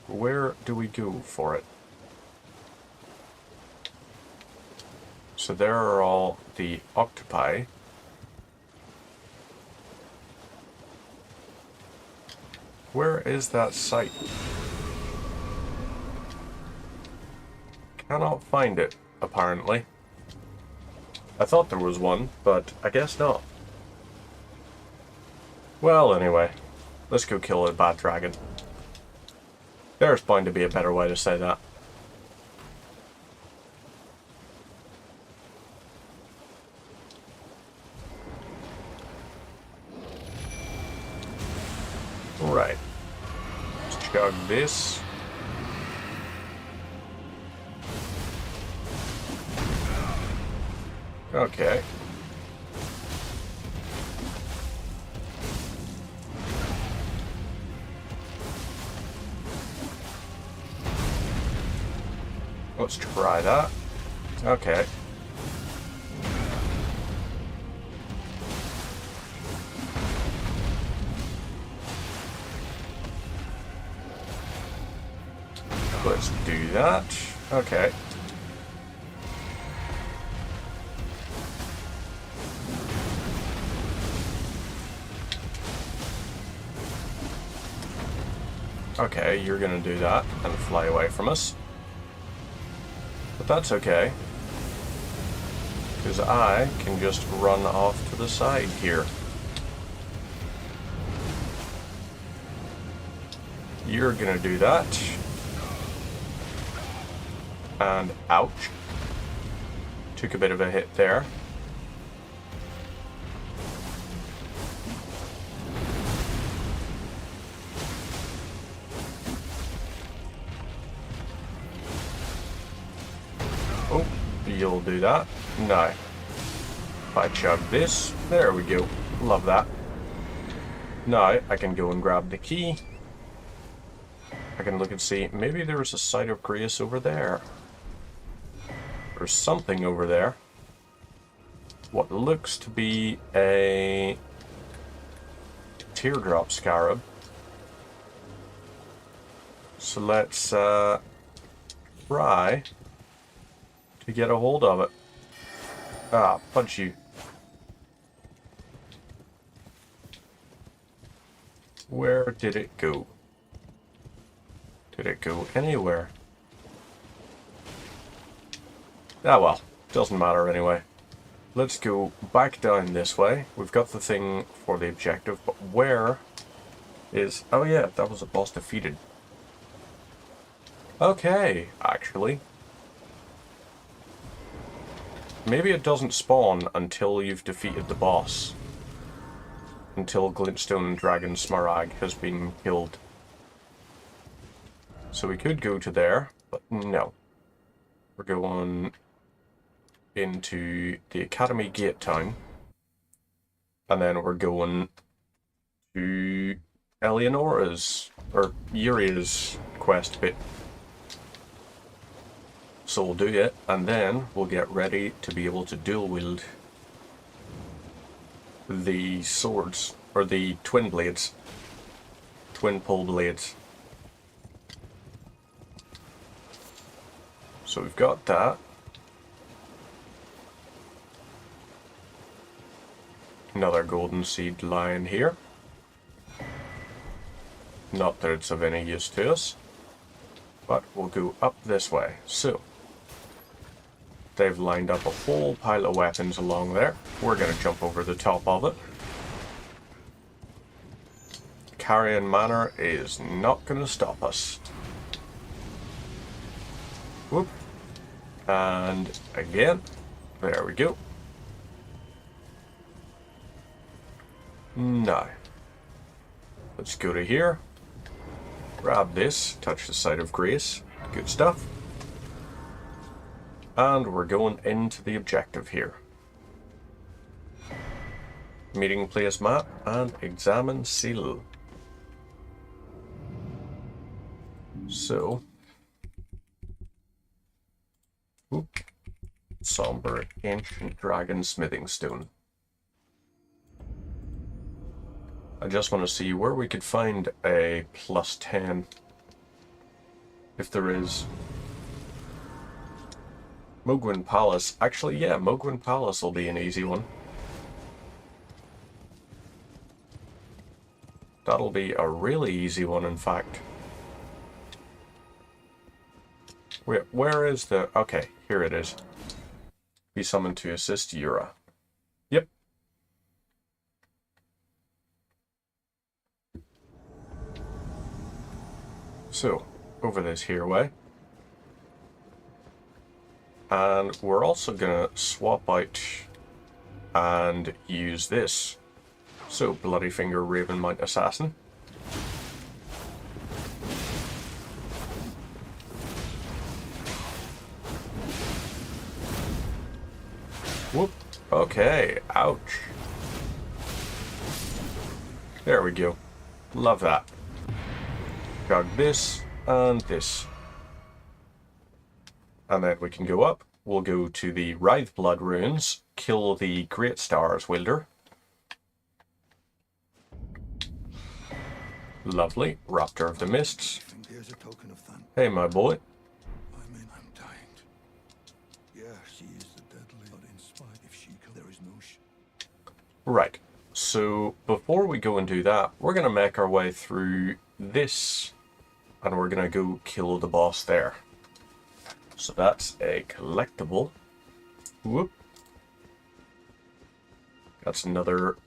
Where do we go for it? So there are all the octopi. Where is that site? Cannot find it, apparently. I thought there was one, but I guess not. Well, anyway, let's go kill a bad dragon. There's bound to be a better way to say that. Right. Let's chug this. Okay. Let's try that. Okay. Let's do that. Okay. Okay, you're gonna do that and fly away from us. But that's okay. Because I can just run off to the side here. You're gonna do that. And ouch. Took a bit of a hit there. You'll do that. Now, if I chug this, there we go. Love that. Now, I can go and grab the key. I can look and see, maybe there's a site of grace over there. There's something over there. What looks to be a teardrop scarab. So let's try to get a hold of it. Ah, punch you. Where did it go? Did it go anywhere? Ah well, doesn't matter anyway. Let's go back down this way. We've got the thing for the objective, but where is... Oh yeah, that was a boss defeated. Okay, actually. Maybe it doesn't spawn until you've defeated the boss. Until Glintstone Dragon Smaragd has been killed. So we could go to there, but no. We're going into the Academy Gate Town. And then we're going to Eleonora's, or Yuria's quest bit. So we'll do it, and then we'll get ready to be able to dual wield the swords, or the twin blades. Twin pull blades. So we've got that. Another golden seed lying here. Not that it's of any use to us, but we'll go up this way. So, they've lined up a whole pile of weapons along there. We're going to jump over the top of it. Carrion Manor is not going to stop us. Whoop. And again. There we go. Now, let's go to here. Grab this. Touch the site of grace. Good stuff. And we're going into the objective here. Meeting place map and examine seal. So, somber ancient dragon smithing stone. I just want to see where we could find a +10. If there is. Mogwin Palace. Actually, yeah, Mogwin Palace will be an easy one. That'll be a really easy one, in fact. Wait, where is the... Okay, here it is. Be summoned to assist Yura. Yep. So, over this here way. And we're also gonna swap out and use this. So, Bloody Finger Raven Mount Assassin. Whoop. Okay, ouch. There we go. Love that. Got this and this. And then we can go up. We'll go to the Writhe Blood runes, kill the Great Stars Wielder. Lovely. Raptor of the Mists. Here's a token of thanks. Hey, my boy. I mean, I'm dying. Yeah, she is the deadly, but in spite if she could, there is no Right. So before we go and do that, we're going to make our way through this, and we're going to go kill the boss there. So that's a collectible. Whoop. That's another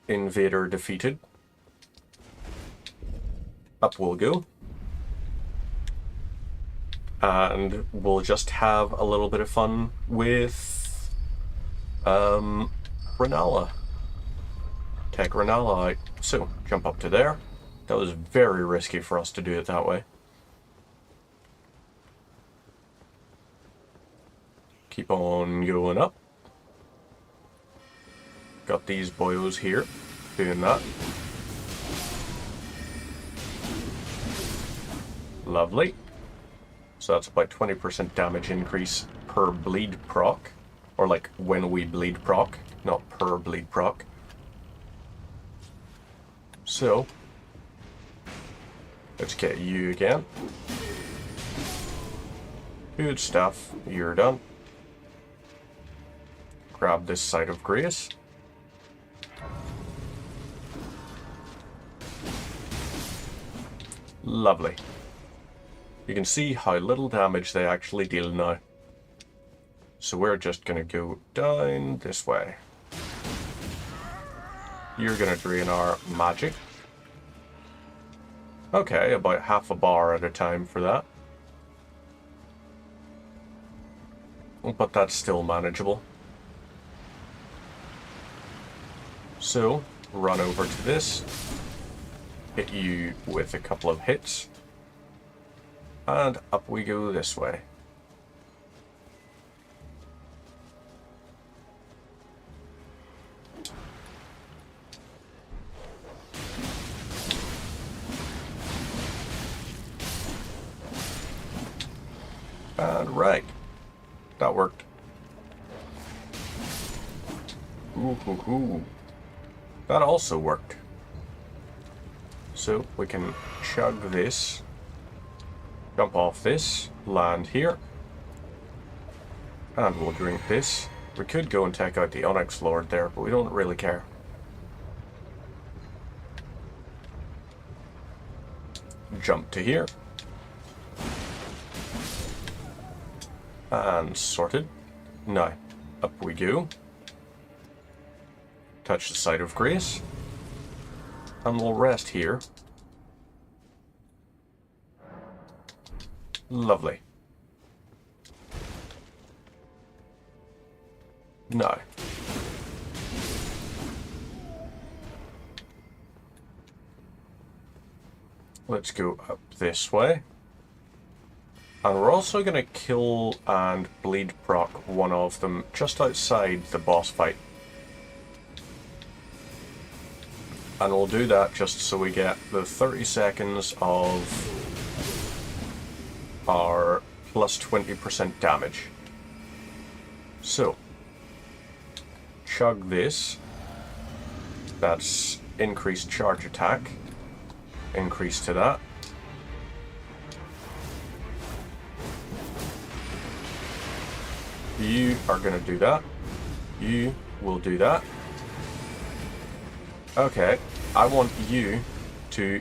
invader defeated. Up we'll go. And we'll just have a little bit of fun with Renala. Take Renala out. So, jump up to there. That was very risky for us to do it that way. Keep on going up. Got these boyos here doing that. Lovely. So that's about 20% damage increase per bleed proc. Or like when we bleed proc, not per bleed proc. So, let's get you again. Good stuff. You're done. Grab this side of grace. Lovely. You can see how little damage they actually deal now. So we're just going to go down this way. You're going to drain our magic. Okay, about half a bar at a time for that. But that's still manageable. So, run over to this. Hit you with a couple of hits. And up we go this way. And right. That worked. Ooh. That also worked. So we can chug this. Jump off this. Land here. And we'll drink this. We could go and take out the Onyx Lord there, but we don't really care. Jump to here. And sorted. Now, up we go. Touch the site of grace. And we'll rest here. Lovely. Now. Let's go up this way. And we're also going to kill and bleed proc one of them just outside the boss fight. And we'll do that just so we get the 30 seconds of our plus 20% damage. So, chug this. That's increased charge attack. Increase to that. You are going to do that. You will do that. Okay, I want you to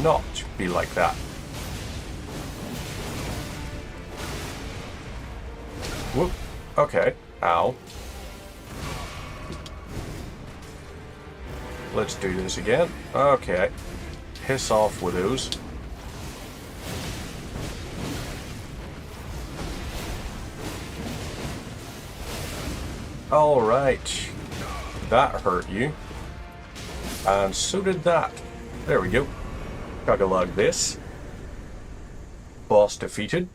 not be like that. Whoop. Okay. Ow. Let's do this again. Okay. Piss off with those. Alright. That hurt you. And so did that. There we go. Chug-a-lug this. Boss defeated.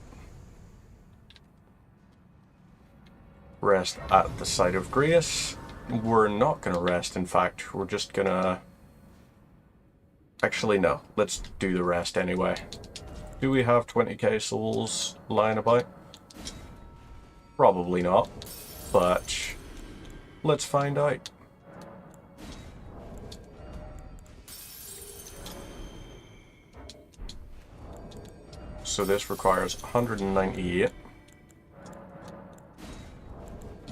Rest at the site of grace. We're not going to rest, in fact. We're just going to... Actually, no. Let's do the rest anyway. Do we have 20k souls lying about? Probably not. But... let's find out. So this requires 198.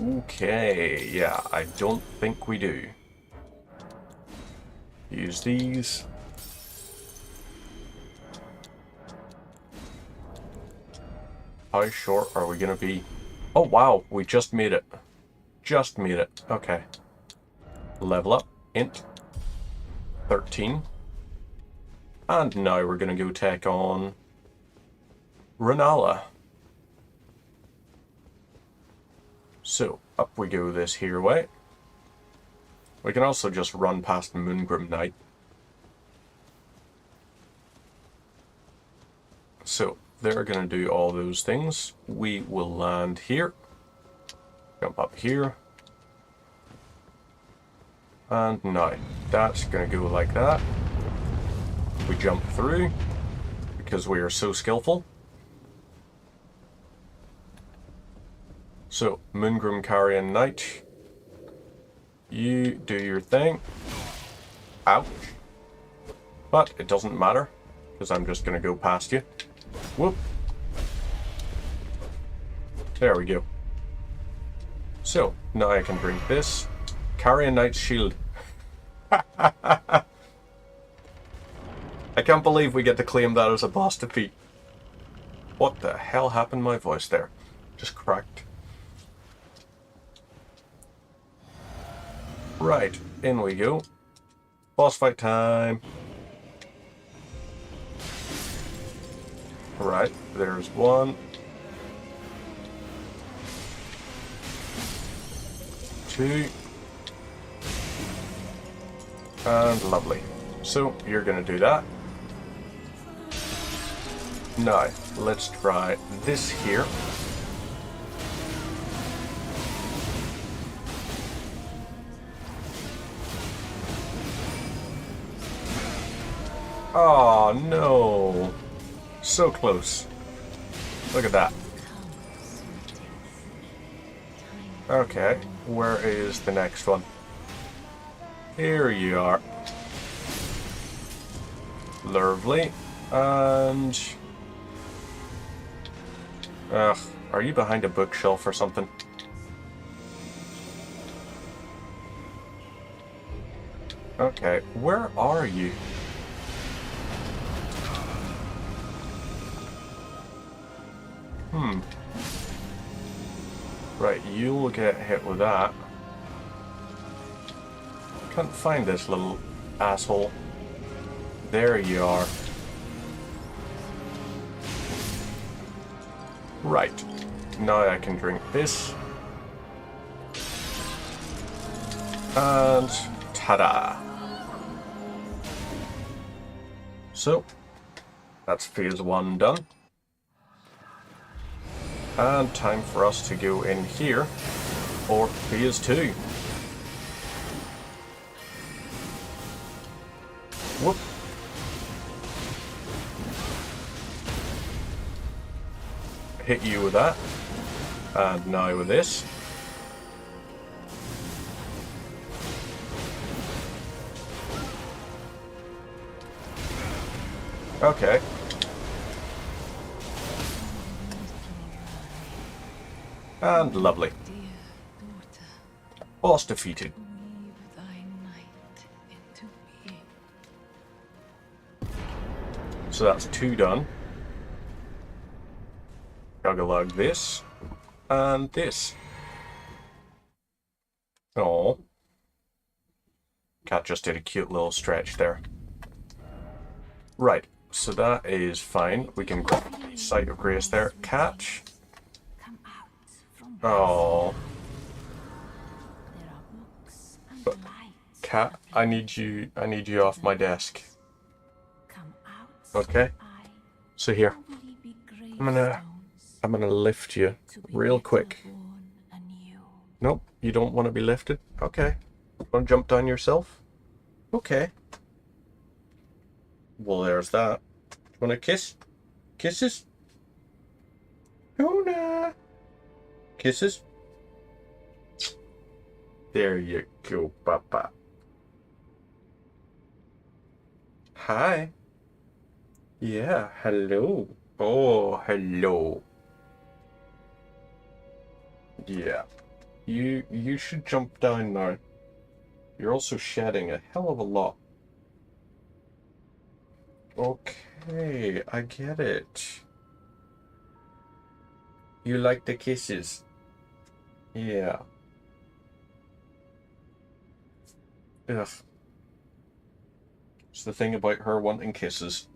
Okay, yeah, I don't think we do. Use these. How short are we gonna be? Oh wow, we just made it. Just made it. Okay. Level up. Int. 13. And now we're gonna go take on Renala. So, up we go this here way. We can also just run past Moongrim Knight. So, they're gonna do all those things. We will land here. Jump up here. And now, that's going to go like that. We jump through, because we are so skillful. So, Moongroom Carrion Knight, you do your thing. Ouch. But it doesn't matter, because I'm just going to go past you. Whoop. There we go. So, now I can drink this. Carrion Knight's Shield. I can't believe we get to claim that as a boss defeat. What the hell happened to my voice there? Just cracked. Right, in we go. Boss fight time. Right, there's one. 2. And lovely. So, you're gonna do that. Now, let's try this here. Oh no! So close. Look at that. Okay, where is the next one? Here you are. Lovely. And... ugh, are you behind a bookshelf or something? Okay, where are you? Right, you'll get hit with that. Can't find this little asshole. There you are. Right. Now I can drink this. And ta-da! So, that's phase 1 done. And time for us to go in here for phase 2. Whoop. Hit you with that. And now with this. Okay. And lovely. Boss defeated. So that's 2 done. Juggalug this. And this. Oh. Cat just did a cute little stretch there. Right, so that is fine. We can grab the Sight of Grace there. Catch. Oh. But, Cat, I need you off my desk. Okay? So here. I'm gonna lift you real quick. Nope, you don't want to be lifted? Okay. Want to jump down yourself? Okay. Well, there's that. Want a kiss? Kisses? Luna! Kisses? There you go, Papa. Hi. Yeah, hello. Oh, hello. Yeah. You should jump down now. You're also shedding a hell of a lot. Okay, I get it. You like the kisses? Yeah. Ugh. It's the thing about her wanting kisses.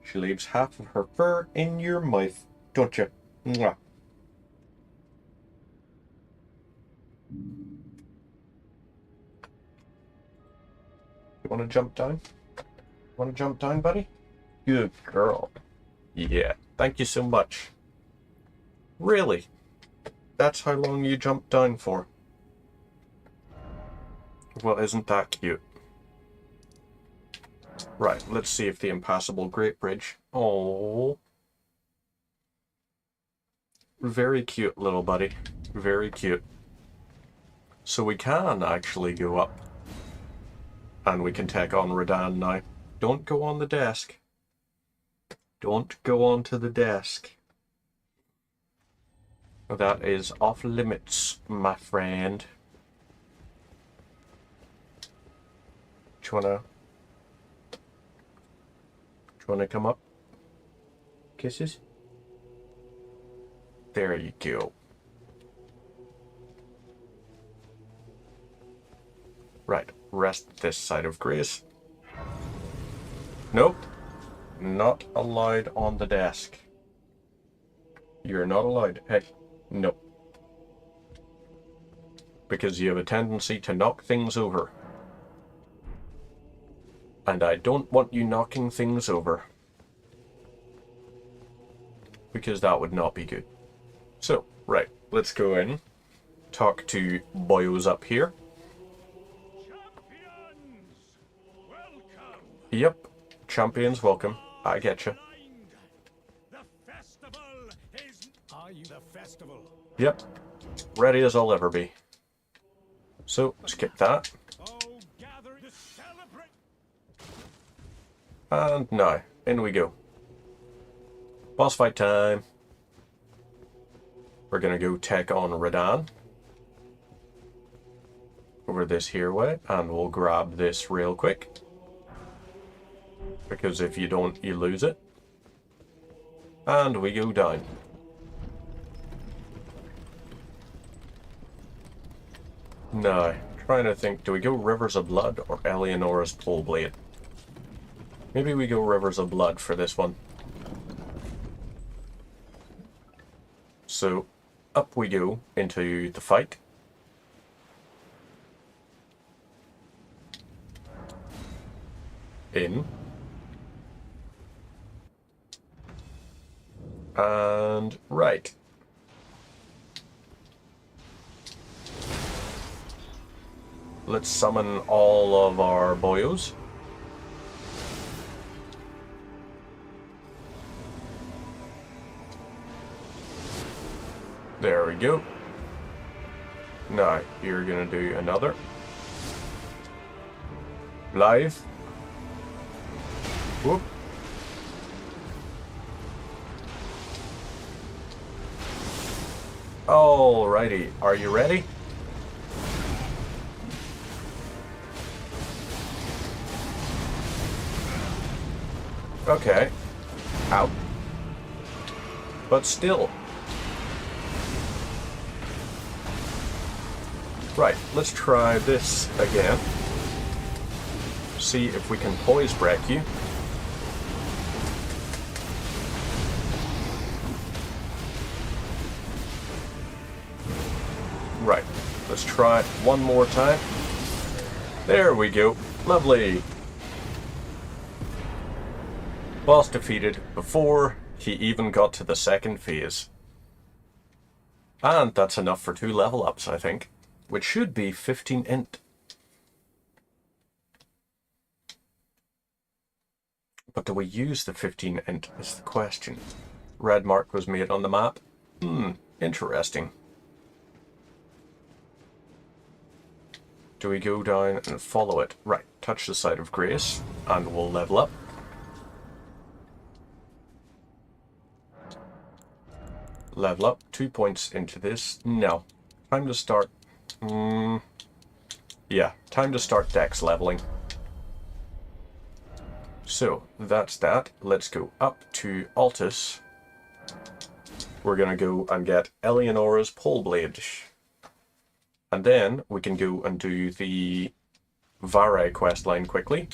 She leaves half of her fur in your mouth, don't you? Mwah. You want to jump down? Want to jump down, buddy? Good girl. Yeah, thank you so much. Really? That's how long you jumped down for. Well, isn't that cute? Right, let's see if the impassable Great Bridge... Oh, very cute, little buddy. Very cute. So we can actually go up. And we can take on Radan now. Don't go on the desk. Don't go onto the desk. That is off limits, my friend. Do you wanna come up? Kisses? There you go. Right, rest this side of Grace. Nope. Not allowed on the desk. You're not allowed. Hey, no. Because you have a tendency to knock things over. And I don't want you knocking things over. Because that would not be good. So, right, let's go in. Talk to boyos up here. Champions, welcome. Yep, champions welcome. I get you. The festival is... Are you the festival? Yep, ready as I'll ever be. So, skip that. Oh, gather to celebrate. And now, in we go. Boss fight time. We're gonna go take on Radan. Over this here way, and we'll grab this real quick. Because if you don't, you lose it. And we go down. Now, trying to think, do we go Rivers of Blood or Eleonora's Pole Blade? Maybe we go Rivers of Blood for this one. So, up we go into the fight. In. And right. Let's summon all of our boyos. There we go. Now, you're gonna do another. Live. Whoop. Alrighty, are you ready? Okay. Ow. But still. Right, let's try this again. See if we can poise break you. Right, let's try it one more time. There we go. Lovely. Boss defeated before he even got to the second phase. And that's enough for 2 level ups, I think. Which should be 15 int. But do we use the 15 int is the question. Red mark was made on the map. Interesting. Do we go down and follow it? Right, touch the side of Grace, and we'll level up. Level up, 2 points into this. No. Time to start... yeah, time to start dex leveling. So, that's that. Let's go up to Altus. We're gonna go and get Eleonora's Pole Blade. And then we can go and do the Vare questline quickly.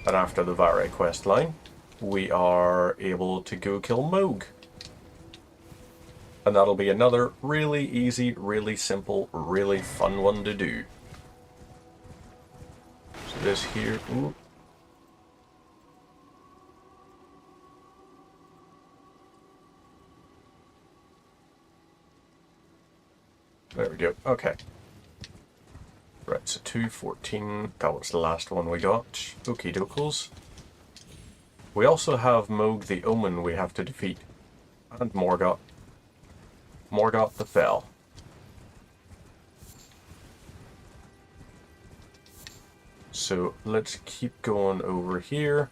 And after the Vare questline, we are able to go kill Moog. And that'll be another really easy, really simple, really fun one to do. So this here... Ooh. There we go. Okay. Right, so 214. That was the last one we got. Okie dokes. We also have Moog the Omen we have to defeat. And Morgoth. Morgoth the Fell. So let's keep going over here.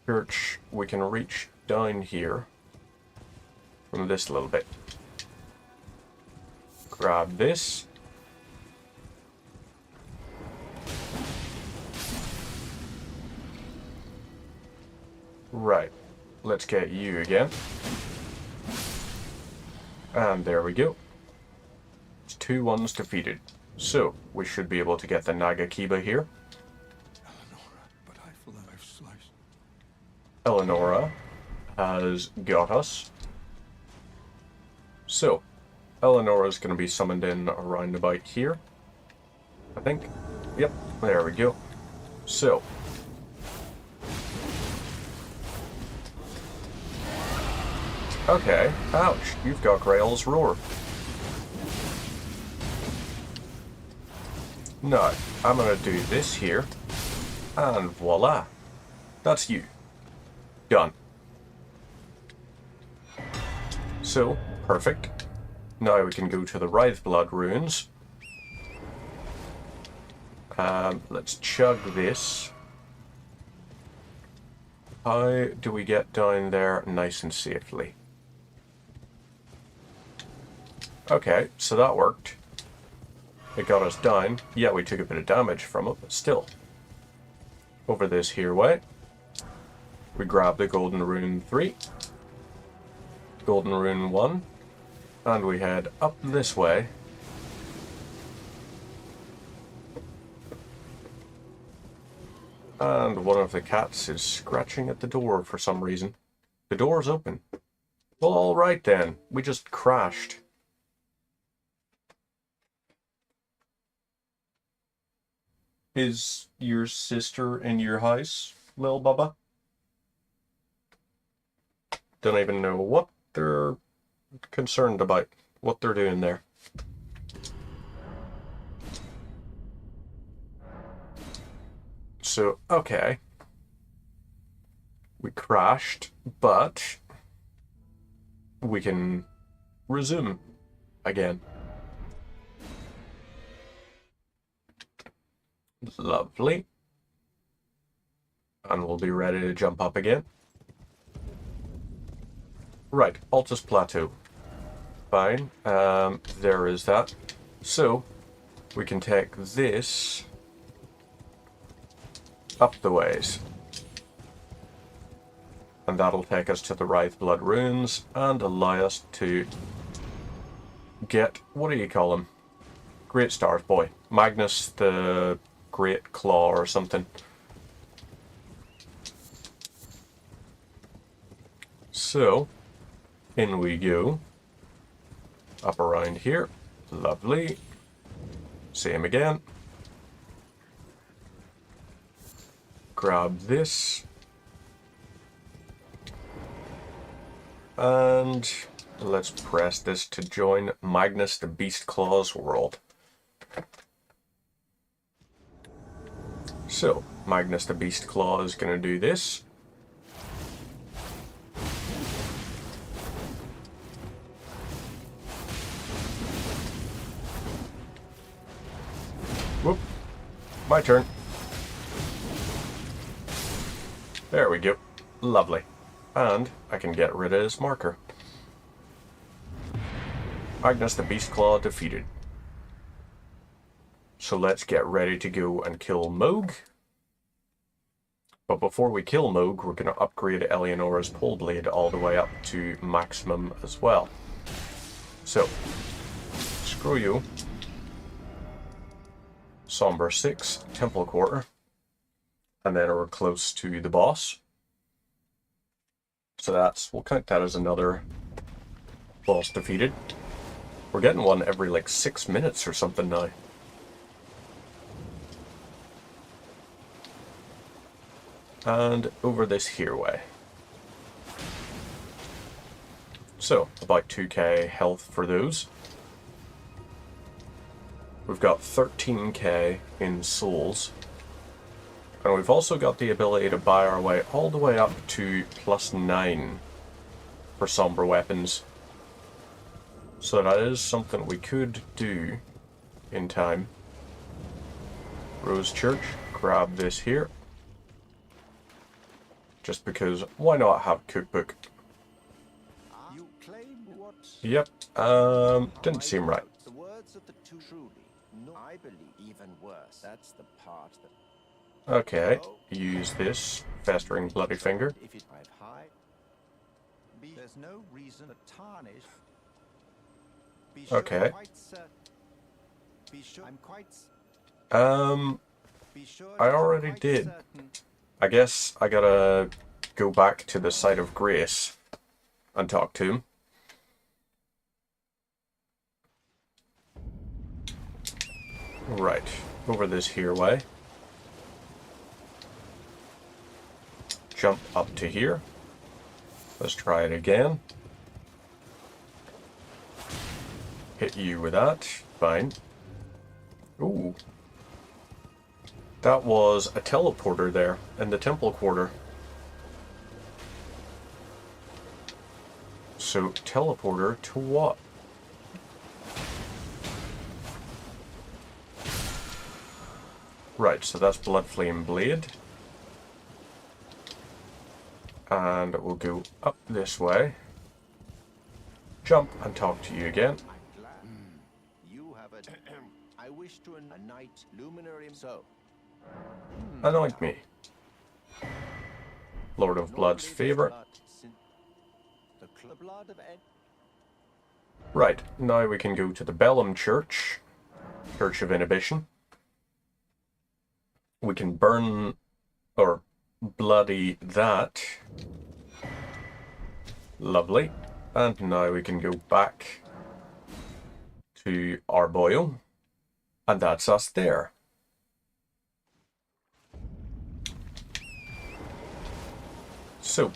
Church, we can reach down here from this little bit. Grab this. Right, let's get you again. And there we go. It's 2 ones defeated. So, we should be able to get the Nagakiba here. Eleonora, but I've sliced. Eleonora has got us. So, Eleonora's going to be summoned in around about here. I think. Yep, there we go. So. Okay, ouch, you've got Grail's Roar. No, I'm going to do this here. And voila. That's you. Done. So, perfect. Now we can go to the Wraithblood ruins. Let's chug this. How do we get down there nice and safely? Okay, so that worked. It got us down. Yeah, we took a bit of damage from it, but still. Over this here way. We grab the Golden Rune 3. Golden Rune 1. And we head up this way. And one of the cats is scratching at the door for some reason. The door's open. Well, alright then. We just crashed. Is your sister in your house, Lil Bubba? Don't even know what they're concerned about, what they're doing there. So, okay. We crashed, but we can resume again. Lovely. And we'll be ready to jump up again. Right, Altus Plateau. Fine. There is that. So, we can take this up the ways. And that'll take us to the Wraithblood ruins and allow us to get, what do you call him? Great Stars Boy. Magnus the Great Claw or something. So, in we go. Up around here. Lovely. Same again. Grab this. And let's press this to join Magnus the Beast Claw's world. So, Magnus the Beast Claw is going to do this. Whoop. My turn. There we go. Lovely. And I can get rid of his marker. Magnus the Beast Claw defeated. So let's get ready to go and kill Moog. But before we kill Moog, we're going to upgrade Eleonora's pole blade all the way up to maximum as well. So, screw you. Somber 6, Temple Quarter. And then we're close to the boss. So we'll count that as another boss defeated. We're getting one every like 6 minutes or something now. And over this here way. So, about 2k health for those. We've got 13k in souls. And we've also got the ability to buy our way all the way up to +9 for somber weapons. So that is something we could do in time. Rose Church, grab this here. Just because, why not have cookbook? You claim what? Yep, didn't seem right. The words of the two truly. No, I believe even worse. That's the part that. Okay, use this festering bloody finger. If it I've high. There's no reason to tarnish. Be sure Okay. Quite certain. Be sure I'm quite. Be sure I that I'm already quite did. certain. I guess I gotta go back to the site of grace and talk to him. Right, over this here way. Jump up to here. Let's try it again. Hit you with that. Fine. Ooh. That was a teleporter there in the temple quarter. So, teleporter to what? Right, so that's Blood Flame Blade. And we'll go up this way. Jump and talk to you again. I'm glad. You have a. I wish to a night luminary. So. Anoint me. Lord of Blood's favorite. The blood of Ed. Right, now we can go to the Bellum Church. Church of Inhibition. We can burn or bloody that. Lovely. And now we can go back to Arboyle. And that's us there. So.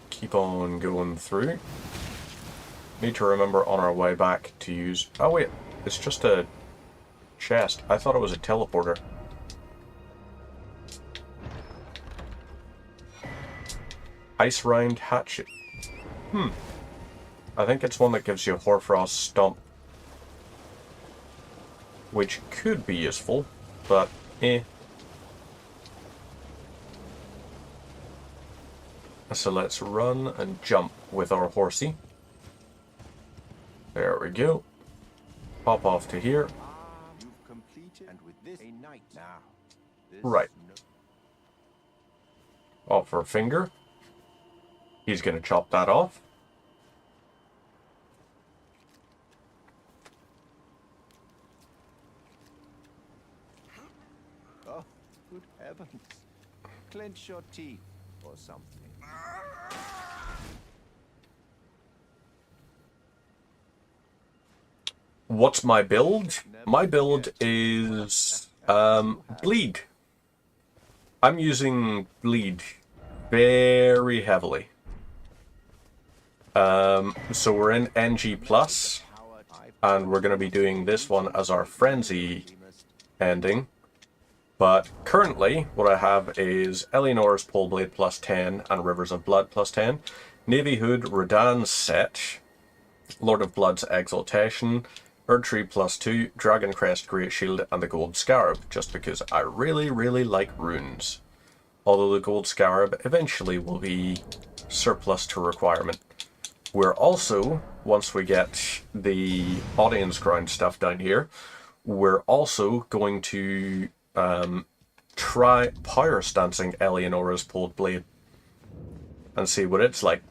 Keep on going through. Need to remember on our way back to use... Oh wait, it's just a chest. I thought it was a teleporter. Ice Round Hatchet. I think it's one that gives you a Hoarfrost Stomp. Which could be useful, but eh. So let's run and jump with our horsey. There we go. Pop off to here. You've completed, and with this a night now. This Right. Off her finger. He's gonna chop that off. Oh, good heavens! Clench your teeth or something. What's my build? My build is bleed. I'm using bleed very heavily. So we're in NG Plus, and we're going to be doing this one as our Frenzy ending. But currently, what I have is Eleanor's Pole Blade plus 10 and Rivers of Blood plus 10, Navy Hood Radan's Set, Lord of Blood's Exaltation, Erdtree plus 2, Dragon Crest Great Shield, and the Gold Scarab, just because I really, really like runes. Although the Gold Scarab eventually will be surplus to requirement. We're also, once we get the Audience Ground stuff down here, we're also going to try power stancing Eleanor's Pulled Blade and see what it's like.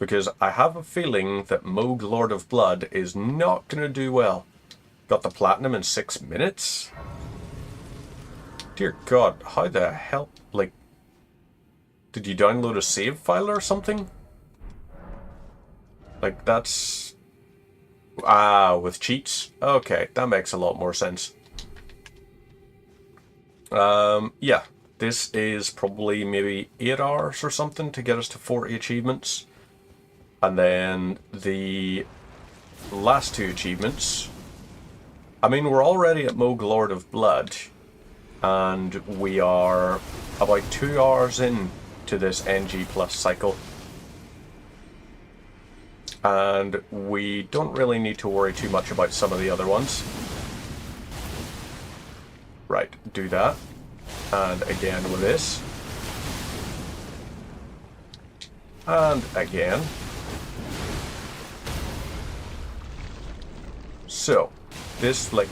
Because I have a feeling that Moog Lord of Blood is not going to do well. Got the platinum in 6 minutes? Dear God, how the hell, like, did you download a save file or something? Like, that's... Ah, with cheats? Okay, that makes a lot more sense. Yeah, this is probably maybe 8 hours or something to get us to 40 achievements. And then the last two achievements. I mean, we're already at Moog Lord of Blood, and we are about 2 hours in to this NG Plus cycle. And we don't really need to worry too much about some of the other ones. Right, do that. And again with this. And again. So, this, like,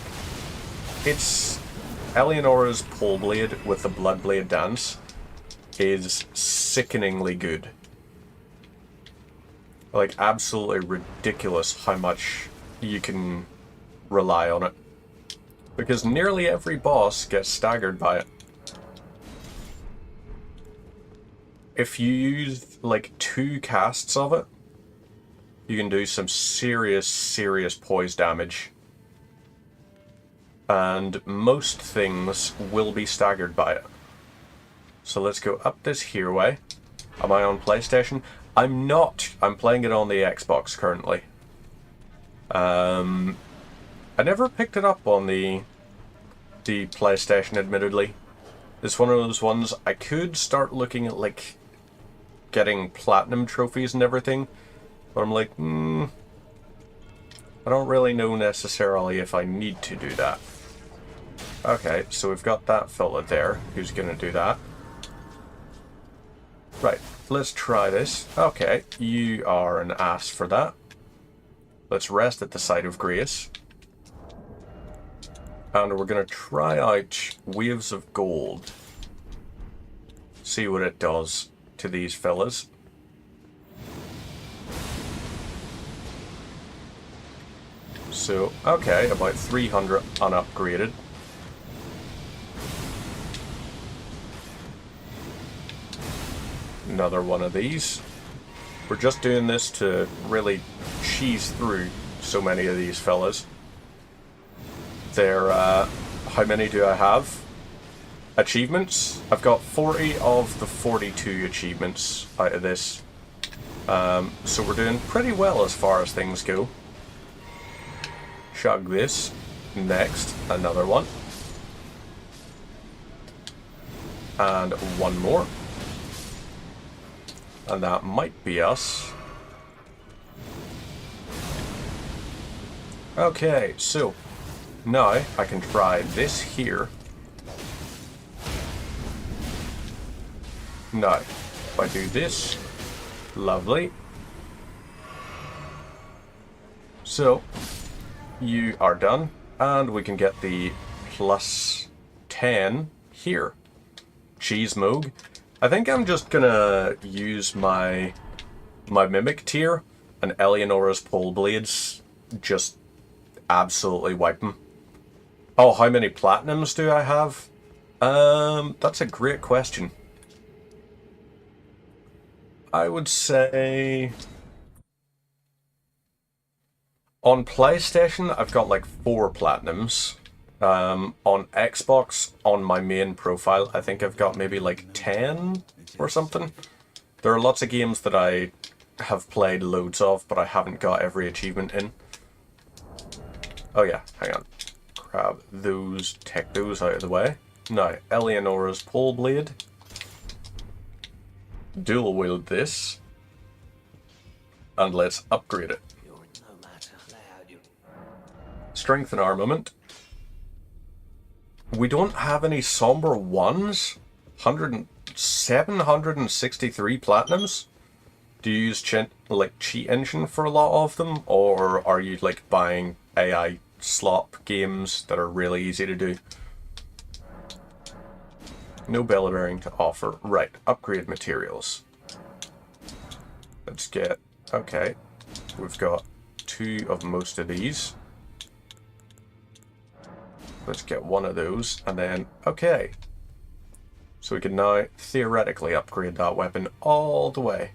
it's Eleonora's Pole Blade with the Bloodblade dance is sickeningly good. Like, absolutely ridiculous how much you can rely on it. Because nearly every boss gets staggered by it. If you use, like, 2 casts of it, you can do some serious poise damage. And most things will be staggered by it. So let's go up this here way. Am I on PlayStation? I'm not. I'm playing it on the Xbox currently. I never picked it up on the PlayStation, admittedly. It's one of those ones I could start looking at, like, getting platinum trophies and everything, but I'm like, I don't really know necessarily if I need to do that. Okay, so we've got that fella there who's gonna do that. Right, let's try this. Okay, you are an ass for that. Let's rest at the site of grace. And we're gonna try out Waves of Gold. See what it does to these fellas. So, okay, about 300 unupgraded. Another one of these. We're just doing this to really cheese through so many of these fellas. They're, how many do I have? Achievements? I've got 40 of the 42 achievements out of this. So we're doing pretty well as far as things go. Chug this. Next, another one. And one more. And that might be us. Okay, so now I can try this here. Now, if I do this, lovely. So, you are done, and we can get the plus 10 here. Cheese Moog. I think I'm just gonna use my Mimic tier, and Eleonora's Pole Blades just absolutely wipe them. Oh, how many platinums do I have? That's a great question. I would say on PlayStation I've got like 4 platinums. On Xbox, on my main profile, I think I've got maybe like 10 or something. There are lots of games that I have played loads of, but I haven't got every achievement in. Oh yeah, hang on. Grab those, take those out of the way. Now, Eleonora's Pole Blade. Dual wield this. And let's upgrade it. Strength and armament. We don't have any somber ones. 763 platinums. Do you use cheat engine for a lot of them, or are you like buying AI slop games that are really easy to do? No belly bearing to offer. Right, upgrade materials. Let's get, okay, we've got 2 of most of these. Let's get 1 of those, and then, okay. So we can now theoretically upgrade that weapon all the way.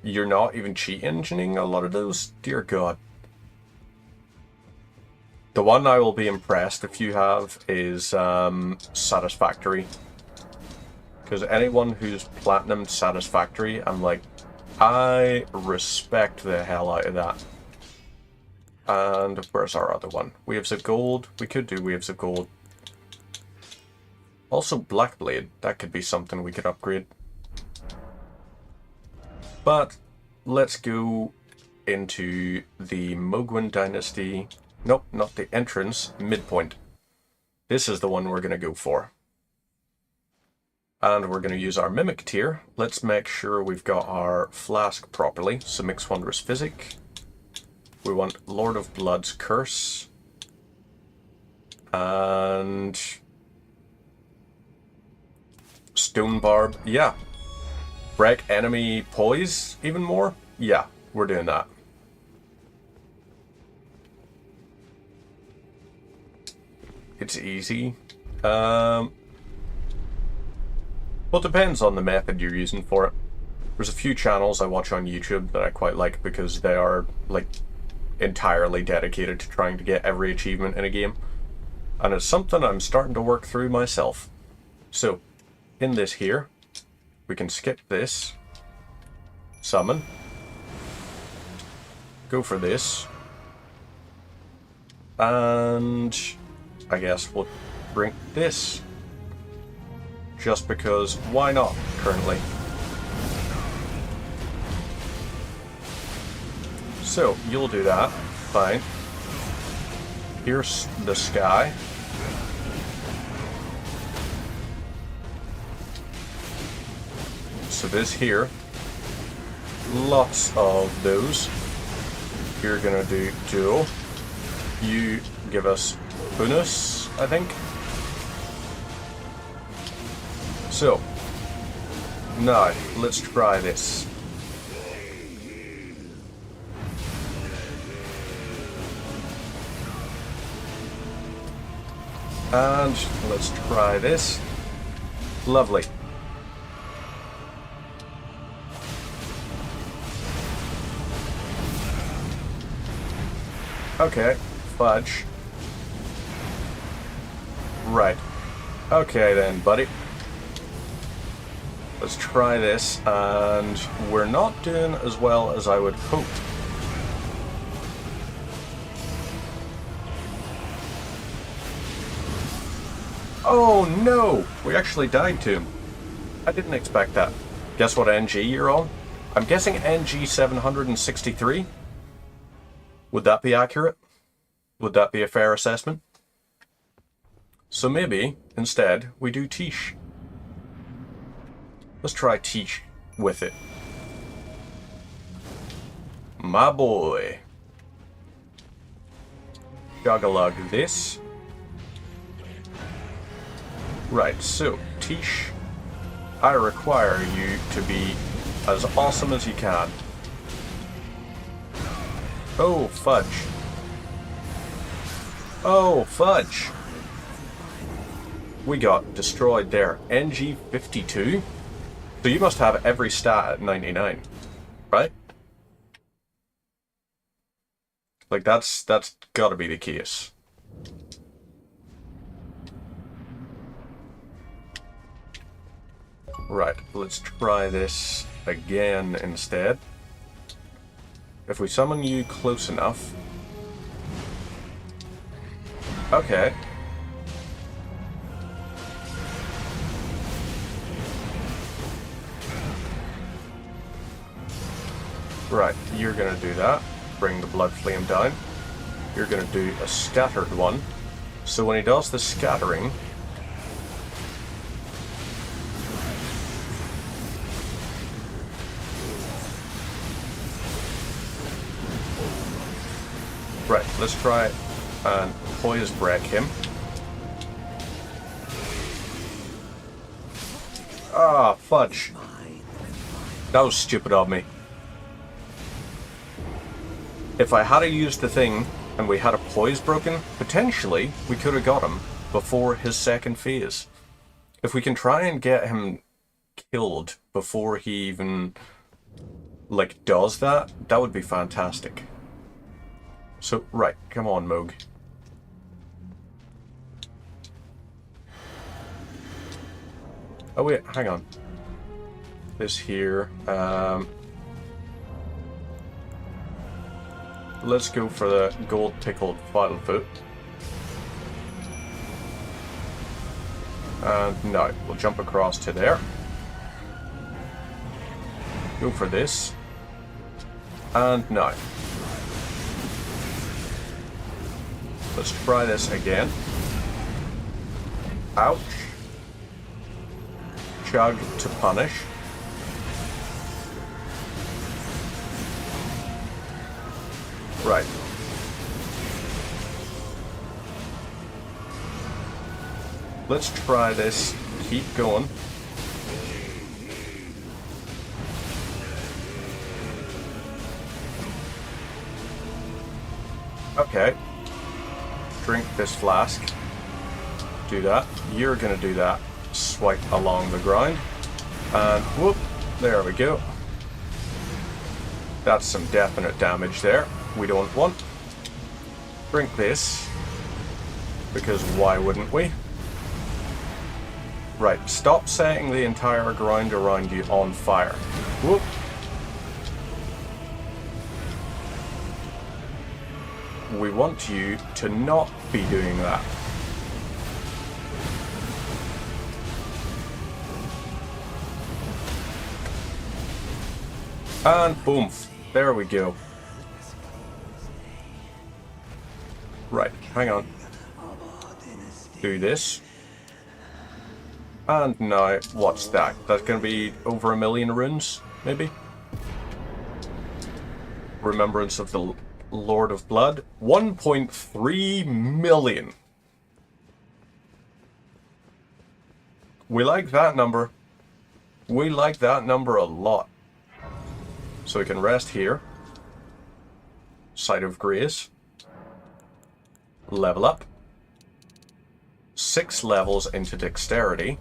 You're not even cheat engineering a lot of those? Dear God. The one I will be impressed if you have is Satisfactory. Because anyone who's platinumed Satisfactory, I'm like, I respect the hell out of that. And where's our other one? Waves of gold. We could do waves of gold. Also Blackblade. That could be something we could upgrade. But let's go into the Mogwin Dynasty. Nope, not the entrance. Midpoint. This is the one we're going to go for. And we're going to use our Mimic tier. Let's make sure we've got our flask properly. So Mix Wondrous Physic. We want Lord of Blood's Curse. And Stone Barb. Yeah. Break enemy poise even more? Yeah, we're doing that. It's easy. Well, it depends on the method you're using for it. There's a few channels I watch on YouTube that I quite like because they are, like, entirely dedicated to trying to get every achievement in a game. And it's something I'm starting to work through myself. So, in this here, we can skip this. Summon. Go for this. And I guess we'll drink this. Just because, why not, currently? So, you'll do that. Fine. Here's the sky. So this here, lots of those. You're gonna do dual. You give us bonus, I think. So, now, let's try this. And let's try this. Lovely. Okay, fudge. Right. Okay then, buddy. Let's try this, and we're not doing as well as I would hope. Oh no! We actually died to him. I didn't expect that. Guess what NG you're on? I'm guessing NG 763? Would that be accurate? Would that be a fair assessment? So maybe, instead, we do Tish. Let's try Tish with it. My boy. Jog-a-lug this. Right, so, Tish, I require you to be as awesome as you can. Oh, fudge. Oh, fudge. We got destroyed there. NG 52? So you must have every stat at 99, right? Like, that's gotta be the case. Right, let's try this again instead. If we summon you close enough... Okay. Right, you're gonna do that. Bring the blood flame down. You're gonna do a scattered one. So when he does the scattering... Right, let's try and poise break him. Ah, fudge. That was stupid of me. If I had used the thing and we had a poise broken, potentially we could have got him before his second phase. If we can try and get him killed before he even, like, does that, that would be fantastic. So, right, come on, Moog. Oh wait, hang on. This here, let's go for the gold pickled fiddlefoot. And now we'll jump across to there. Go for this. And now. Let's try this again. Ouch. Chug to punish. Right. Let's try this. Keep going. Okay. Drink this flask. Do that. You're gonna do that. Swipe along the ground. And whoop. There we go. That's some definite damage there. We don't want. Drink this. Because why wouldn't we? Right, stop setting the entire ground around you on fire. Whoop. We want you to not be doing that. And boom. There we go. Right, hang on. Do this. And now, what's that? That's going to be over 1 million runes, maybe? Remembrance of the Lord of Blood. 1.3 million. We like that number. We like that number a lot. So we can rest here. Site of Grace. Level up. 6 levels into Dexterity.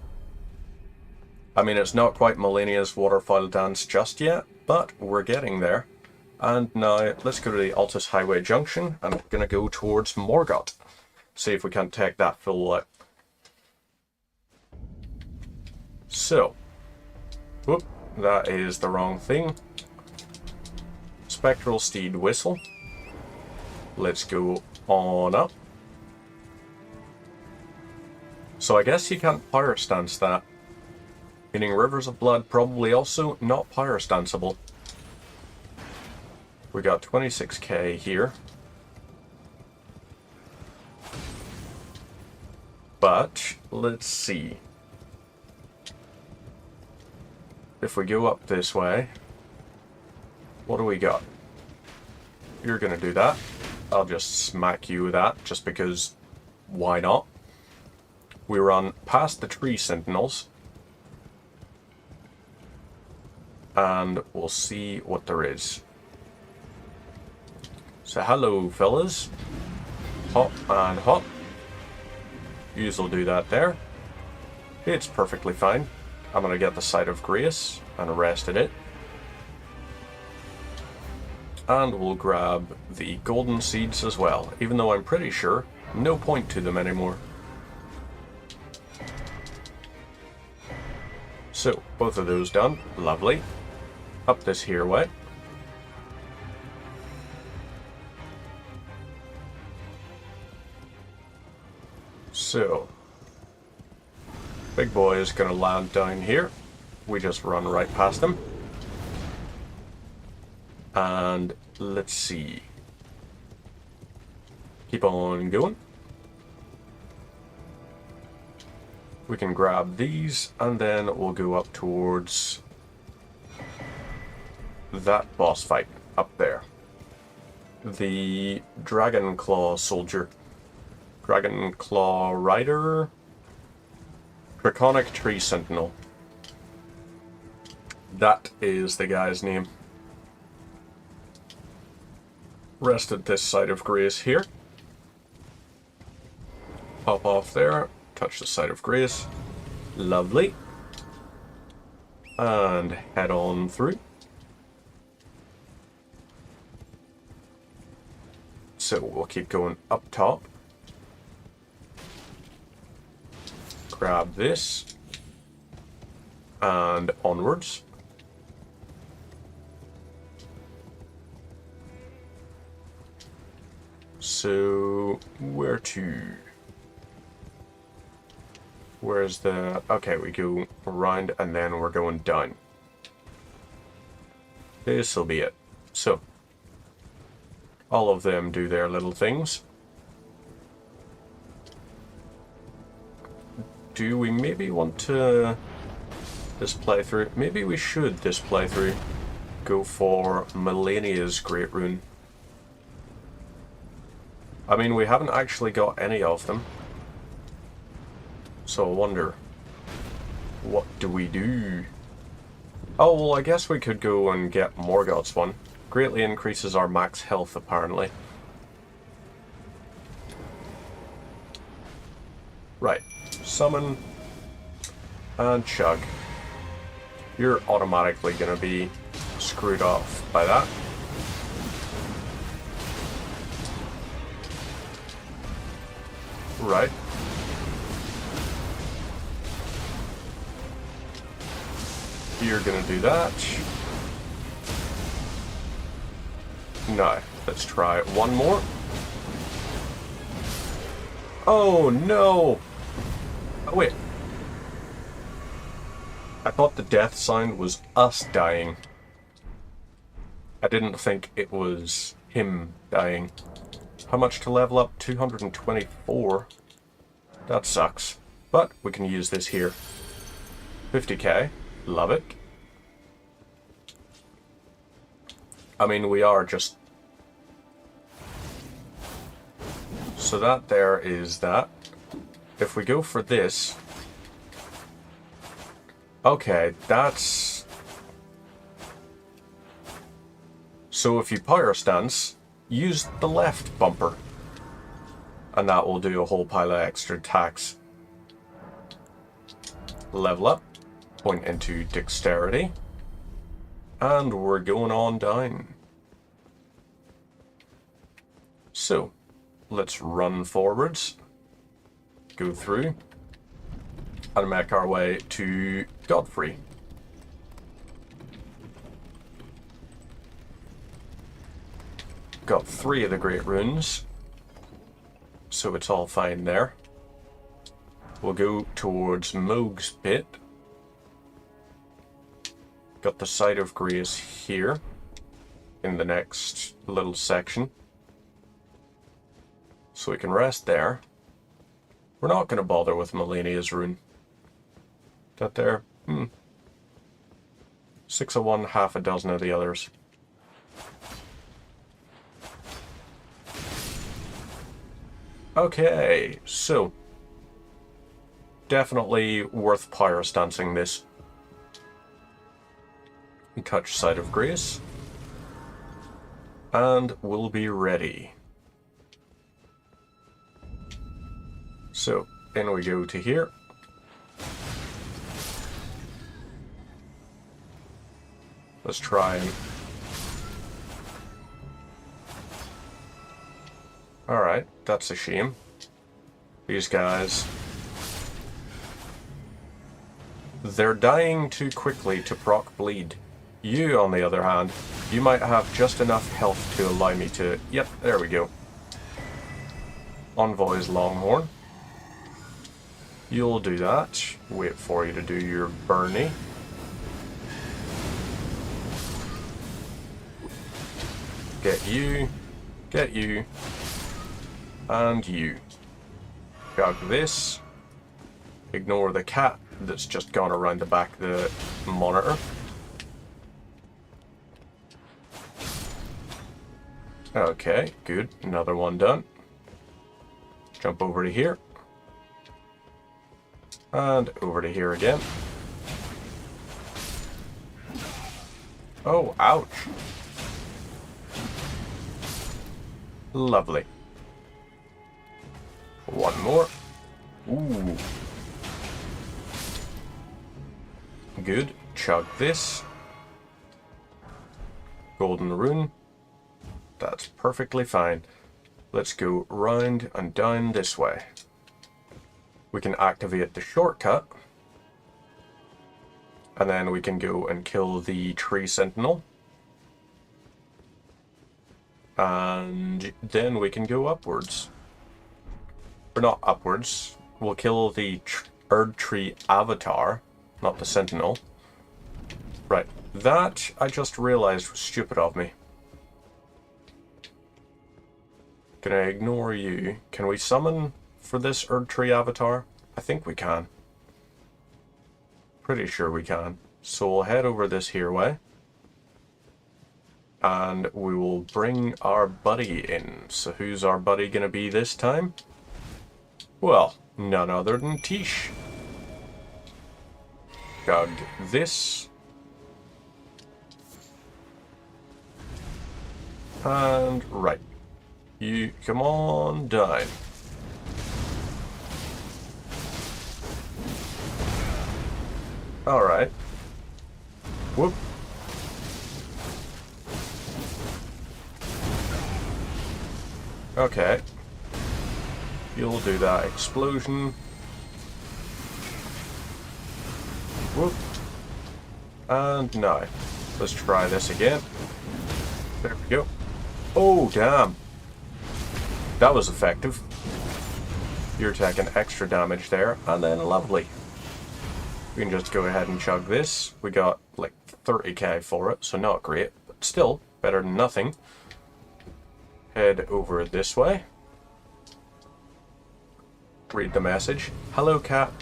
I mean, it's not quite Melania's Waterfowl Dance just yet, but we're getting there. And now, let's go to the Altus Highway Junction, and we're going to go towards Morgoth. See if we can take that full out. So, whoop, that is the wrong thing. Spectral Steed Whistle. Let's go on up. So I guess you can't Power Stance that. Meaning Rivers of Blood probably also not Power Stanceable. We got 26k here. But, let's see. If we go up this way, what do we got? You're gonna do that. I'll just smack you with that, just because, why not? We run past the tree sentinels. And we'll see what there is. So hello fellas. Hop and hop. You'll do that there. It's perfectly fine. I'm gonna get the Site of Grace and rest at it. And we'll grab the golden seeds as well, even though I'm pretty sure no point to them anymore. So, both of those done. Lovely. Up this here way. So, big boy is going to land down here. We just run right past him. And let's see. Keep on going. We can grab these, and then we'll go up towards that boss fight up there. The Dragon Claw Soldier. Dragon Claw Rider. Draconic Tree Sentinel. That is the guy's name. Rest at this Site of Grace here. Pop off there. Touch the Site of Grace. Lovely. And head on through. So we'll keep going up top. Grab this. And onwards. So, where to? Where's the... Okay, we go around and then we're going down. This'll be it. So, all of them do their little things. Do we maybe want to... this playthrough? Maybe we should, this playthrough, go for Melania's Great Rune. I mean, we haven't actually got any of them. So I wonder, what do we do? Oh, well, I guess we could go and get Morgoth's one. Greatly increases our max health, apparently. Right. Summon and chug. You're automatically going to be screwed off by that. Right. You're gonna do that. No. Let's try one more. Oh no! Oh, wait. I thought the death sound was us dying. I didn't think it was him dying. How much to level up? 224. That sucks. But we can use this here. 50k. Love it. I mean, we are just... So that there is that. If we go for this... Okay, that's... So if you power stance, use the left bumper. And that will do a whole pile of extra attacks. Level up. Point into dexterity. And we're going on down. So, let's run forwards. Go through. And make our way to Godfrey. Got 3 of the Great Runes. So it's all fine there. We'll go towards Moog's Pit. Got the Site of Grace here in the next little section. So we can rest there. We're not going to bother with Melania's Rune. That there? 6 of one, half a dozen of the others. Okay, so definitely worth power stancing this. Touch Site of Grace. And we'll be ready. So, in we go to here. Let's try and... Alright, that's a shame. These guys... They're dying too quickly to proc bleed. You, on the other hand, you might have just enough health to allow me to... Yep, there we go. Envoy's Longhorn. You'll do that. Wait for you to do your Bernie. Get you, and you. Got this. Ignore the cat that's just gone around the back of the monitor. Okay, good. Another one done. Jump over to here. And over to here again. Oh, ouch. Lovely. One more. Ooh. Good. Chug this. Golden rune. That's perfectly fine. Let's go round and down this way. We can activate the shortcut. And then we can go and kill the tree sentinel. And then we can go upwards. Or not upwards. We'll kill the Erd Tree Avatar, not the Sentinel. Right. That, I just realized, was stupid of me. Can I ignore you? Can we summon for this Erd Tree Avatar? I think we can. Pretty sure we can. So we'll head over this here way. And we will bring our buddy in. So who's our buddy going to be this time? Well, none other than Tish. Gug this. And right. You come on down. Alright. Whoop. Okay. You'll do that explosion. Whoop. And now, let's try this again. There we go. Oh, damn. That was effective. You're taking extra damage there, and then lovely. We can just go ahead and chug this. We got like 30k for it, so not great, but still better than nothing. Head over this way. Read the message. Hello, cat.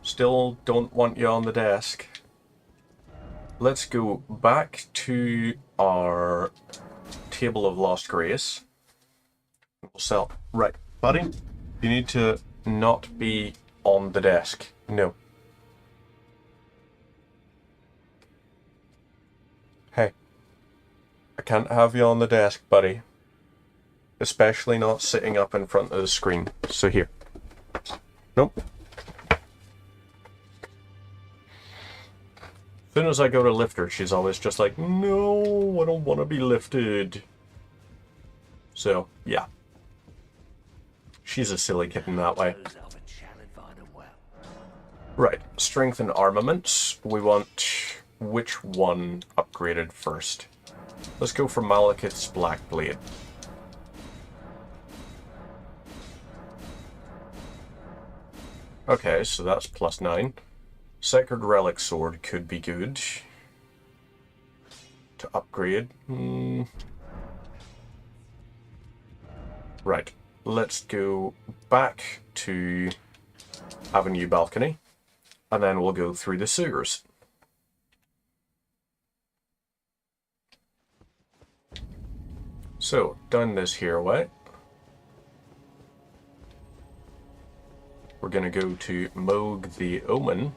Still don't want you on the desk. Let's go back to our Table of Lost Grace. We'll sell. Right, buddy. You need to not be on the desk. No. Hey. I can't have you on the desk, buddy. Especially not sitting up in front of the screen. So here. Nope. As soon as I go to lift her, she's always just like, no, I don't want to be lifted. So, yeah. She's a silly kitten that way. Right, strength and armaments. We want which one upgraded first? Let's go for Malekith's Black Blade. Okay, so that's +9. Sacred Relic Sword could be good to upgrade. Right, let's go back to Avenue Balcony, and then we'll go through the sewers. So, down this here way. We're going to go to Moog the Omen.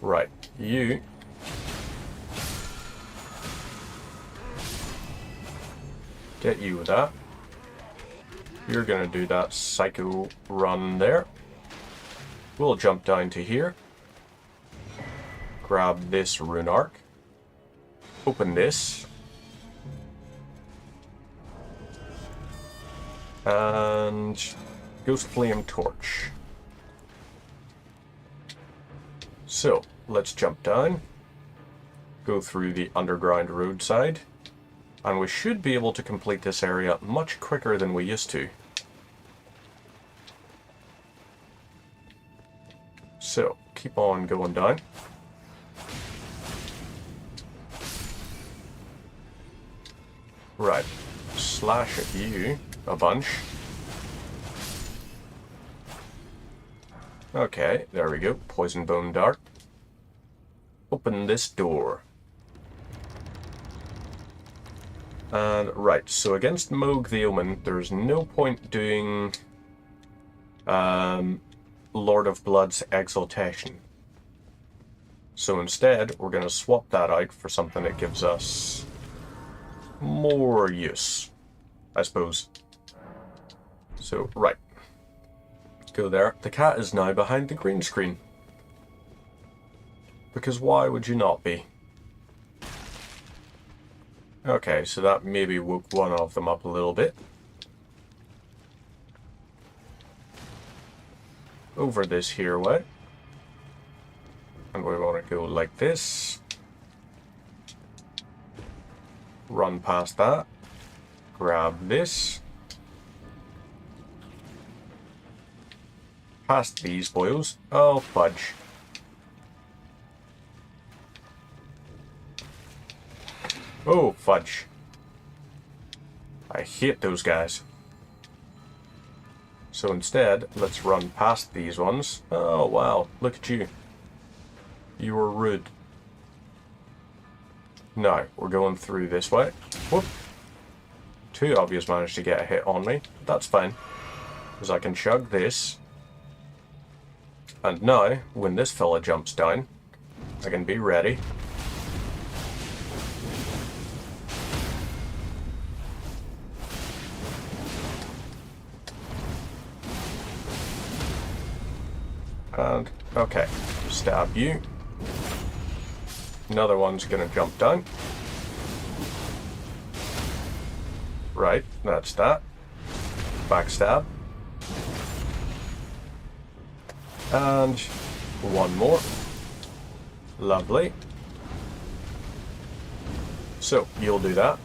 Right, you get you with that. You're gonna do that psycho run there. We'll jump down to here. Grab this rune arc. Open this. And Ghost Flame Torch. So, let's jump down, go through the underground roadside, and we should be able to complete this area much quicker than we used to. So, keep on going down. Right, slash at you a bunch. Okay, there we go. Poison Bone Dart. Open this door. And right, so against Moog the Omen, there's no point doing Lord of Blood's Exaltation. So instead, we're going to swap that out for something that gives us more use, I suppose. So, right. Go there. The cat is now behind the green screen. Because why would you not be? Okay, so that maybe woke one of them up a little bit. Over this here way. And we want to go like this. Run past that. Grab this. Past these boils. Oh, fudge. Oh, fudge. I hate those guys. So instead, let's run past these ones. Oh, wow. Look at you. You were rude. No, we're going through this way. Whoop. Two obvious managed to get a hit on me. That's fine. Because I can chug this. And now, when this fella jumps down, I can be ready. And, okay, stab you. Another one's gonna jump down. Right, that's that. Backstab. And one more. Lovely. So, you'll do that.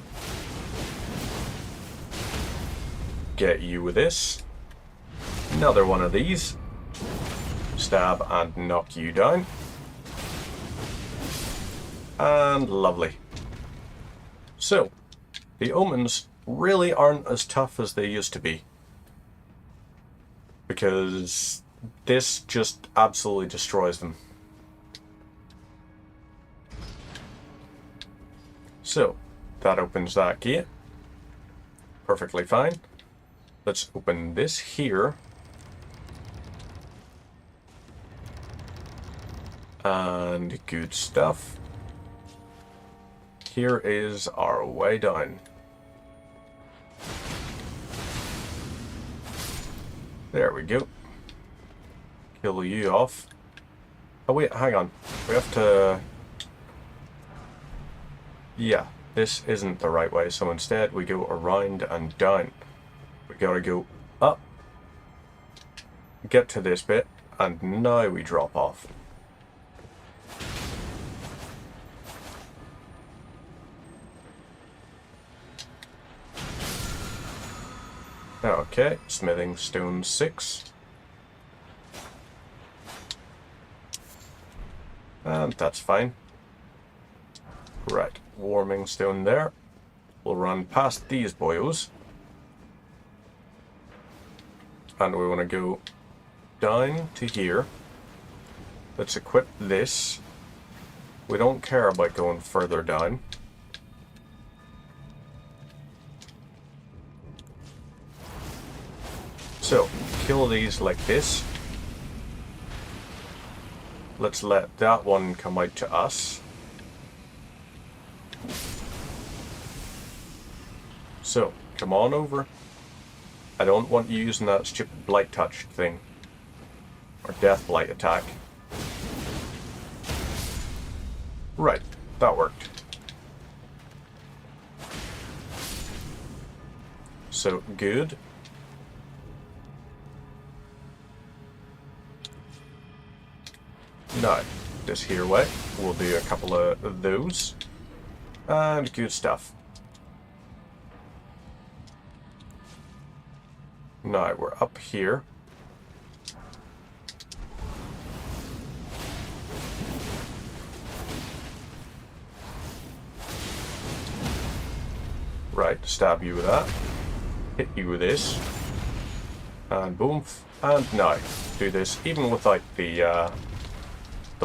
Get you with this. Another one of these. Stab and knock you down. And lovely. So, the omens really aren't as tough as they used to be. Because this just absolutely destroys them. So, that opens that gate. Perfectly fine. Let's open this here. And good stuff. Here is our way down. There we go. Kill you off. Oh wait, hang on. We have to... Yeah, this isn't the right way, so instead we go around and down. We gotta go up, get to this bit, and now we drop off. Okay, smithing stone 6. And that's fine. Right, warming stone there. We'll run past these boyos. And we want to go down to here. Let's equip this. We don't care about going further down. So, kill these like this. Let's let that one come out to us. So, come on over. I don't want you using that stupid blight touch thing. Or death blight attack. Right, that worked. So, good. Now, this here way, we'll do a couple of those. And good stuff. Now, we're up here. Right, stab you with that. Hit you with this. And boom. And now, do this even without the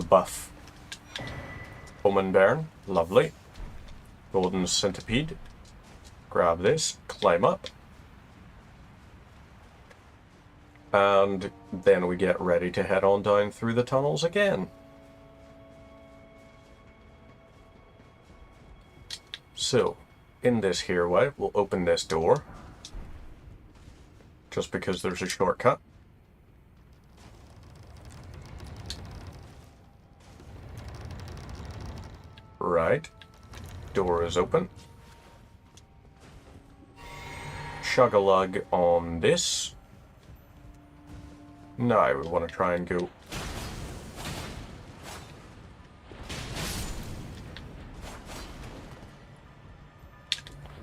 buff. Omen Baron, lovely. Golden Centipede. Grab this, climb up. And then we get ready to head on down through the tunnels again. So, in this here way, we'll open this door. Just because there's a shortcut. Right. Door is open. Chug-a-lug on this. Now we want to try and go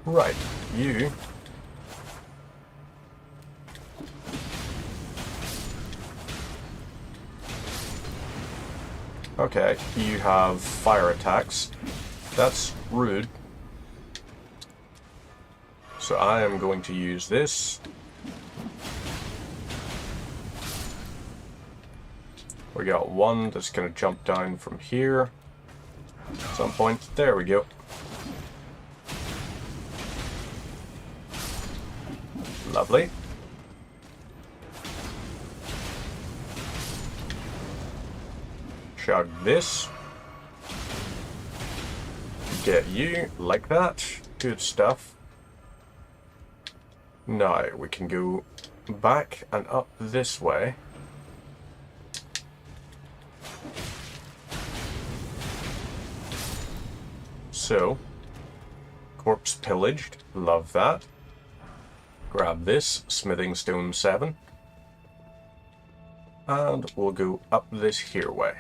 Right, you... Okay, you have fire attacks. That's rude. So I am going to use this. We got one that's going to jump down from here at some point. There we go. Lovely. Chug this. Get you like that. Good stuff. Now we can go back and up this way. So, corpse pillaged. Love that. Grab this, smithing stone 7. And we'll go up this here way.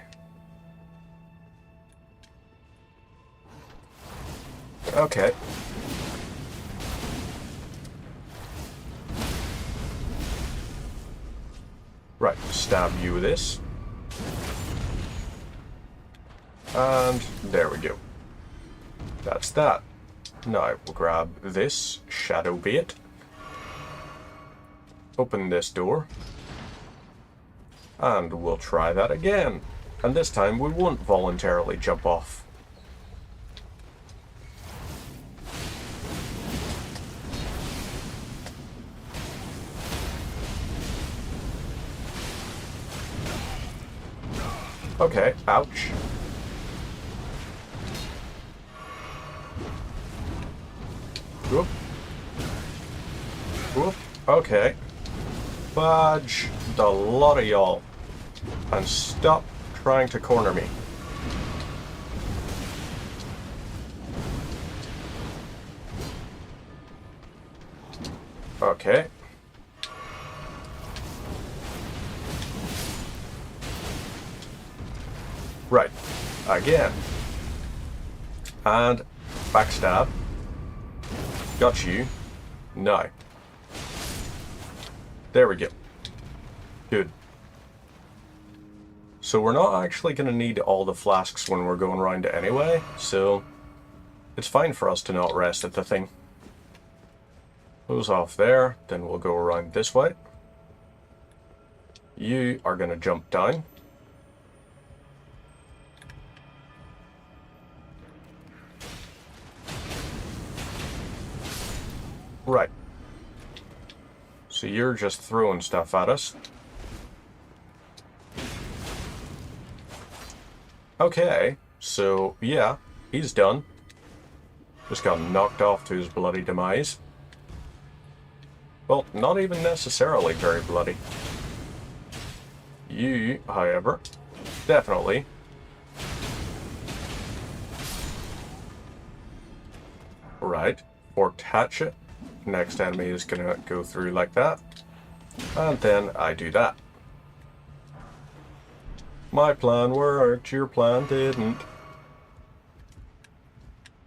Okay. Right, stab you with this. And there we go. That's that. Now we'll grab this shadow bait. Open this door. And we'll try that again. And this time we won't voluntarily jump off. Okay, ouch. Whoop. Whoop. Okay. Fudge the lot of y'all. And stop trying to corner me. Okay. Right. Again. And backstab. Got you. No. There we go. Good. So we're not actually going to need all the flasks when we're going around anyway, so it's fine for us to not rest at the thing. Close off there, then we'll go around this way. You are going to jump down. Right. So you're just throwing stuff at us. Okay, so yeah, he's done. Just got knocked off to his bloody demise. Well, not even necessarily very bloody. You, however, definitely. Right, forked hatchet. Next enemy is gonna go through like that. And then I do that. My plan worked, your plan didn't.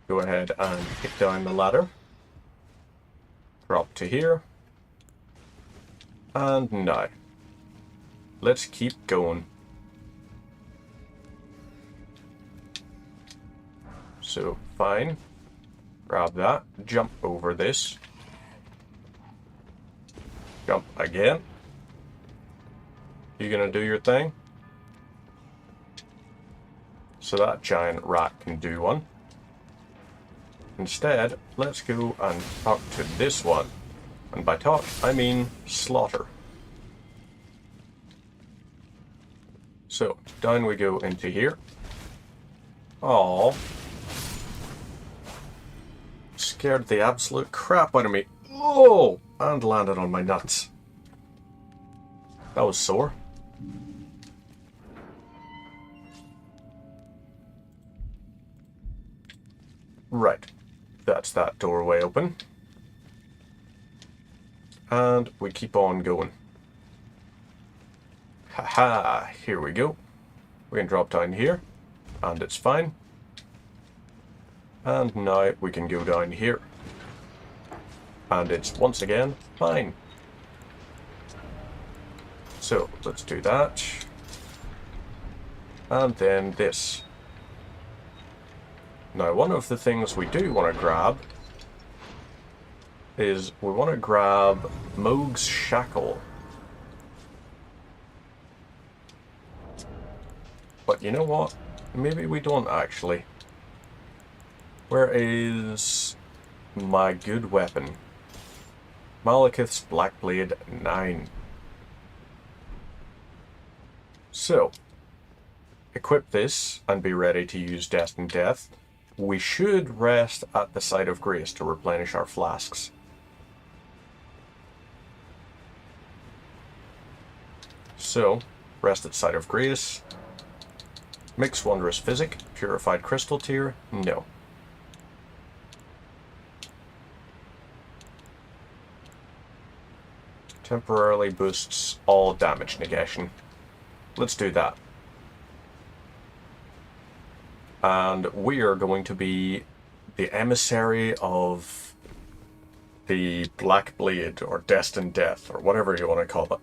Go ahead and kick down the ladder. Drop to here. And now. Let's keep going. So, fine. Grab that. Jump over this. Jump again. You gonna do your thing? So that giant rat can do one. Instead, let's go and talk to this one. And by talk, I mean slaughter. So, down we go into here. Aww. Scared the absolute crap out of me. Oh! And landed on my nuts. That was sore. Right. That's that doorway open. And we keep on going. Haha, here we go. We can drop down here, and it's fine. And now we can go down here. And it's once again fine. So let's do that. And then this. Now, one of the things we do want to grab is we want to grab Moog's Shackle. But you know what? Maybe we don't actually. Where is my good weapon? Malekith's Blackblade 9. So, equip this and be ready to use Destined Death. We should rest at the site of grace to replenish our flasks. So, rest at site of grace. Mix Wondrous Physic. Purified Crystal Tier. No. Temporarily boosts all damage negation. Let's do that. And we are going to be the emissary of the Black Blade, or Destined Death, or whatever you want to call it.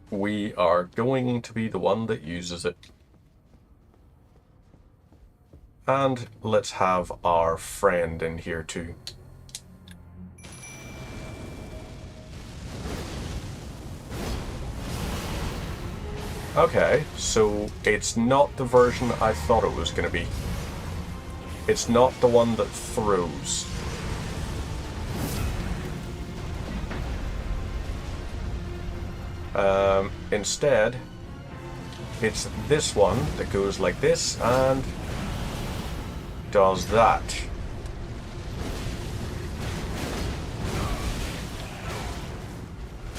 We are going to be the one that uses it. And let's have our friend in here too. Okay, so it's not the version I thought it was going to be. It's not the one that throws. Instead, it's this one that goes like this and does that.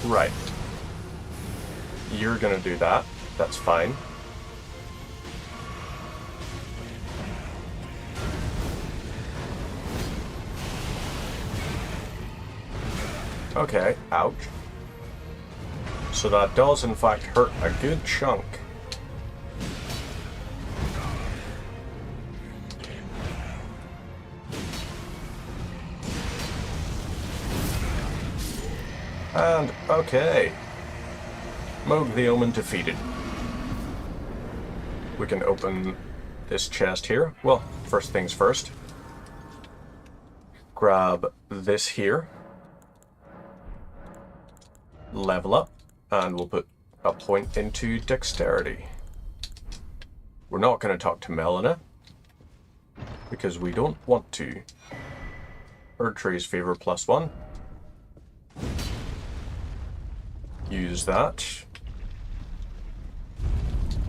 Right. You're gonna do that. That's fine. Okay, ouch. So that does in fact hurt a good chunk. And, okay. Moog the Omen defeated. We can open this chest here. Well, first things first. Grab this here. Level up. And we'll put a point into dexterity. We're not going to talk to Melina, because we don't want to. Erdtree's Favor +1. Use that.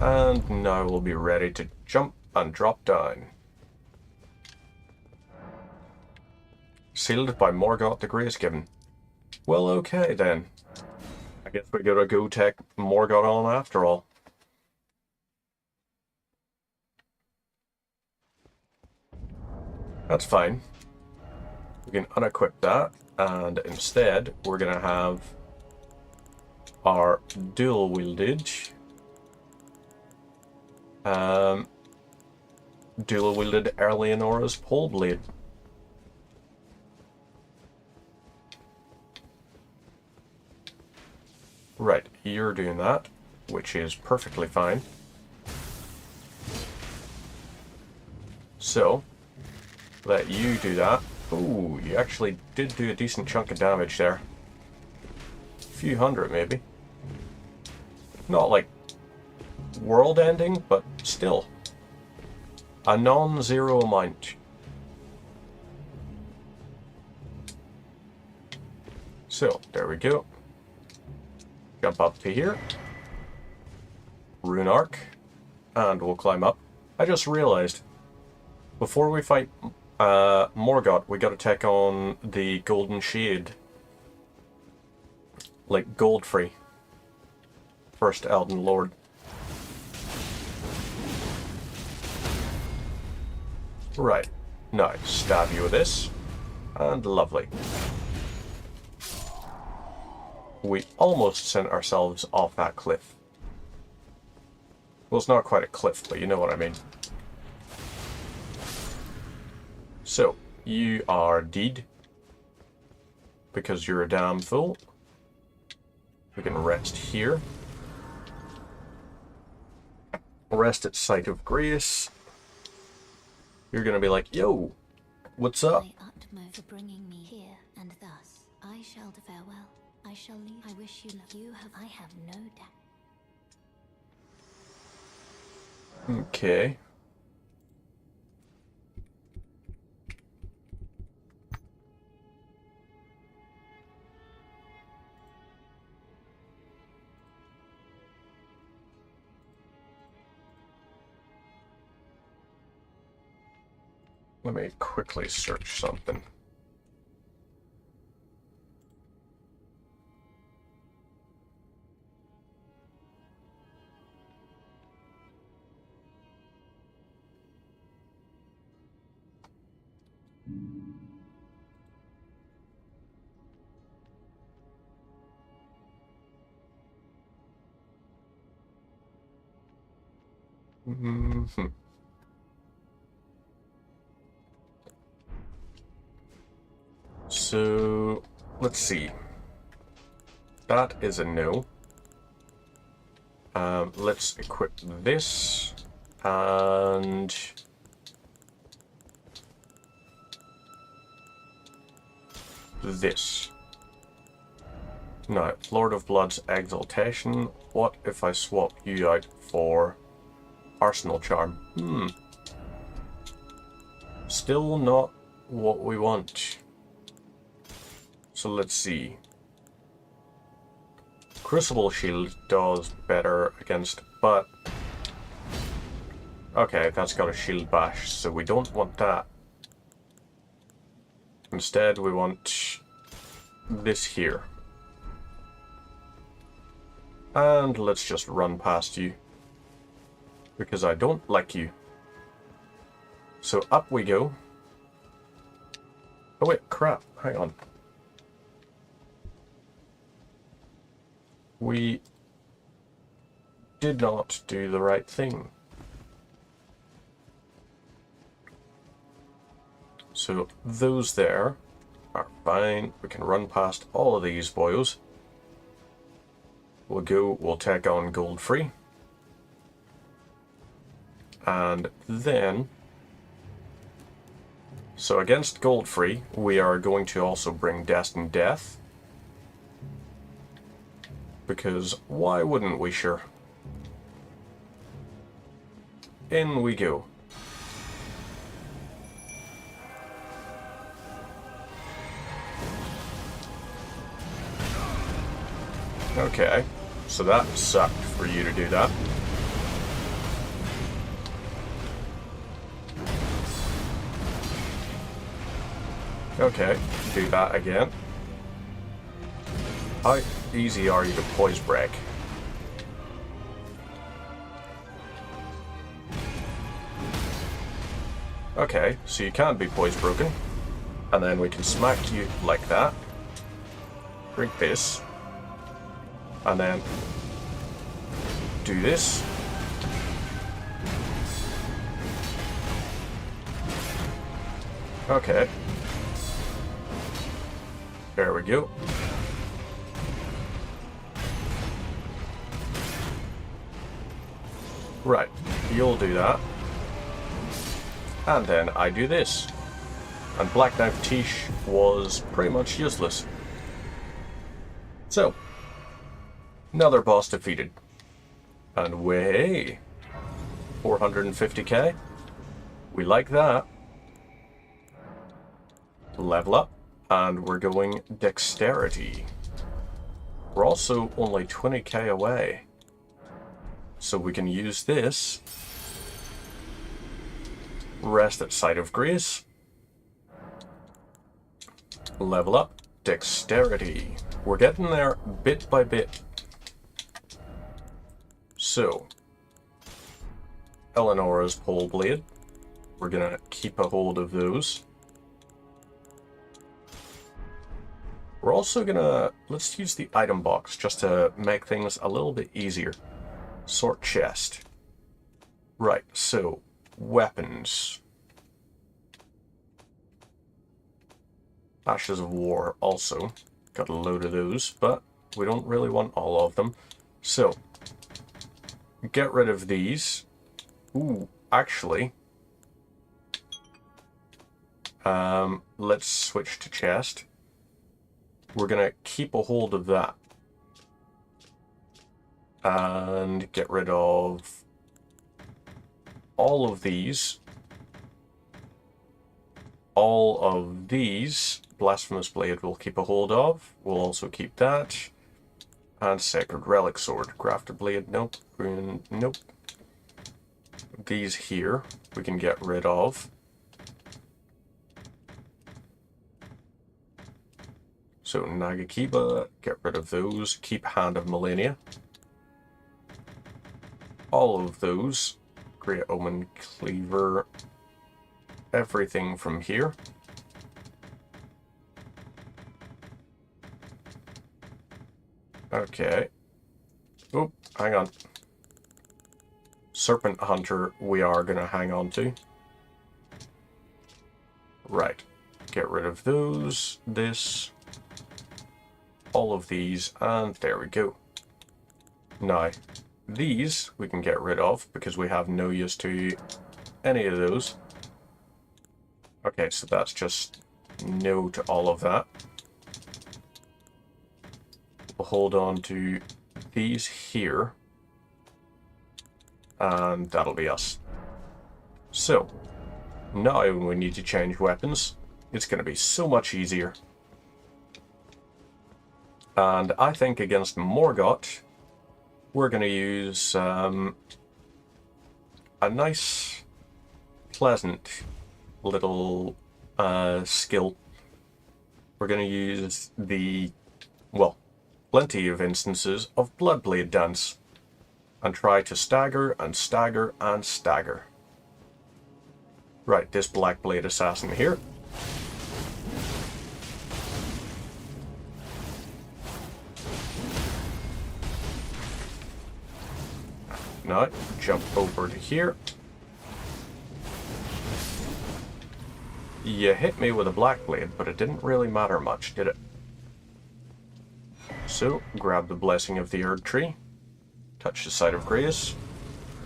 And now we'll be ready to jump and drop down. Sealed by Morgott the Grace-Given. Well, okay then. I guess we gotta go take Morgott on after all. That's fine. We can unequip that, and instead we're gonna have our dual wielded Eleonora's pole blade. Right, you're doing that, which is perfectly fine. So, let you do that. Ooh, you actually did do a decent chunk of damage there. A few hundred, maybe. Not like world-ending, but still. A non-zero amount. So, there we go. Jump up to here. Rune Arc. And we'll climb up. I just realized, before we fight Morgott, we gotta take on the Golden Shade. Like, Goldfrey. First Elden Lord. Right. Now, stab you with this. And lovely. We almost sent ourselves off that cliff. Well, it's not quite a cliff, but you know what I mean. So, You are dead. Because you're a damn fool. We can rest here. Rest at Sight of Grace. You're gonna be like, yo, what's up? My utmost for bringing me here, and thus I shall farewell. I shall leave. I wish you luck. You have. I have no doubt. Okay. Let me quickly search something. Mm-hmm. So, let's see. That is a no. Let's equip this and this. Now, Lord of Blood's Exaltation. What if I swap you out for Arsenal Charm? Still not what we want. So let's see. Crucible Shield does better against, but... Okay, that's got a Shield Bash, so we don't want that. Instead, we want this here. And let's just run past you. Because I don't like you. So up we go. Oh wait, crap, hang on. We did not do the right thing. So those there are fine. We can run past all of these boys. We'll take on Goldfree. And then, so against Goldfree, we are going to also bring Destined Death. Because why wouldn't we, sure? In we go. Okay, so that sucked for you to do that. Okay, do that again. How easy are you to poise break? Okay, so you can't be poise broken. And then we can smack you like that. Drink this. And then do this. Okay. There we go. Right, you'll do that. And then I do this. And Black Knife Tish was pretty much useless. So, another boss defeated. And way, 450k. We like that. Level up. And we're going Dexterity. We're also only 20k away. So we can use this. Rest at Sight of Grace. Level up. Dexterity. We're getting there bit by bit. So, Eleonora's Pole Blade. We're gonna keep a hold of those. We're also gonna, let's use the item box just to make things a little bit easier. Sort chest. Right, so, weapons. Ashes of War also. Got a load of those, but we don't really want all of them. So, get rid of these. Ooh, actually, let's switch to chest. We're gonna keep a hold of that. And get rid of all of these. All of these. Blasphemous Blade we'll keep a hold of. We'll also keep that. And Sacred Relic Sword. Crafted Blade, nope. Nope. These here we can get rid of. So Nagakiba, get rid of those. Keep Hand of Millennia. All of those. Great Omen Cleaver. Everything from here. Okay. Oop, hang on. Serpent Hunter we are going to hang on to. Right. Get rid of those, this, all of these, and there we go. Now, these we can get rid of because we have no use to any of those. Okay, so that's just no to all of that. We'll hold on to these here. And that'll be us. So, now when we need to change weapons, it's going to be so much easier. And I think against Morgott, we're going to use a nice, pleasant little skill. We're going to use the, well, plenty of instances of Bloodblade Dance. And try to stagger and stagger and stagger. Right, this Blackblade Assassin here. Now, jump over to here. You hit me with a Blackblade, but it didn't really matter much, did it? So, grab the Blessing of the Erd Tree. Touch the Site of Grace,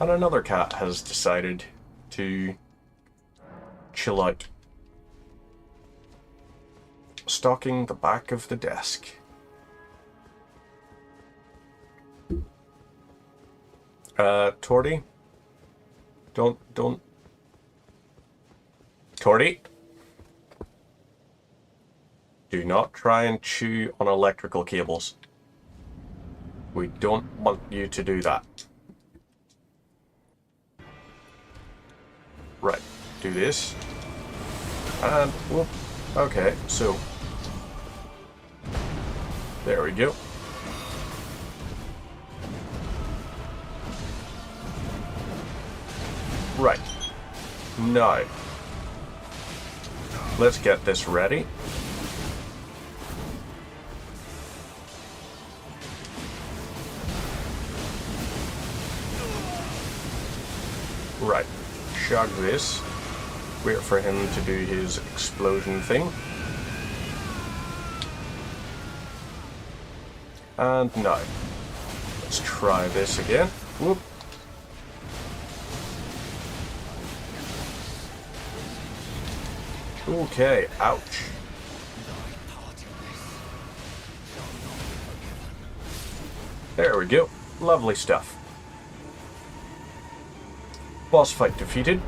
and another cat has decided to chill out. Stalking the back of the desk. Torty? Don't. Torty? Do not try and chew on electrical cables. We don't want you to do that. Right, do this. And, whoop. Okay, so. There we go. Right. Now. Let's get this ready. Right, chug this, wait for him to do his explosion thing. And now, let's try this again. Whoop. Okay, ouch. There we go, lovely stuff. Boss fight defeated.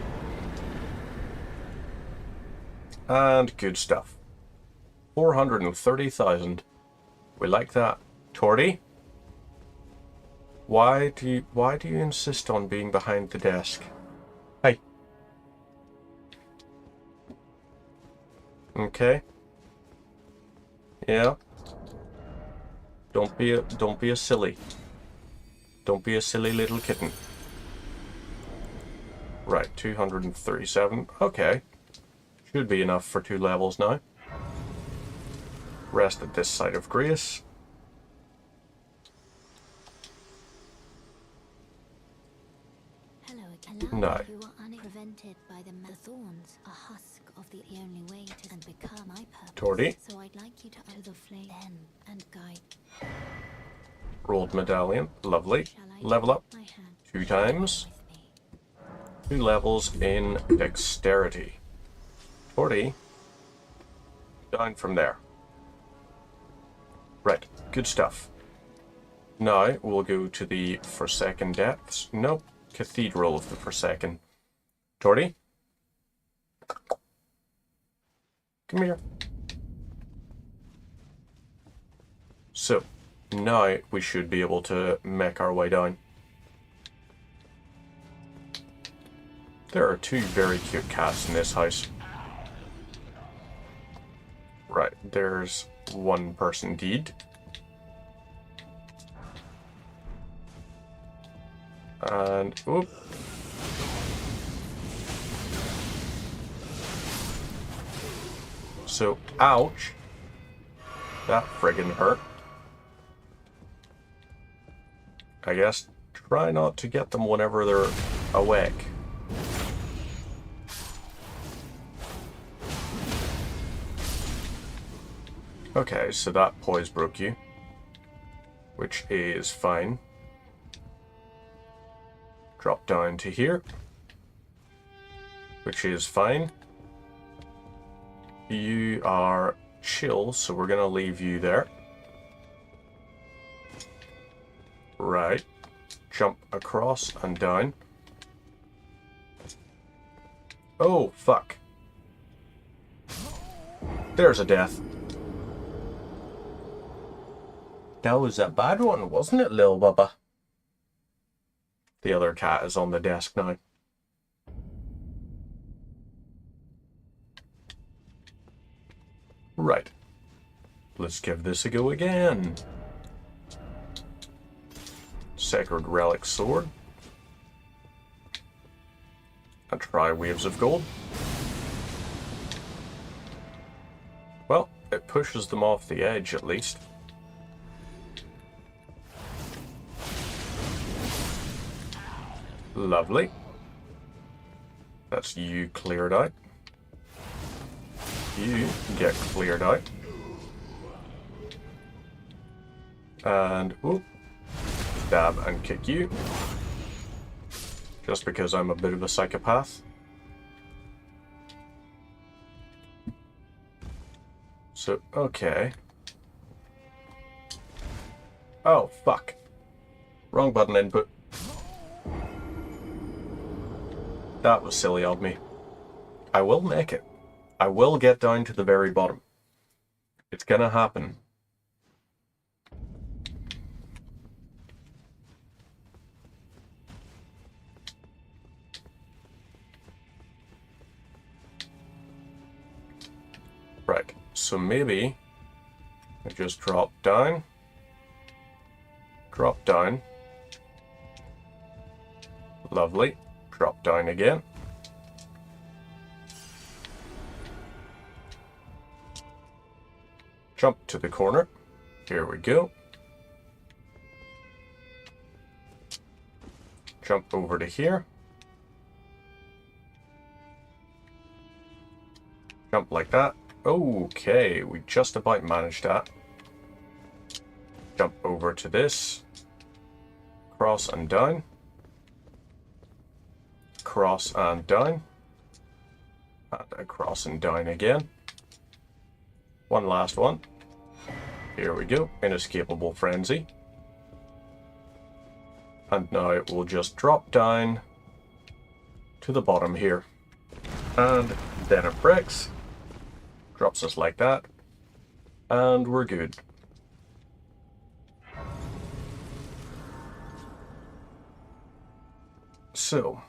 And good stuff. 430,000. We like that. Torty? Why do you insist on being behind the desk? Hey. Okay. Yeah. Don't be a silly. Don't be a silly little kitten. Right, 237. Okay. Should be enough for 2 levels now. Rest at this Site of Grace. Hello again. No. You are prevented by the thorns, a husk of the only way to and become my purpose. Torty. So I'd like you to the flame then and guide. Rolled medallion. Lovely. Shall I Level up take my hand 2 times. with me? 2 levels in dexterity. Torty. Down from there. Right. Good stuff. Now we'll go to the Forsaken Depths. Nope. Cathedral of the Forsaken. Torty. Come here. So, now we should be able to make our way down. There are 2 very cute cats in this house. Right, there's 1 person dead. And, oop. So, ouch. That friggin' hurt. I guess try not to get them whenever they're awake. Okay, so that poise broke you, which is fine. Drop down to here, which is fine. You are chill, so we're gonna leave you there. Right. Jump across and down. Oh, fuck. There's a death. That was a bad one, wasn't it, Lil Bubba? The other cat is on the desk now. Right. Let's give this a go again. Sacred Relic Sword. And try Waves of Gold. Well, it pushes them off the edge at least. Lovely. That's you cleared out. You get cleared out. And, whoop. Stab and kick you. Just because I'm a bit of a psychopath. So, okay. Oh, fuck. Wrong button input. That was silly of me. I will make it. I will get down to the very bottom. It's gonna happen. Right, so maybe I just drop down, lovely, drop down again, jump to the corner, here we go, jump over to here, jump like that. Okay, we just about managed that. Jump over to this. Cross and down. Cross and down. And across and down again. One last one. Here we go. Inescapable Frenzy. And now we'll just drop down to the bottom here. And then it breaks. Drops us like that, and we're good. So,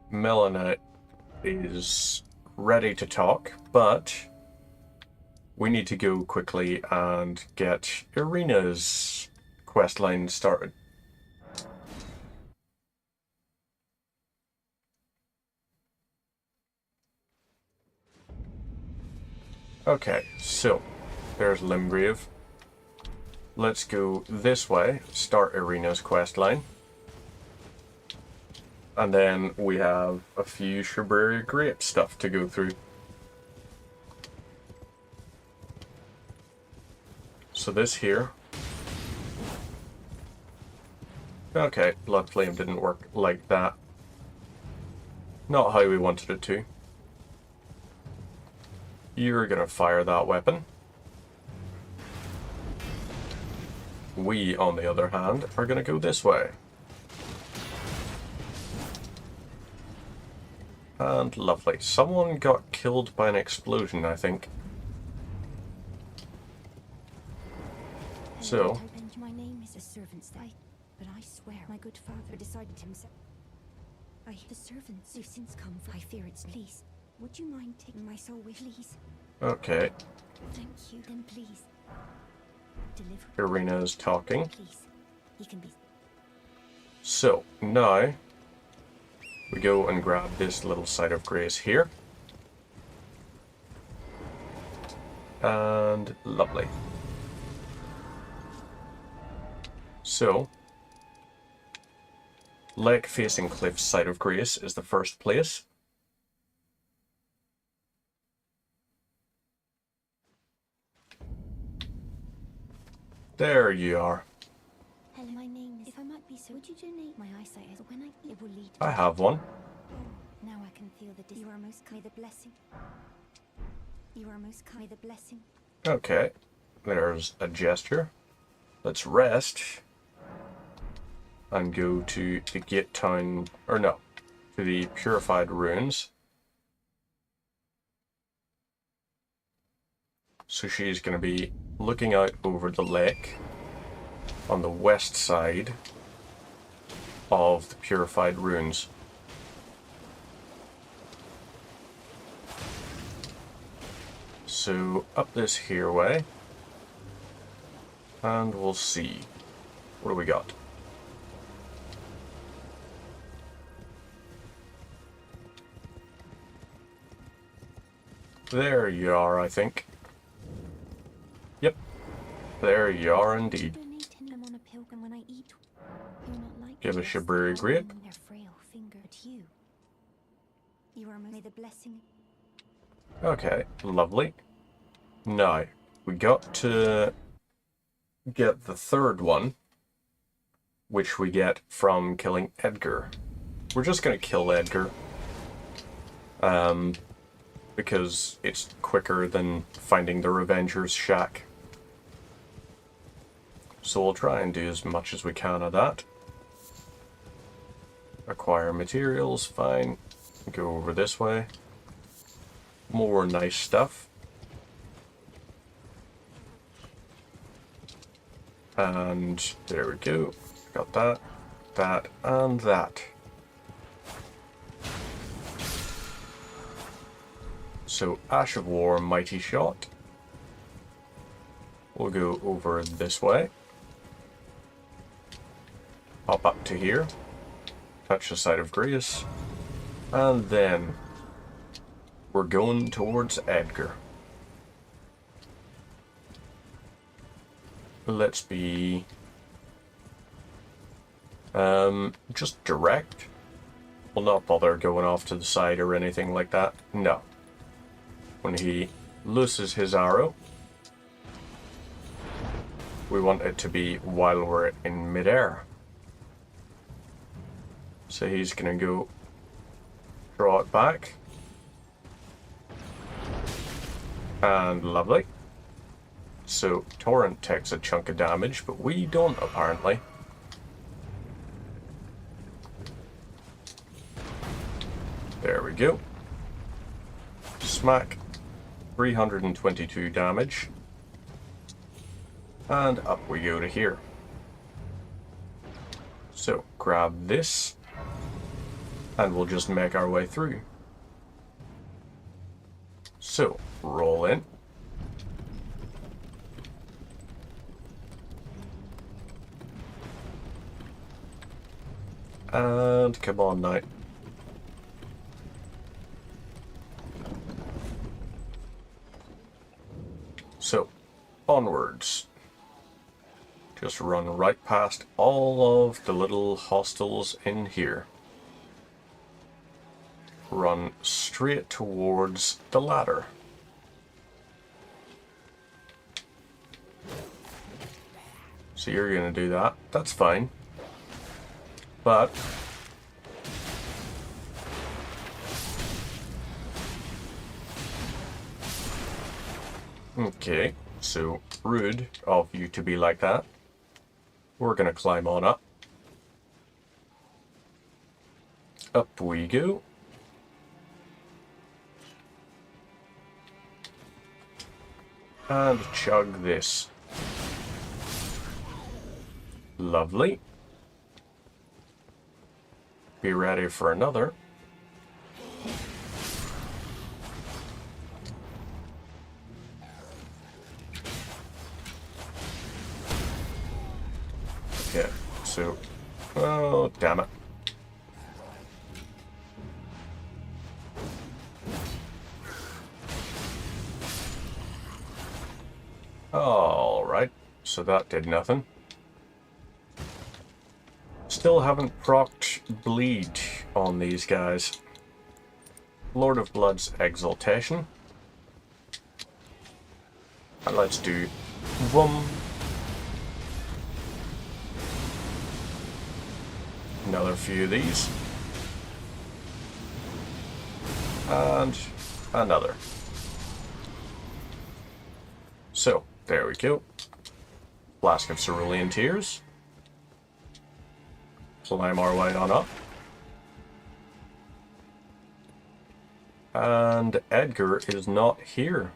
Melina is ready to talk, but we need to go quickly and get Irina's questline started. Okay, so there's Limgrave. Let's go this way, start Irina's questline. And then we have a few Shabriri grape stuff to go through. So this here. Okay, Blood Flame didn't work like that. Not how we wanted it to. You're gonna fire that weapon. We, on the other hand, are gonna go this way. And lovely. Someone got killed by an explosion, I think. So, My name is a servant's day, but I swear my good father decided himself. The servants have since come. I fear it's please. Would you mind taking my soul with, please? okay. Thank you. Then please deliver. Irina is talking. Please, he can be. So, now we go and grab this little site of grace here. And lovely. So, lake facing cliff site of grace is the first place. There you are. Hello, my name is. If I might be so, would you donate my eyesight as when it will lead? I have one. Now I can feel the. You are most kind. The blessing. You are most kind. The blessing. Okay, there's a gesture. Let's rest and go to the Gate Town, or no, to the Purified Ruins. So she's going to be looking out over the lake on the west side of the Purified Ruins. So up this here way, and we'll see. What do we got? There you are, I think. Yep, there you are indeed. I'm on a pilgrim when I eat. You're not like Give a this. Shabriri grape. Their frail finger at you. You are may the blessing. Okay, lovely. Now, we got to get the third one, which we get from killing Edgar. We're just going to kill Edgar. Because it's quicker than finding the Revenger's shack. So we'll try and do as much as we can of that. Acquire materials, fine. Go over this way. More nice stuff. And there we go. Got that, that, and that. So, Ash of War, Mighty Shot. We'll go over this way. Hop up to here. Touch the side of grace. And then we're going towards Edgar. Let's be just direct. We'll not bother going off to the side or anything like that. No. When he looses his arrow, we want it to be while we're in midair. So he's gonna go draw it back. And lovely. So Torrent takes a chunk of damage, but we don't apparently. There we go. Smack. 322 damage. And up we go to here. So grab this. And we'll just make our way through. So, roll in. And come on now. So, onwards. Just run right past all of the little hostels in here. run straight towards the ladder. So you're going to do that. That's fine. But okay, so rude of you to be like that. We're going to climb on up. Up we go. And chug this. Lovely. Be ready for another. Okay, so... oh, damn it. Alright, so that did nothing. Still haven't procced bleed on these guys. Lord of Blood's Exaltation. And let's do one. Another few of these. And another. So, there we go. Flask of Cerulean Tears. Climb our way on up. And Edgar is not here.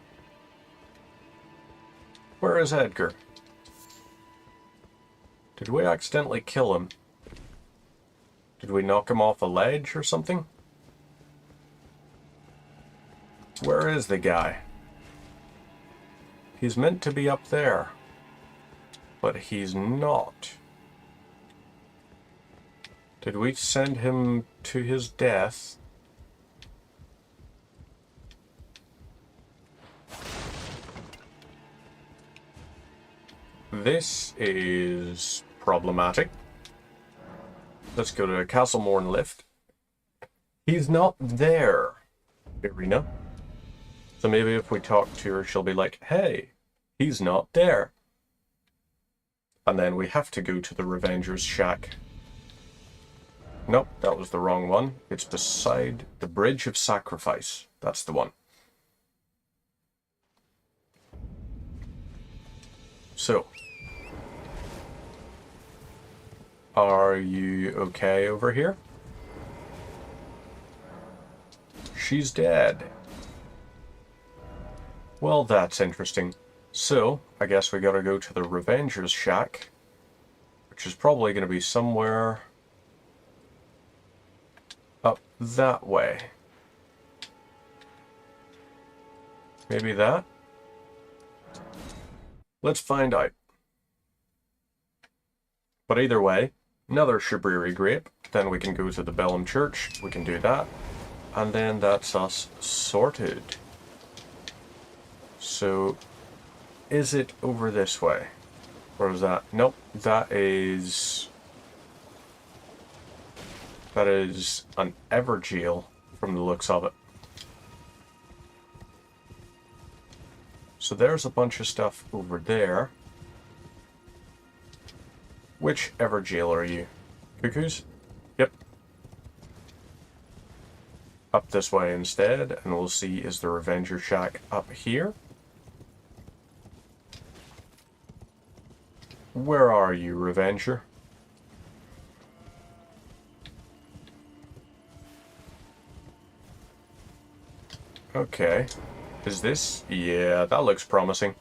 Where is Edgar? Did we accidentally kill him? Did we knock him off a ledge or something? Where is the guy? He's meant to be up there. But he's not. Did we send him to his death? This is problematic. Let's go to Castlemorn Lift. He's not there, Irina. So maybe if we talk to her, she'll be like, hey, he's not there. And then we have to go to the Revenger's Shack. Nope, that was the wrong one. It's beside the Bridge of Sacrifice. That's the one. So, are you okay over here? She's dead. Well, that's interesting. So, I guess we gotta go to the Revenger's Shack, which is probably gonna be somewhere up that way. Maybe that? Let's find out. But either way, another Shabriri grape. Then we can go to the Bellum Church. We can do that. And then that's us sorted. So, is it over this way? Or is that? Nope, that is an Evergeel from the looks of it. So there's a bunch of stuff over there. Which Evergeel are you? Cuckoos? Yep. Up this way instead, and we'll see, is the Revenger Shack up here? Where are you, Revenger? Okay. Is this? Yeah, that looks promising.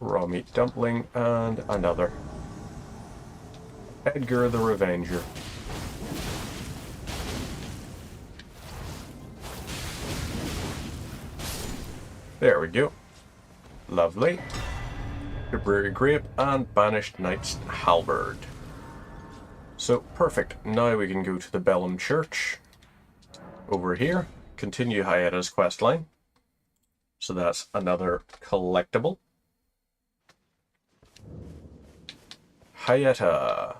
Raw meat dumpling and another. Edgar the Revenger. There we go. Lovely. Shabriri grape and Banished Knight's halberd. So, perfect. Now we can go to the Bellum Church. Over here. Continue Hyetta's questline. So that's another collectible. Hyetta.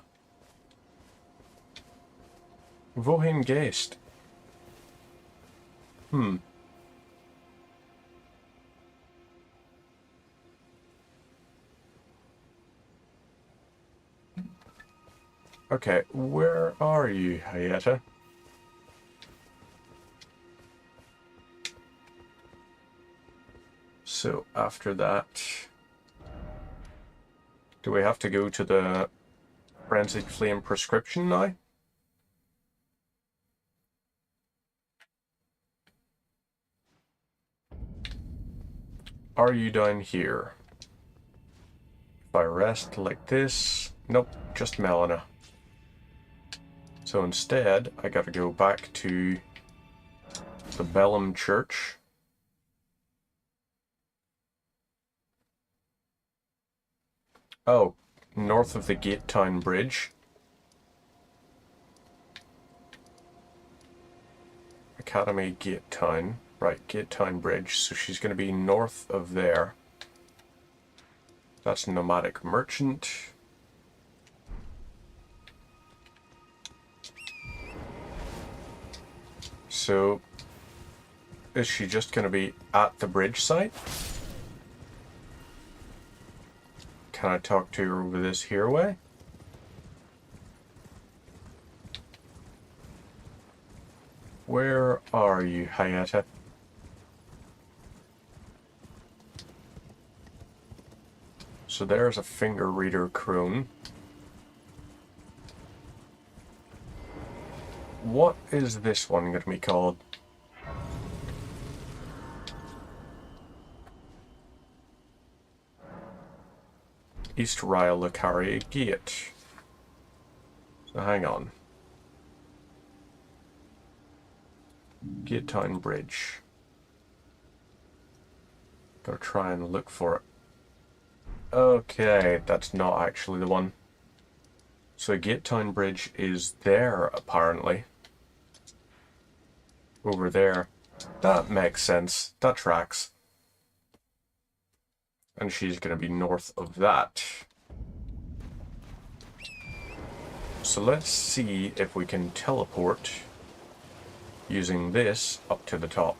Wohin gehst? Okay, where are you, Hayata? So after that, do we have to go to the Frenzied Flame prescription now? Are you down here? If I rest like this, nope, just Melina. So instead, I gotta go back to the Bellum Church. Oh, north of the Gate Town Bridge. Academy Gate Town. Right, Gate Town Bridge. So she's going to be north of there. That's Nomadic Merchant. So, is she just going to be at the bridge site? Can I talk to her over this here way? Where are you, Hayata? So there's a finger reader crone. What is this one going to be called? East Ryle-Lacari Gate. So hang on. Gate Town Bridge. Gotta try and look for it. Okay, that's not actually the one. So Gate Town Bridge is there, apparently. Over there. That makes sense. That tracks. And she's going to be north of that. So let's see if we can teleport using this up to the top.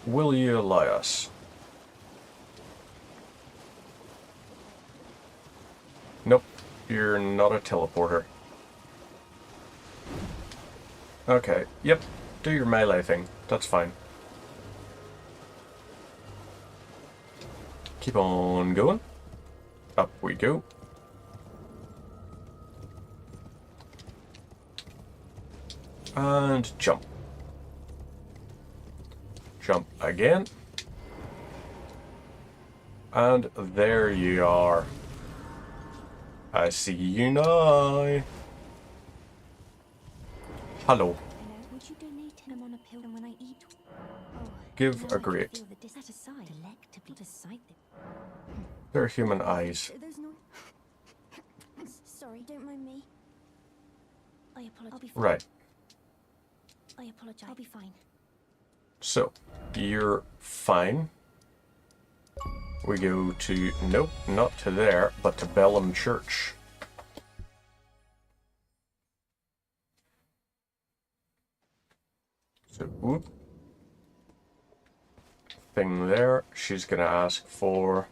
Will you allow us? Nope, you're not a teleporter. Okay, yep, do your melee thing. That's fine. Keep on going. Up we go. And jump. Jump again. And there you are. I see you now. Hello. Would you donate him on a pill when I eat? Oh, Give now a I can great. feel the set aside, delectably decide that. They're human eyes. There's no. Sorry, don't mind me. I apologize. I'll be fine. Right. I apologize. I'll be fine. So, you're fine. We go to, nope, not to there, but to Bellum Church. So, whoop. Thing there. She's gonna ask for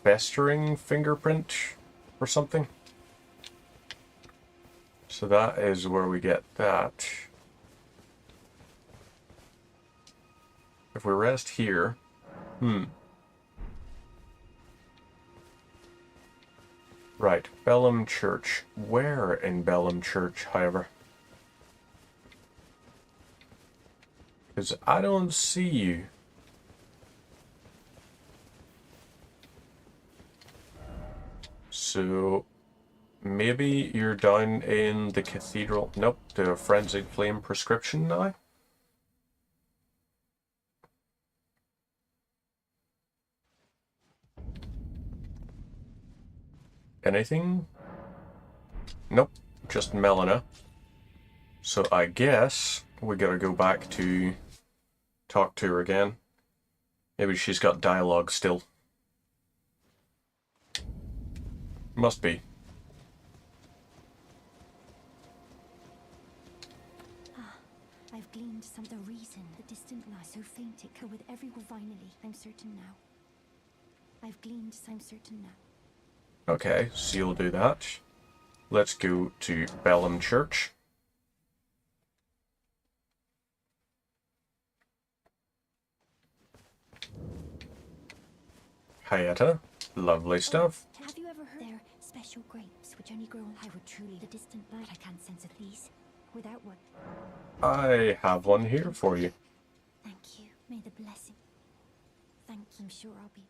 festering fingerprint or something. So that is where we get that. If we rest here, right, Bellum Church. Where in Bellum Church, however? Because I don't see you. So, maybe you're down in the cathedral. Nope, the Frenzied Flame prescription now. Anything? Nope, just Melina. So I guess we gotta go back to talk to her again. Maybe she's got dialogue still. Must be. so faint it could with every finally. I'm certain now. I've gleaned, I'm certain now. Okay, so you'll do that. Let's go to Bellum Church. Hayata, lovely stuff. Have you ever heard their special grapes which only grow? I would truly the distant light. I can't sense of these without one. I have one here for you. Thank you. May the blessing. Thank you. I'm sure I'll be.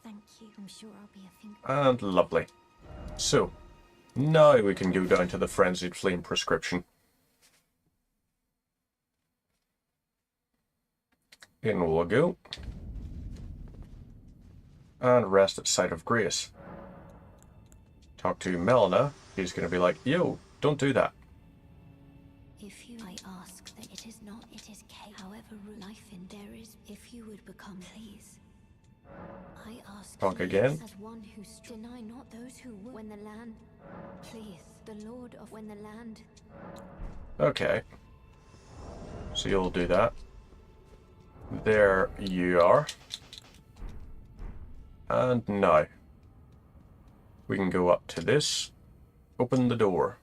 Thank you. I'm sure I'll be a finger. And lovely. So, now we can go down to the Frenzied Flame prescription. In we'll go. And rest at Sight of Grace. Talk to Melina. He's going to be like, yo, don't do that. If you, I ask that it is not, it is K. However, life in there is, if you would become, please. I ask. Talk again. As one who deny not those who would, when the land, please, the Lord of when the land. Okay. So you'll do that. There you are. And now we can go up to this. Open the door.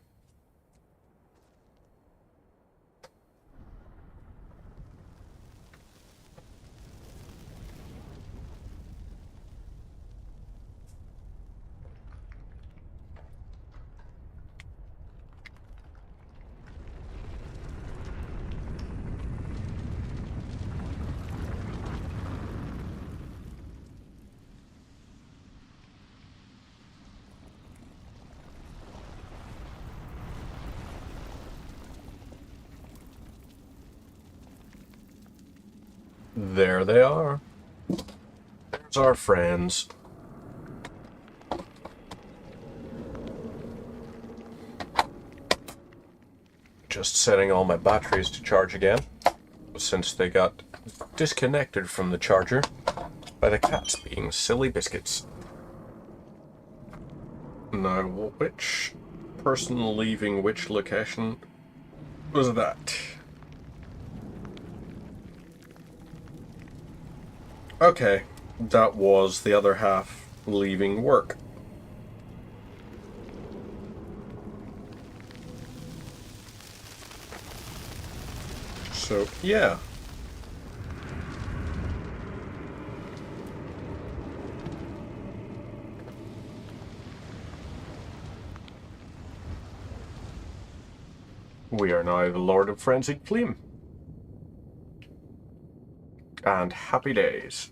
There they are. There's our friends. Just setting all my batteries to charge again, since they got disconnected from the charger by the cats being silly biscuits. Now, which person leaving which location was that? Okay, that was the other half leaving work. So, yeah. We are now the Lord of Frenzied Flame. And happy days.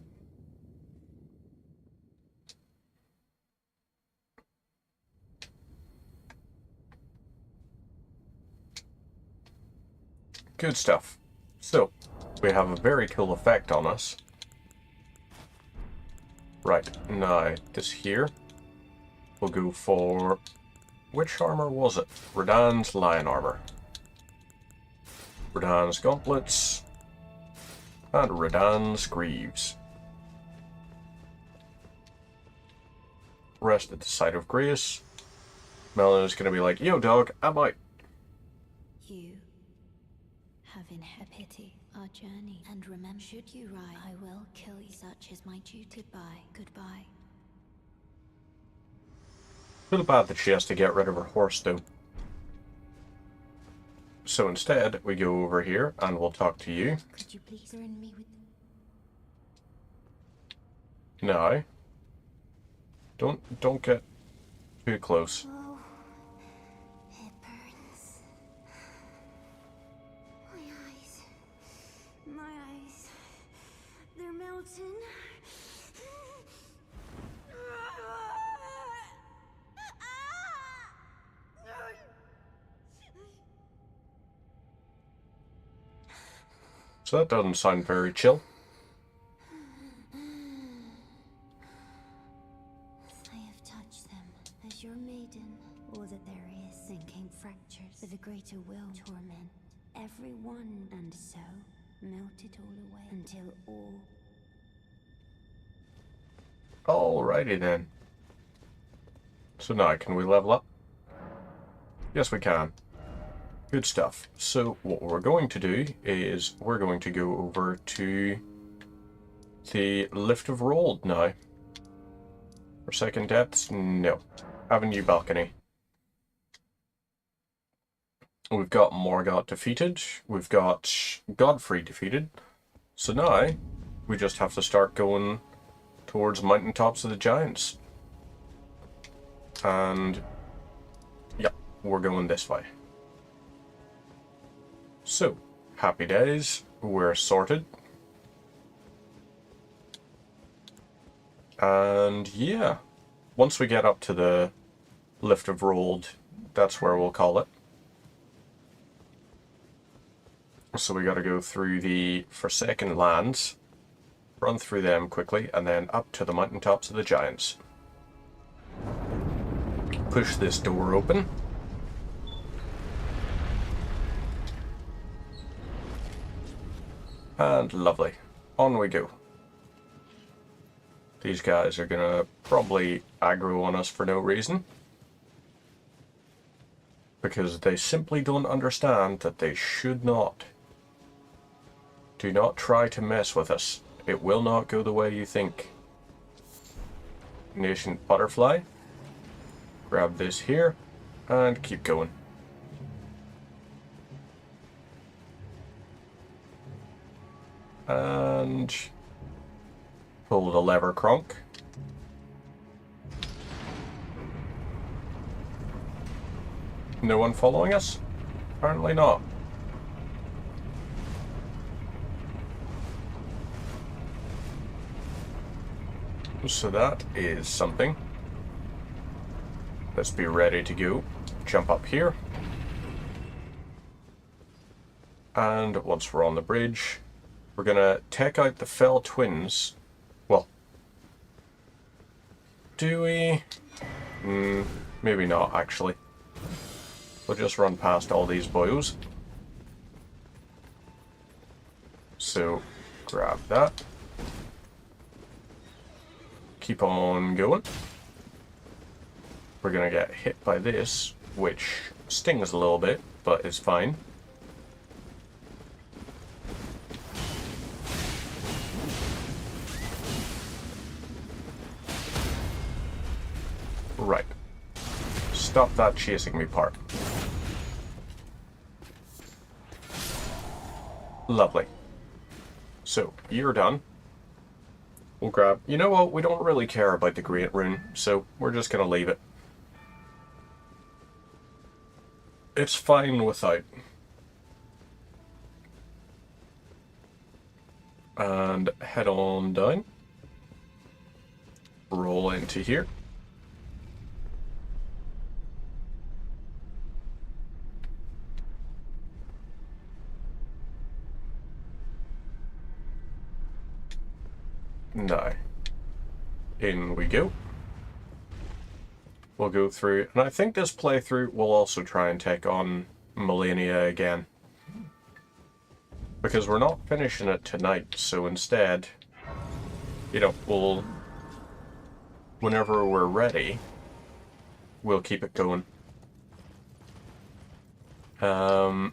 Good stuff. So, we have a very cool effect on us. Right, now this here, we'll go for, which armor was it? Radan's lion armor. Radan's gauntlets. And Radan's greaves. Rest at the Sight of Grace. Melina's gonna be like, yo dog, I'm out. You have in pity our journey, and remember, should you ride, I will kill you. Such is my duty. Goodbye. Goodbye. Feel bad that she has to get rid of her horse though. So instead, we go over here and we'll talk to you. Could you please burn me with... No. Don't get too close. Oh, it burns. My eyes, they're melting. So that doesn't sound very chill. I have touched them as your maiden. All that there is, sinking fractures with a greater will torment everyone, and so melt it all away until all. Alrighty then. So now, can we level up? Yes, we can. Good stuff. So what we're going to do is we're going to go over to the Lift of Rold now. For second depths, no. Have a new balcony. We've got Morgoth defeated. We've got Godfrey defeated. So now we just have to start going towards mountaintops of the giants. And yeah, we're going this way. So, happy days, we're sorted. And yeah, once we get up to the Lift of Rold, that's where we'll call it. So we gotta go through the Forsaken Lands, run through them quickly, and then up to the mountaintops of the giants. Push this door open. And lovely. On we go. These guys are gonna probably aggro on us for no reason. Because they simply don't understand that they should not. Do not try to mess with us. It will not go the way you think. Nascent Butterfly. Grab this here and keep going. And pull the lever, Kronk. No one following us? Apparently not. So that is something. Let's be ready to go. Jump up here. And once we're on the bridge, we're gonna take out the Fell Twins. Well, do we? Maybe not, actually. We'll just run past all these boyos. So, grab that. Keep on going. We're gonna get hit by this, which stings a little bit, but is fine. Right. Stop that chasing me part. Lovely. So, you're done. We'll grab... You know what? We don't really care about the Great Rune, so we're just gonna leave it. It's fine without. And head on down. Roll into here. Now, in we go. We'll go through, and I think this playthrough will also try and take on Melania again. Because we're not finishing it tonight, so instead, you know, we'll, whenever we're ready, we'll keep it going. So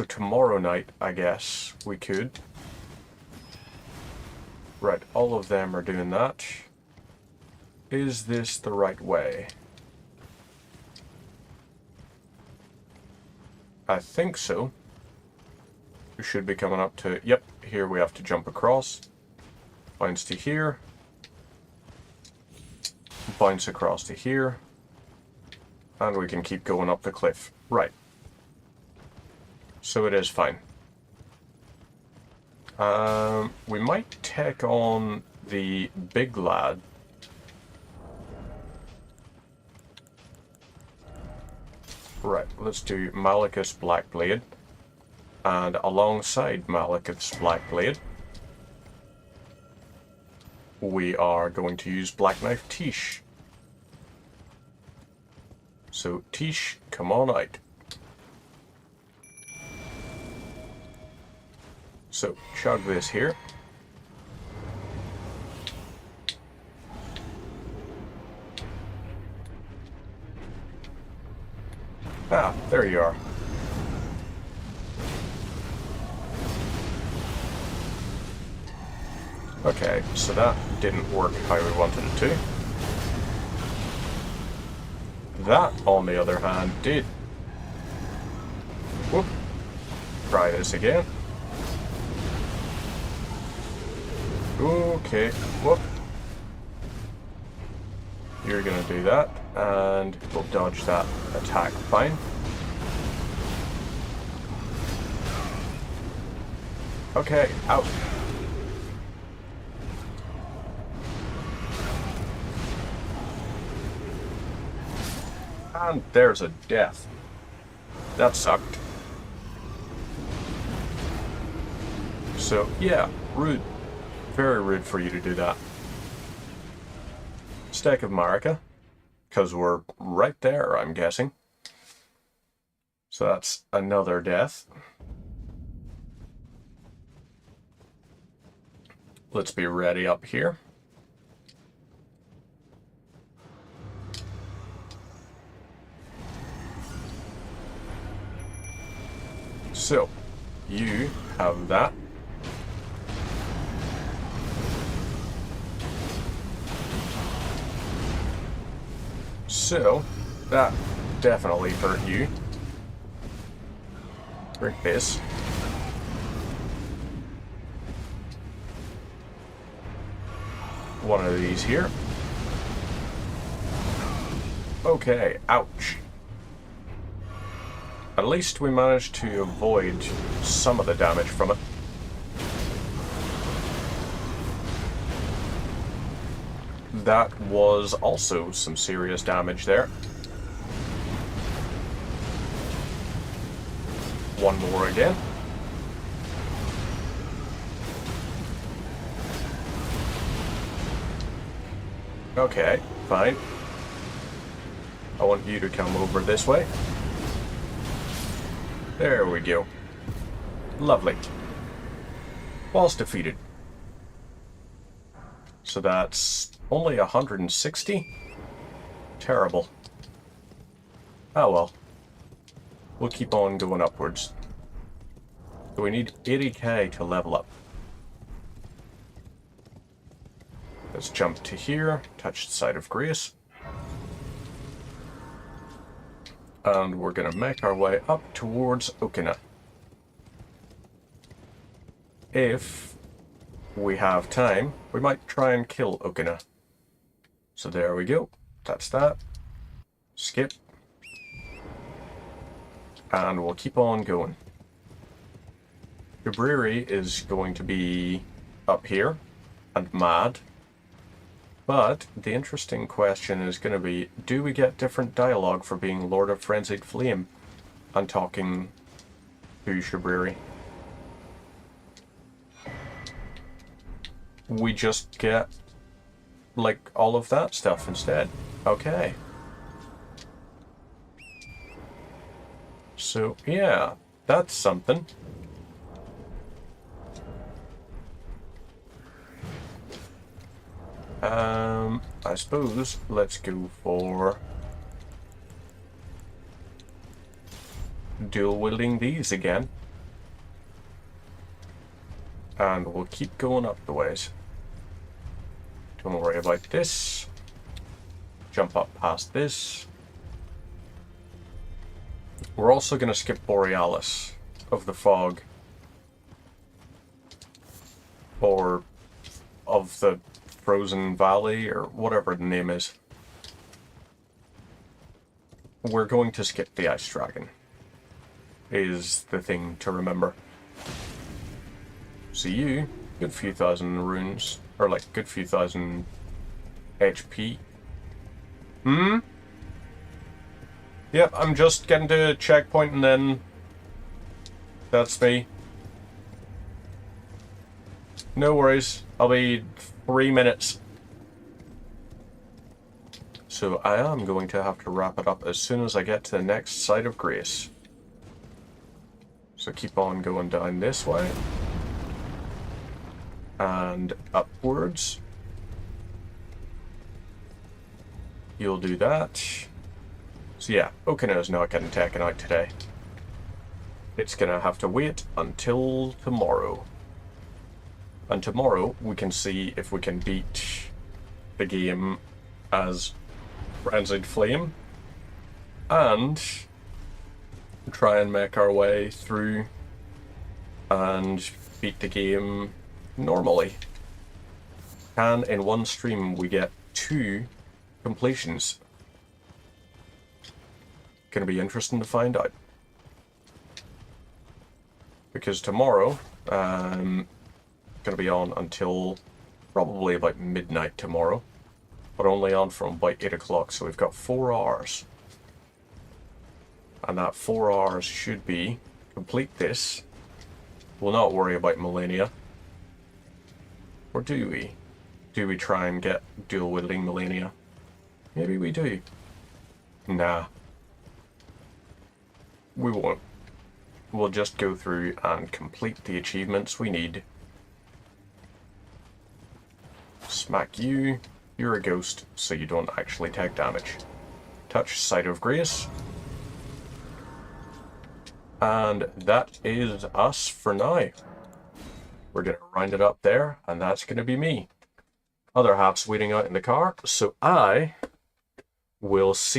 tomorrow night, I guess, we could. Right, all of them are doing that. Is this the right way? I think so. We should be coming up to... Yep, here we have to jump across. Bounce to here. Bounce across to here. And we can keep going up the cliff. Right. So it is fine. We might take on the big lad. Right, let's do Malekith's Blackblade. And alongside Malekith's Blackblade, we are going to use Black Knife Tish. So Tish, come on out. So, chug this here. Ah, there you are. Okay, so that didn't work how we wanted it to. That, on the other hand, did. Whoop. Try this again. Okay, whoop. You're gonna do that, and we'll dodge that attack fine. Okay, out. And there's a death. That sucked. So, yeah, rude. Very rude for you to do that. Stack of Marika, because we're right there, I'm guessing. So that's another death. Let's be ready up here. So, you have that. So, that definitely hurt you. Drink this. One of these here. Okay, ouch. At least we managed to avoid some of the damage from it. That was also some serious damage there. One more again. Okay, fine. I want you to come over this way. There we go. Lovely. Boss defeated. So that's only 160? Terrible. Oh well. We'll keep on going upwards. So we need 80k to level up. Let's jump to here, touch the site of grace. And we're going to make our way up towards Okina. If we have time, we might try and kill Okina. So there we go. That's that. Skip. And we'll keep on going. Shabriri is going to be up here and mad. But the interesting question is going to be, do we get different dialogue for being Lord of Frenzied Flame and talking to Shabriri? We just get, like, all of that stuff instead. Okay. So, yeah, that's something. I suppose let's go for dual wielding these again. And we'll keep going up the ways. Don't worry about this. Jump up past this. We're also going to skip Borealis of the Fog. Or of the Frozen Valley, or whatever the name is. We're going to skip the Ice Dragon, is the thing to remember. So you, good few thousand runes, or like good few thousand HP. Yep, I'm just getting to a checkpoint and then that's me. No worries, I'll be 3 minutes. So I am going to have to wrap it up as soon as I get to the next site of grace. So keep on going down this way. And upwards. You'll do that. So yeah, Okina is not getting taken out today. It's gonna have to wait until tomorrow. And tomorrow we can see if we can beat the game as Frenzied Flame and try and make our way through and beat the game normally. Can in one stream we get 2 completions? Gonna be interesting to find out. Because tomorrow, gonna be on until probably about midnight tomorrow, but only on from about 8 o'clock, so we've got 4 hours. And that 4 hours should be complete this. We'll not worry about Millennia. Or do we? Do we try and get dual wielding Millennia? Maybe we do. Nah. We won't. We'll just go through and complete the achievements we need. Smack you. You're a ghost, so you don't actually take damage. Touch Site of Grace. And that is us for now. We're going to round it up there, and that's going to be me. Other half's waiting out in the car, so I will see